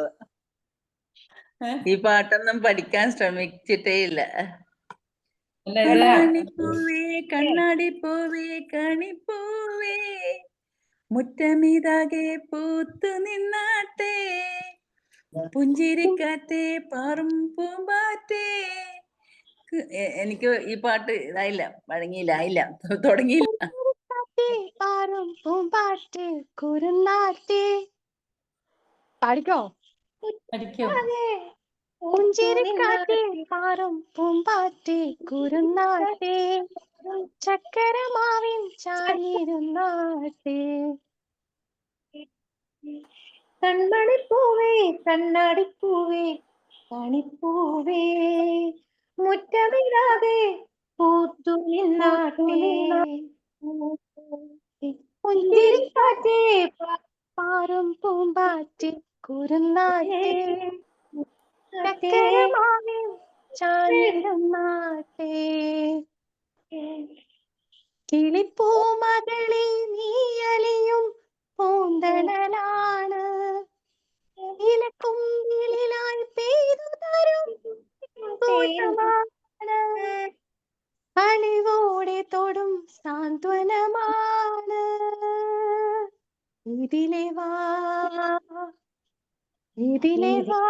ഈ പാട്ടൊന്നും പഠിക്കാൻ ശ്രമിച്ചിട്ടേ ഇല്ല. അല്ല ഇത് കണ്ണാടിപ്പൂവേ കണ്ണാടിപ്പൂവേ കണിപ്പൂവേ മുറ്റമിതാകെ പൂത്തു നിന്നാട്ടെ പുഞ്ചിരിക്കാറ്റേ പാറും പൂമ്പാറ്റേ. എനിക്ക് ഈ പാട്ട് ഇതായില്ല, വഴങ്ങിയില്ല, ആയില്ല, തുടങ്ങിയില്ല. പാറും പൂമ്പാറ്റ് കുറുനാറ്റേ. പാടിക്കോ. പഠിക്കോ? പൂഞ്ചിരിക്കാറ്റേ പാറും പൂമ്പാറ്റേ കുറുനാറ്റേ ചക്കരമാവിൻ ചാഞ്ഞിരുന്നാട്ടേ. കൺമണിപ്പൂവേ കണ്ണാടിപ്പൂവേ കണിപ്പൂവേ മുറ്റമിടാതെ പൂത്തു നിന്നാട്ടേ പുഞ്ചിരിക്കാറ്റേ പാറും പൂമ്പാറ്റേ കുറുനാറ്റേ ചക്കരമാവിൻ ചാഞ്ഞിരുന്നാട്ടേ. കിളിപ്പൂമകളെ നീയലിയും പൂന്തണലാണ് ഇലക്കുമ്പിളിലായി പെയ്തു തരും പൂജമാണ് അലിവോടെ തൊടും സാന്ത്വനമാണ്. ഇതിലെ വാ ഇതിലെ വാ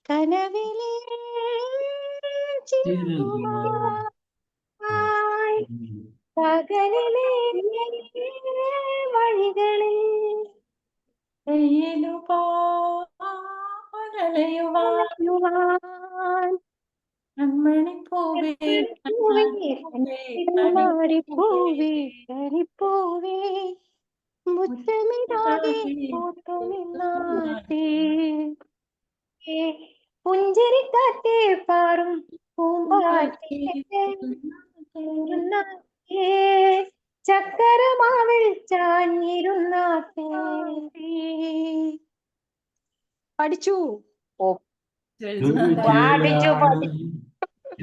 കനവിലെ ചിന്തുവായി പകലിലെ വഴികളിൽ അലയുവാൻ കൺമണിപ്പൂവേ കണ്ണാടിപ്പൂവേ കണിപ്പൂവേ മുത്തമിടാതെ പൂത്തു നിന്നാട്ടേ. പുഞ്ചിരിക്കാറ്റേ പാറും പൂമ്പാറ്റേ ചക്കരമാവിൽ ചാഞ്ഞിരുന്നാട്ടേ. പഠിച്ചു.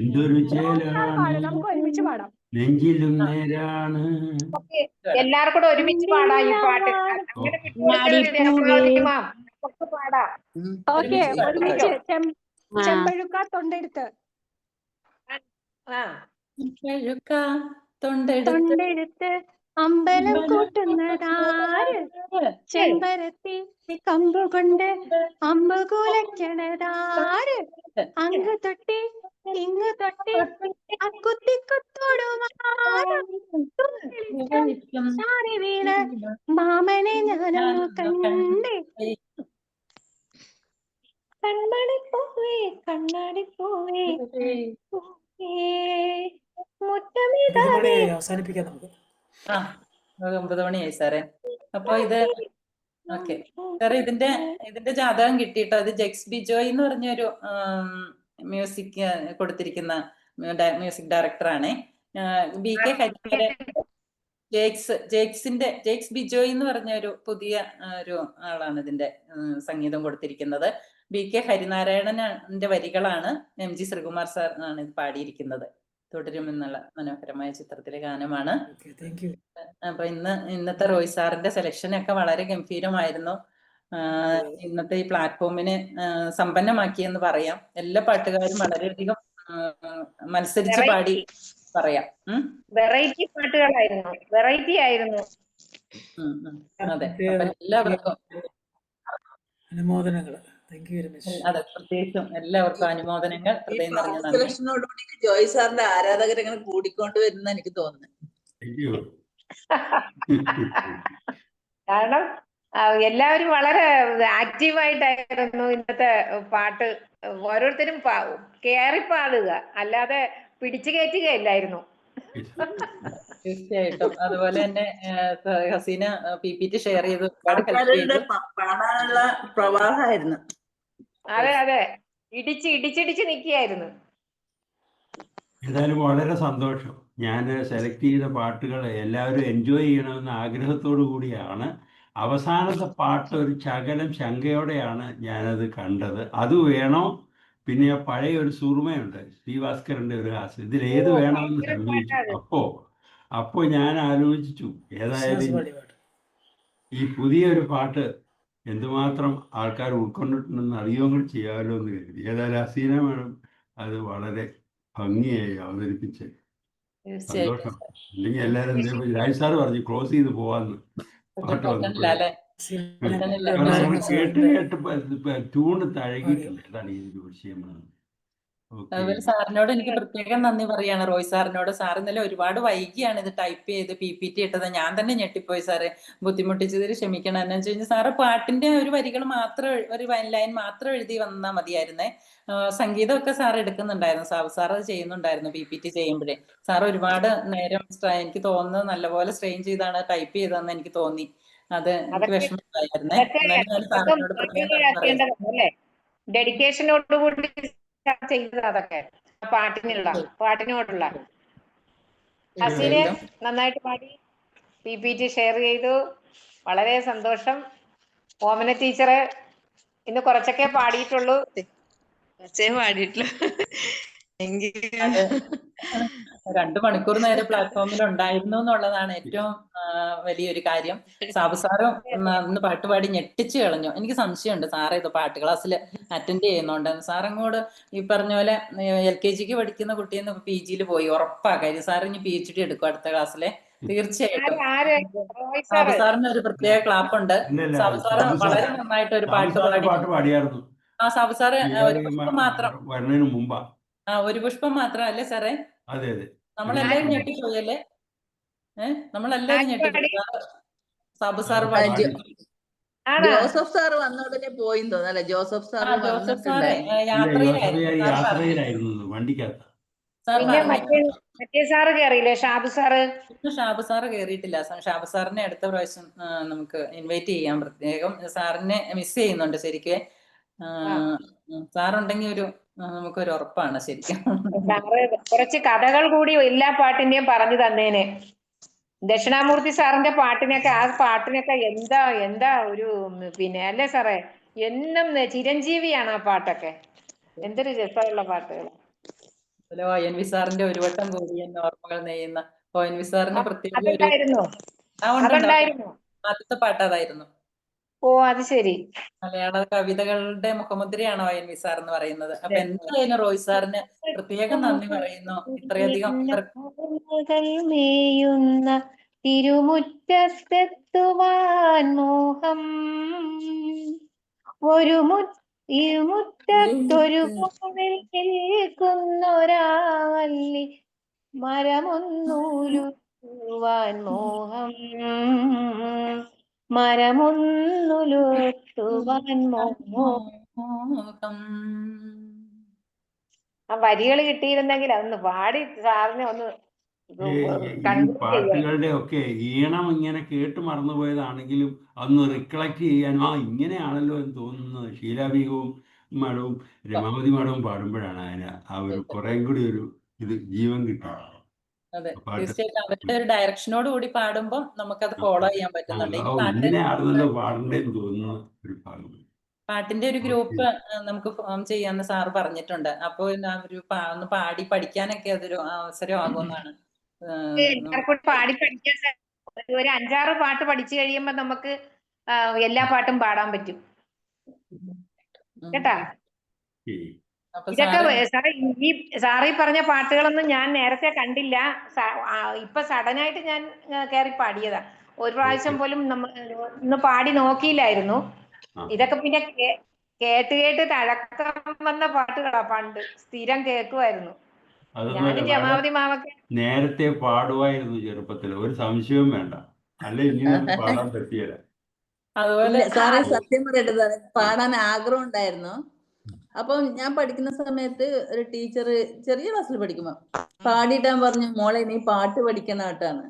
എന്തൊരു ചേലാണ് നമുക്ക് ഒരുമിച്ച് പാടാം. നെഞ്ചിലും നേരാണ്. എല്ലാവർക്കും കൂടെ ഒരുമിച്ച് പാടാം ഈ പാട്ട്. നമുക്ക് പാടാം. ഓക്കെ, ഒരുമിച്ച്. ചെമ്പഴുക്ക തൊണ്ടെടുത്ത് തൊണ്ടെടുത്ത് അമ്പലം കൂട്ടുന്നതാര് ചെമ്പരത്തി കമ്പുകൊണ്ട് അമ്പ് കുലയ്ക്കണതാര് അങ്ങ് തൊട്ടി ഇങ്ങ് തൊട്ടി അക്കുത്തിക്കുത്തോടുമാറി വീണ് മാമനെ ഞാനൊന്നു കണ്ടേ. കണ്ണാടിപ്പൂവേ കണ്ണാടിപ്പൂവേ മണിയായി അവസാനിപ്പിക്കാം നമുക്ക്. 9 മണിയായി സാറേ. അപ്പൊ ഇത് ഓക്കെ സാറേ, ഇതിന്റെ ജാതകം കിട്ടിയിട്ടോ. ഇത് ജെക്സ് ബിജോയ് എന്ന് പറഞ്ഞൊരു മ്യൂസിക് കൊടുത്തിരിക്കുന്ന മ്യൂസിക് ഡയറക്ടറാണ്. BK ഹരിഹരൻ. ജെക്സ് ബിജോയ് എന്ന് പറഞ്ഞ ഒരു പുതിയ ഒരു ആളാണ് ഇതിന്റെ സംഗീതം കൊടുത്തിരിക്കുന്നത്. BK ഹരിനാരായണന്റെ വരികളാണ്. MG ശ്രീകുമാർ സാർ ആണ് ഇത് പാടിയിരിക്കുന്നത്. തുടരുമെന്നുള്ള മനോഹരമായ ചിത്രത്തിലെ ഗാനമാണ്. അപ്പൊ ഇന്നത്തെ റോയ് സാറിന്റെ സെലക്ഷനൊക്കെ വളരെ ഗംഭീരമായിരുന്നു. ഇന്നത്തെ ഈ പ്ലാറ്റ്ഫോമിനെ സമ്പന്നമാക്കിയെന്ന് പറയാം. എല്ലാ പാട്ടുകാരും വളരെയധികം മത്സരിച്ച് പാടി പറയാം. വെറൈറ്റി പാട്ടുകളായിരുന്നു, വെറൈറ്റി ആയിരുന്നു. അതെ, അപ്പൊ എല്ലാവർക്കും അനുമോദനങ്ങൾ. അതെ, പ്രത്യേകിച്ചും എല്ലാവർക്കും അനുമോദനങ്ങൾ. ഹൃദയം നിറഞ്ഞ നന്ദി. ജോയ് സാറിന്റെ ആരാധകർ ഇങ്ങനെ കൂടിക്കൊണ്ടുവരുന്ന എനിക്ക് തോന്നുന്നു. കാരണം എല്ലാവരും വളരെ ആക്റ്റീവായിട്ടായിരുന്നു ഇന്നത്തെ പാട്ട്. ഓരോരുത്തരും കേറി പാടുക, അല്ലാതെ പിടിച്ചു കയറ്റുകയല്ലായിരുന്നു. തീർച്ചയായിട്ടും. അതുപോലെ തന്നെ ഹസീന PPT ഷെയർ ചെയ്ത് പാടാനുള്ള പ്രവാഹമായിരുന്നു. അതെ അതെ, ഇടിച്ചിടിച്ച് നിൽക്കുകയായിരുന്നു. ഏതായാലും വളരെ സന്തോഷം. ഞാൻ സെലക്ട് ചെയ്ത പാട്ടുകൾ എല്ലാവരും എൻജോയ് ചെയ്യണമെന്ന ആഗ്രഹത്തോടു കൂടിയാണ്. അവസാനത്തെ പാട്ട് ഒരു ശകലം ശങ്കയോടെയാണ് ഞാനത് കണ്ടത്. അത് വേണോ, പിന്നെ ആ പഴയ ഒരു സുറുമയുണ്ട് ശ്രീഭാസ്കറിന്റെ ഒരു ഹാസ്യം, ഇതിലേത് വേണമെന്ന് സംശയിച്ചു. അപ്പോ ഞാൻ ആലോചിച്ചു ഏതായാലും ഈ പുതിയൊരു പാട്ട് എന്തുമാത്രം ആൾക്കാർ ഉൾക്കൊണ്ടിട്ടുണ്ടെന്ന് അറിയുകയും കൂടി ചെയ്യാമല്ലോ എന്ന് കരുതി. ഏതായാലും ഹസീന മാഡം അത് വളരെ ഭംഗിയായി അവതരിപ്പിച്ച് സന്തോഷം. അല്ലെങ്കിൽ എല്ലാവരും രാജ് സാറ് പറഞ്ഞു ക്ലോസ് ചെയ്ത് പോവാന്ന് പാട്ട് വന്നപ്പോഴേ. കാരണം കേട്ട് ട്യൂണ് തഴകിയിട്ടുണ്ട്. അതാണ് ഈ ഒരു വിഷയമാണ്. അതുപോലെ സാറിനോട് എനിക്ക് പ്രത്യേകം നന്ദി പറയാണ്, റോയ് സാറിനോട്. സാർ ഇന്നലെ ഒരുപാട് വൈകിയാണ് ഇത് ടൈപ്പ് ചെയ്ത് PPT ഇട്ടത്. ഞാൻ തന്നെ ഞെട്ടിപ്പോയി സാറ്, ബുദ്ധിമുട്ടിച്ചതിൽ ക്ഷമിക്കണം. എന്ന് വെച്ച് കഴിഞ്ഞാൽ സാറ് പാട്ടിന്റെ ഒരു വരികൾ മാത്രം, ഒരു ലൈൻ മാത്രം എഴുതി വന്നാൽ മതിയായിരുന്നേ. സംഗീതമൊക്കെ സാർ എടുക്കുന്നുണ്ടായിരുന്നു, സാർ അത് ചെയ്യുന്നുണ്ടായിരുന്നു PPT ചെയ്യുമ്പോഴേ. സാർ ഒരുപാട് നേരം എനിക്ക് തോന്നുന്നത് നല്ലപോലെ സ്ട്രെയിൻ ചെയ്താണ് ടൈപ്പ് ചെയ്തതെന്ന് എനിക്ക് തോന്നി. അത് എനിക്ക് വിഷമമായിരുന്നേ. സാറിനോട് പ്രത്യേകം ഡെഡിക്കേഷനോടുകൂടി ചെയ്തത് അതൊക്കെ പാട്ടിനോടുള്ള. ഹസീനെ നന്നായിട്ട് പാടി, PPT ഷെയർ ചെയ്തു, വളരെ സന്തോഷം. ഓമന ടീച്ചറ് ഇന്ന് കുറച്ചൊക്കെ പാടിയിട്ടുള്ളൂ. പാടിയിട്ടുള്ളൂ. 2 മണിക്കൂർ നേരം പ്ലാറ്റ്ഫോമിൽ ഉണ്ടായിരുന്നു എന്നുള്ളതാണ് ഏറ്റവും വലിയൊരു കാര്യം. സാബു സാറും ഇന്ന് പാട്ട് പാടി ഞെട്ടിച്ചു കളഞ്ഞു. എനിക്ക് സംശയമുണ്ട് സാറ് ഇത് പാട്ട് ക്ലാസ്സിൽ അറ്റൻഡ് ചെയ്യുന്നുണ്ട്. സാറങ്ങോട് ഈ പറഞ്ഞ പോലെ LKGക്ക് പഠിക്കുന്ന കുട്ടിയെന്ന് PGയിൽ പോയി ഉറപ്പാ കാര്യം. സാർ ഇനി PhD എടുക്കും അടുത്ത ക്ലാസ്സിലെ തീർച്ചയായിട്ടും. സാബു സാറിന് ഒരു പ്രത്യേക ക്ലാപ്പ് ഉണ്ട്. സാബു സാറ് വളരെ നന്നായിട്ട് ഒരു പാട്ട് പാടിയായിരുന്നു. സാബു സാറ് ഒരു പുഷ്പം മാത്രം, മുമ്പാ ഒരു പുഷ്പം മാത്രം അല്ലേ സാറേ? അതെ അതെ, നമ്മളെല്ലാവരും ഞെട്ടിപ്പോയല്ലേ? നമ്മളെല്ലാവരും ഞെട്ടിപ്പോയി. സാബു സാർ പാടി. ജോസഫ് സാർ വന്നോടനെ പോയി തോന്നല്ലേ? ജോസഫ് സാർ യാത്രയിലായിരുന്നു വണ്ടിക്കകത്ത്. മറ്റേ സാറ് കേറിയില്ലേ? ഷാബു സാറ് കേറിയിട്ടില്ല. ഷാബു സാറിനെ അടുത്ത പ്രാവശ്യം നമുക്ക് ഇൻവൈറ്റ് ചെയ്യാം പ്രത്യേകം. സാറിനെ മിസ് ചെയ്യുന്നുണ്ട് ശരിക്കും. സാറുണ്ടെങ്കിൽ നമുക്കൊരു ഉറപ്പാണ് ശരിക്കും. സാറ് കുറച്ച് കഥകൾ കൂടി എല്ലാ പാട്ടിന്റെയും പറഞ്ഞു തന്നേനെ. ദക്ഷിണാമൂർത്തി സാറിന്റെ പാട്ടിനൊക്കെ, ആ പാട്ടിനൊക്കെ എന്താ ഒരു പിന്നെ അല്ലേ സാറേ? എന്നും ചിരഞ്ജീവിയാണ് ആ പാട്ടൊക്കെ. എന്തൊരു രസമുള്ള പാട്ടുകൾ. ONV സാറിന്റെ ഒരു വട്ടം കൂടി എന്ന ഓർമ്മകൾ നെയ്യുന്ന ONV സാറിന് പ്രത്യേക ആദ്യത്തെ പാട്ട് അതായിരുന്നു. ഓ അത് ശരി. മലയാള കവിതകളുടെ മുഖമുദ്രയാണ് ONV സാർ എന്ന് പറയുന്നത്. അപ്പൊ എന്തായാലും റോയ് സാറിന് പ്രത്യേകം നന്ദി പറയുന്നു. ഇത്രയധികം മേയുന്ന തിരുമുറ്റത്തെത്തുവാൻ മോഹം, ഒരു ഇരുമുറ്റത്തൊരു കോണിൽ നിൽക്കുന്നൊരാവല്ലി മരമൊന്നൂലുവാൻ മോഹം, മരമൊന്നുലുത്തുവാൻ മോഹം. ആ വരികൾ കിട്ടിയിരുന്നെങ്കിൽ അതൊന്ന് പാടി സാറിനെ ഒന്ന് പാട്ടുകളുടെ ഒക്കെ ഈണം ഇങ്ങനെ കേട്ട് മറന്നുപോയതാണെങ്കിലും അന്ന് റിക്കളക്ട് ചെയ്യാൻ ഇങ്ങനെയാണല്ലോ എന്ന് തോന്നുന്നത് ഷീലാബീഗവും മാഡവും രമാവതി മാഡവും പാടുമ്പോഴാണ് അതിന് ആ ഒരു കുറേം കൂടി ഒരു ജീവൻ കിട്ടും. അതെ, തീർച്ചയായിട്ടും അവരുടെ ഒരു ഡയറക്ഷനോട് കൂടി പാടുമ്പോൾ നമുക്കത് ഫോളോ ചെയ്യാൻ പറ്റുന്നുണ്ട്. ഇങ്ങനെയാണല്ലോ പാടേണ്ടതെന്ന് തോന്നുന്ന ഒരു ഭാഗം. പാട്ടിന്റെ ഒരു ഗ്രൂപ്പ് നമുക്ക് ഫോം ചെയ്യാന്ന് സാറ് പറഞ്ഞിട്ടുണ്ട്. അപ്പൊ ഒരു ഒന്ന് പാടി പഠിക്കാനൊക്കെ അതൊരു അവസരമാകുമെന്നാണ്. പാടി പഠിക്കാൻ ഒരു 5-6 പാട്ട് പഠിച്ചു കഴിയുമ്പോ നമുക്ക് എല്ലാ പാട്ടും പാടാൻ പറ്റും കേട്ടാ. ഇതൊക്കെ ഈ സാറി പറഞ്ഞ പാട്ടുകളൊന്നും ഞാൻ നേരത്തെ കണ്ടില്ല. ഇപ്പൊ സഡനായിട്ട് ഞാൻ കയറി പാടിയതാ. ഒരു പ്രാവശ്യം പോലും ഒന്ന് പാടി നോക്കിയില്ലായിരുന്നു. ഇതൊക്കെ പിന്നെ കേട്ട് തഴക്കം വന്ന പാട്ടുകളാ. പണ്ട് സ്ഥിരം കേൾക്കുമായിരുന്നു. ഞാനും രമാവതി മാമൊക്കെ നേരത്തെ പാടുമായിരുന്നു ചെറുപ്പത്തിൽ, ഒരു സംശയവും വേണ്ട. അല്ലെ ഇങ്ങനെ പാടാൻ പറ്റിയല്ല. അതുപോലെ സാറേ സത്യം പറയട്ടെ സാറേ, പാടാൻ ആഗ്രഹം ഉണ്ടായിരുന്നു. അപ്പം ഞാൻ പഠിക്കുന്ന സമയത്ത് ഒരു ടീച്ചർ ചെറിയ ക്ലാസ്സിൽ പഠിക്കുമ്പോ പാടിയിട്ടാൻ പറഞ്ഞു, മോളെ നീ പാട്ട് പഠിക്കുന്ന കേട്ടാണ്.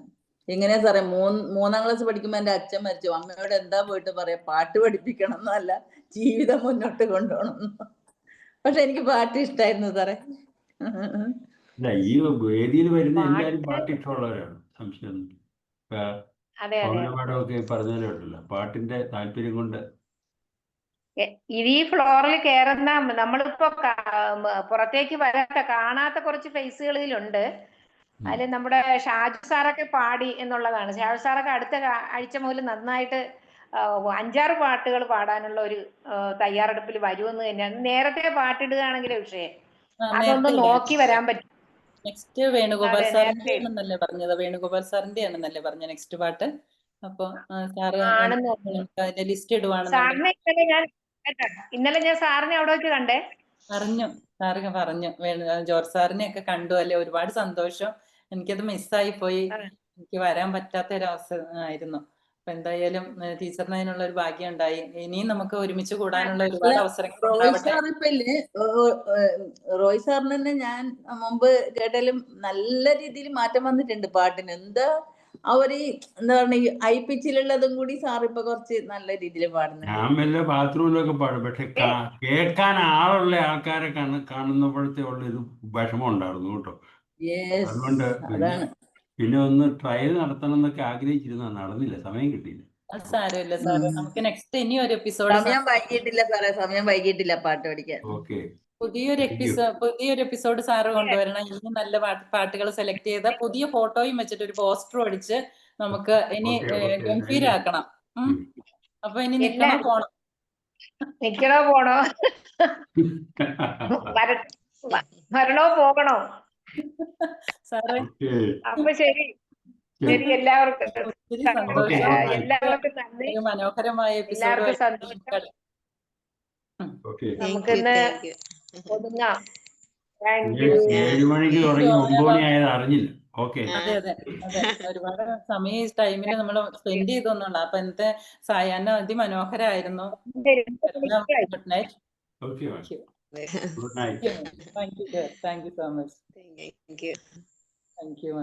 എങ്ങനെയാ സാറേ, 3-ാം ക്ലാസ് പഠിക്കുമ്പോ എന്റെ അച്ഛൻ മരിച്ചു. അമ്മയോട് എന്താ പോയിട്ട് പറയാ, പാട്ട് പഠിപ്പിക്കണം എന്നല്ല, ജീവിതം മുന്നോട്ട് കൊണ്ടുപോകണം. പക്ഷെ എനിക്ക് പാട്ട് ഇഷ്ടായിരുന്നു സാറേ. അല്ല, ഈ വേദിയിൽ വരുന്ന എല്ലാവരും പാട്ട് പാട്ട് ഇഷ്ടമുള്ളവരാണ്, സംശയമൊന്നും. അതെ അതെ പൗർണമാടമൊക്കെ പറഞ്ഞതിലുണ്ടല്ലോ, പാട്ടിന്റെ താല്പര്യം കൊണ്ട്. ഇത് ഈ ഫ്ലോറിൽ കയറുന്ന നമ്മളിപ്പോ പുറത്തേക്ക് വരാത്ത കാണാത്ത കുറച്ച് ഫേസുകളിലുണ്ട്. അതിൽ നമ്മുടെ ഷാജു സാറൊക്കെ പാടി എന്നുള്ളതാണ്. ഷാജു സാറൊക്കെ അടുത്ത ആഴ്ച മുതൽ നന്നായിട്ട് 5-6 പാട്ടുകൾ പാടാനുള്ള ഒരു തയ്യാറെടുപ്പിൽ വരുമെന്ന് തന്നെയാണ്. നേരത്തെ പാട്ടിടുകയാണെങ്കിലേ വിഷയം അതൊന്ന് നോക്കി വരാൻ പറ്റും. നെക്സ്റ്റ് വേണുഗോപാൽ സാറിന്റെ ആണെന്നല്ലേ പറഞ്ഞത്? വേണുഗോപാൽ സാറിന്റെ ആണെന്നല്ലേ പറഞ്ഞ നെക്സ്റ്റ് പാട്ട്? അപ്പൊ സാറ് അതിന്റെ ലിസ്റ്റ് ഇടുവാണെന്നുണ്ടെങ്കിൽ ഇന്നലെ ഞാൻ സാറിനെ അവിടെ വെച്ച് കണ്ടേ. സാറ് പറഞ്ഞു ജോർജ് സാറിനെ ഒക്കെ കണ്ടു അല്ലെ? ഒരുപാട് സന്തോഷം. എനിക്കത് മിസ്സായി പോയി. എനിക്ക് വരാൻ പറ്റാത്ത ഒരു അവസ്ഥ ആയിരുന്നു. അപ്പൊ എന്തായാലും ടീച്ചറിന് അതിനുള്ള ഒരു ഭാഗ്യം ഉണ്ടായി. ഇനിയും നമുക്ക് ഒരുമിച്ച് കൂടാനുള്ള ഒരുപാട് അവസരങ്ങൾ റോയ് സാറിന് തന്നെ ഞാൻ മുമ്പ് കേട്ടാലും നല്ല രീതിയിൽ മാറ്റം വന്നിട്ടുണ്ട് പാട്ടിന്. എന്താ എന്താ പറയുക, ഹൈ പിച്ചിലുള്ളതും കൂടി സാർ ഇപ്പൊ കുറച്ച് നല്ല രീതിയിൽ പാടുന്നുണ്ട്. ഞാൻ വല്ല ബാത്റൂമിലൊക്കെ പാടും, പക്ഷെ കേൾക്കാൻ ആളുള്ള ആൾക്കാരെ കാണുന്നപ്പോഴത്തെ ഉള്ള ഒരു വിഷമം ഉണ്ടായിരുന്നു കേട്ടോ. അതുകൊണ്ട് പിന്നെ ഒന്ന് ട്രയൽ നടത്തണം എന്നൊക്കെ ആഗ്രഹിച്ചിരുന്ന, നടന്നില്ല, സമയം കിട്ടിയില്ല. സാരമില്ല സാറ്, നമുക്ക് നെക്സ്റ്റ് ഇനി ഒരു എപ്പിസോഡ്. സമയം വൈകിട്ടില്ല പാട്ട് പഠിക്കാൻ. ഓക്കെ, പുതിയൊരു എപ്പിസോഡ് സാറ് കൊണ്ടുവരണം. ഇനി നല്ല പാട്ടുകൾ സെലക്ട് ചെയ്ത പുതിയ ഫോട്ടോയും വെച്ചിട്ട് ഒരു പോസ്റ്ററും അടിച്ച് നമുക്ക് ഇനി ഗംഭീരാക്കണം. അപ്പൊ ഇനി നിക്കണോ പോണോ വരണോ പോകണോ സാറേ? അപ്പൊ ശരി, എല്ലാവർക്കും നന്ദി. മനോഹരമായ എല്ലാവർക്കും സന്തോഷം. നമുക്കിന്ന് ഒതുങ്ങാം. 7 മണിക്ക് തുടങ്ങി 9 മണി ആയത് അറിഞ്ഞില്ല. അതെ ഒരുപാട് സമയം ഈ ടൈമിൽ നമ്മൾ സ്പെൻഡ് ചെയ്തൊന്നുള്ള. അപ്പൊ ഇന്നത്തെ സായാഹ്നം അതിമനോഹരായിരുന്നു. Good night. Good night. Thank you so much. Thank you ma'am.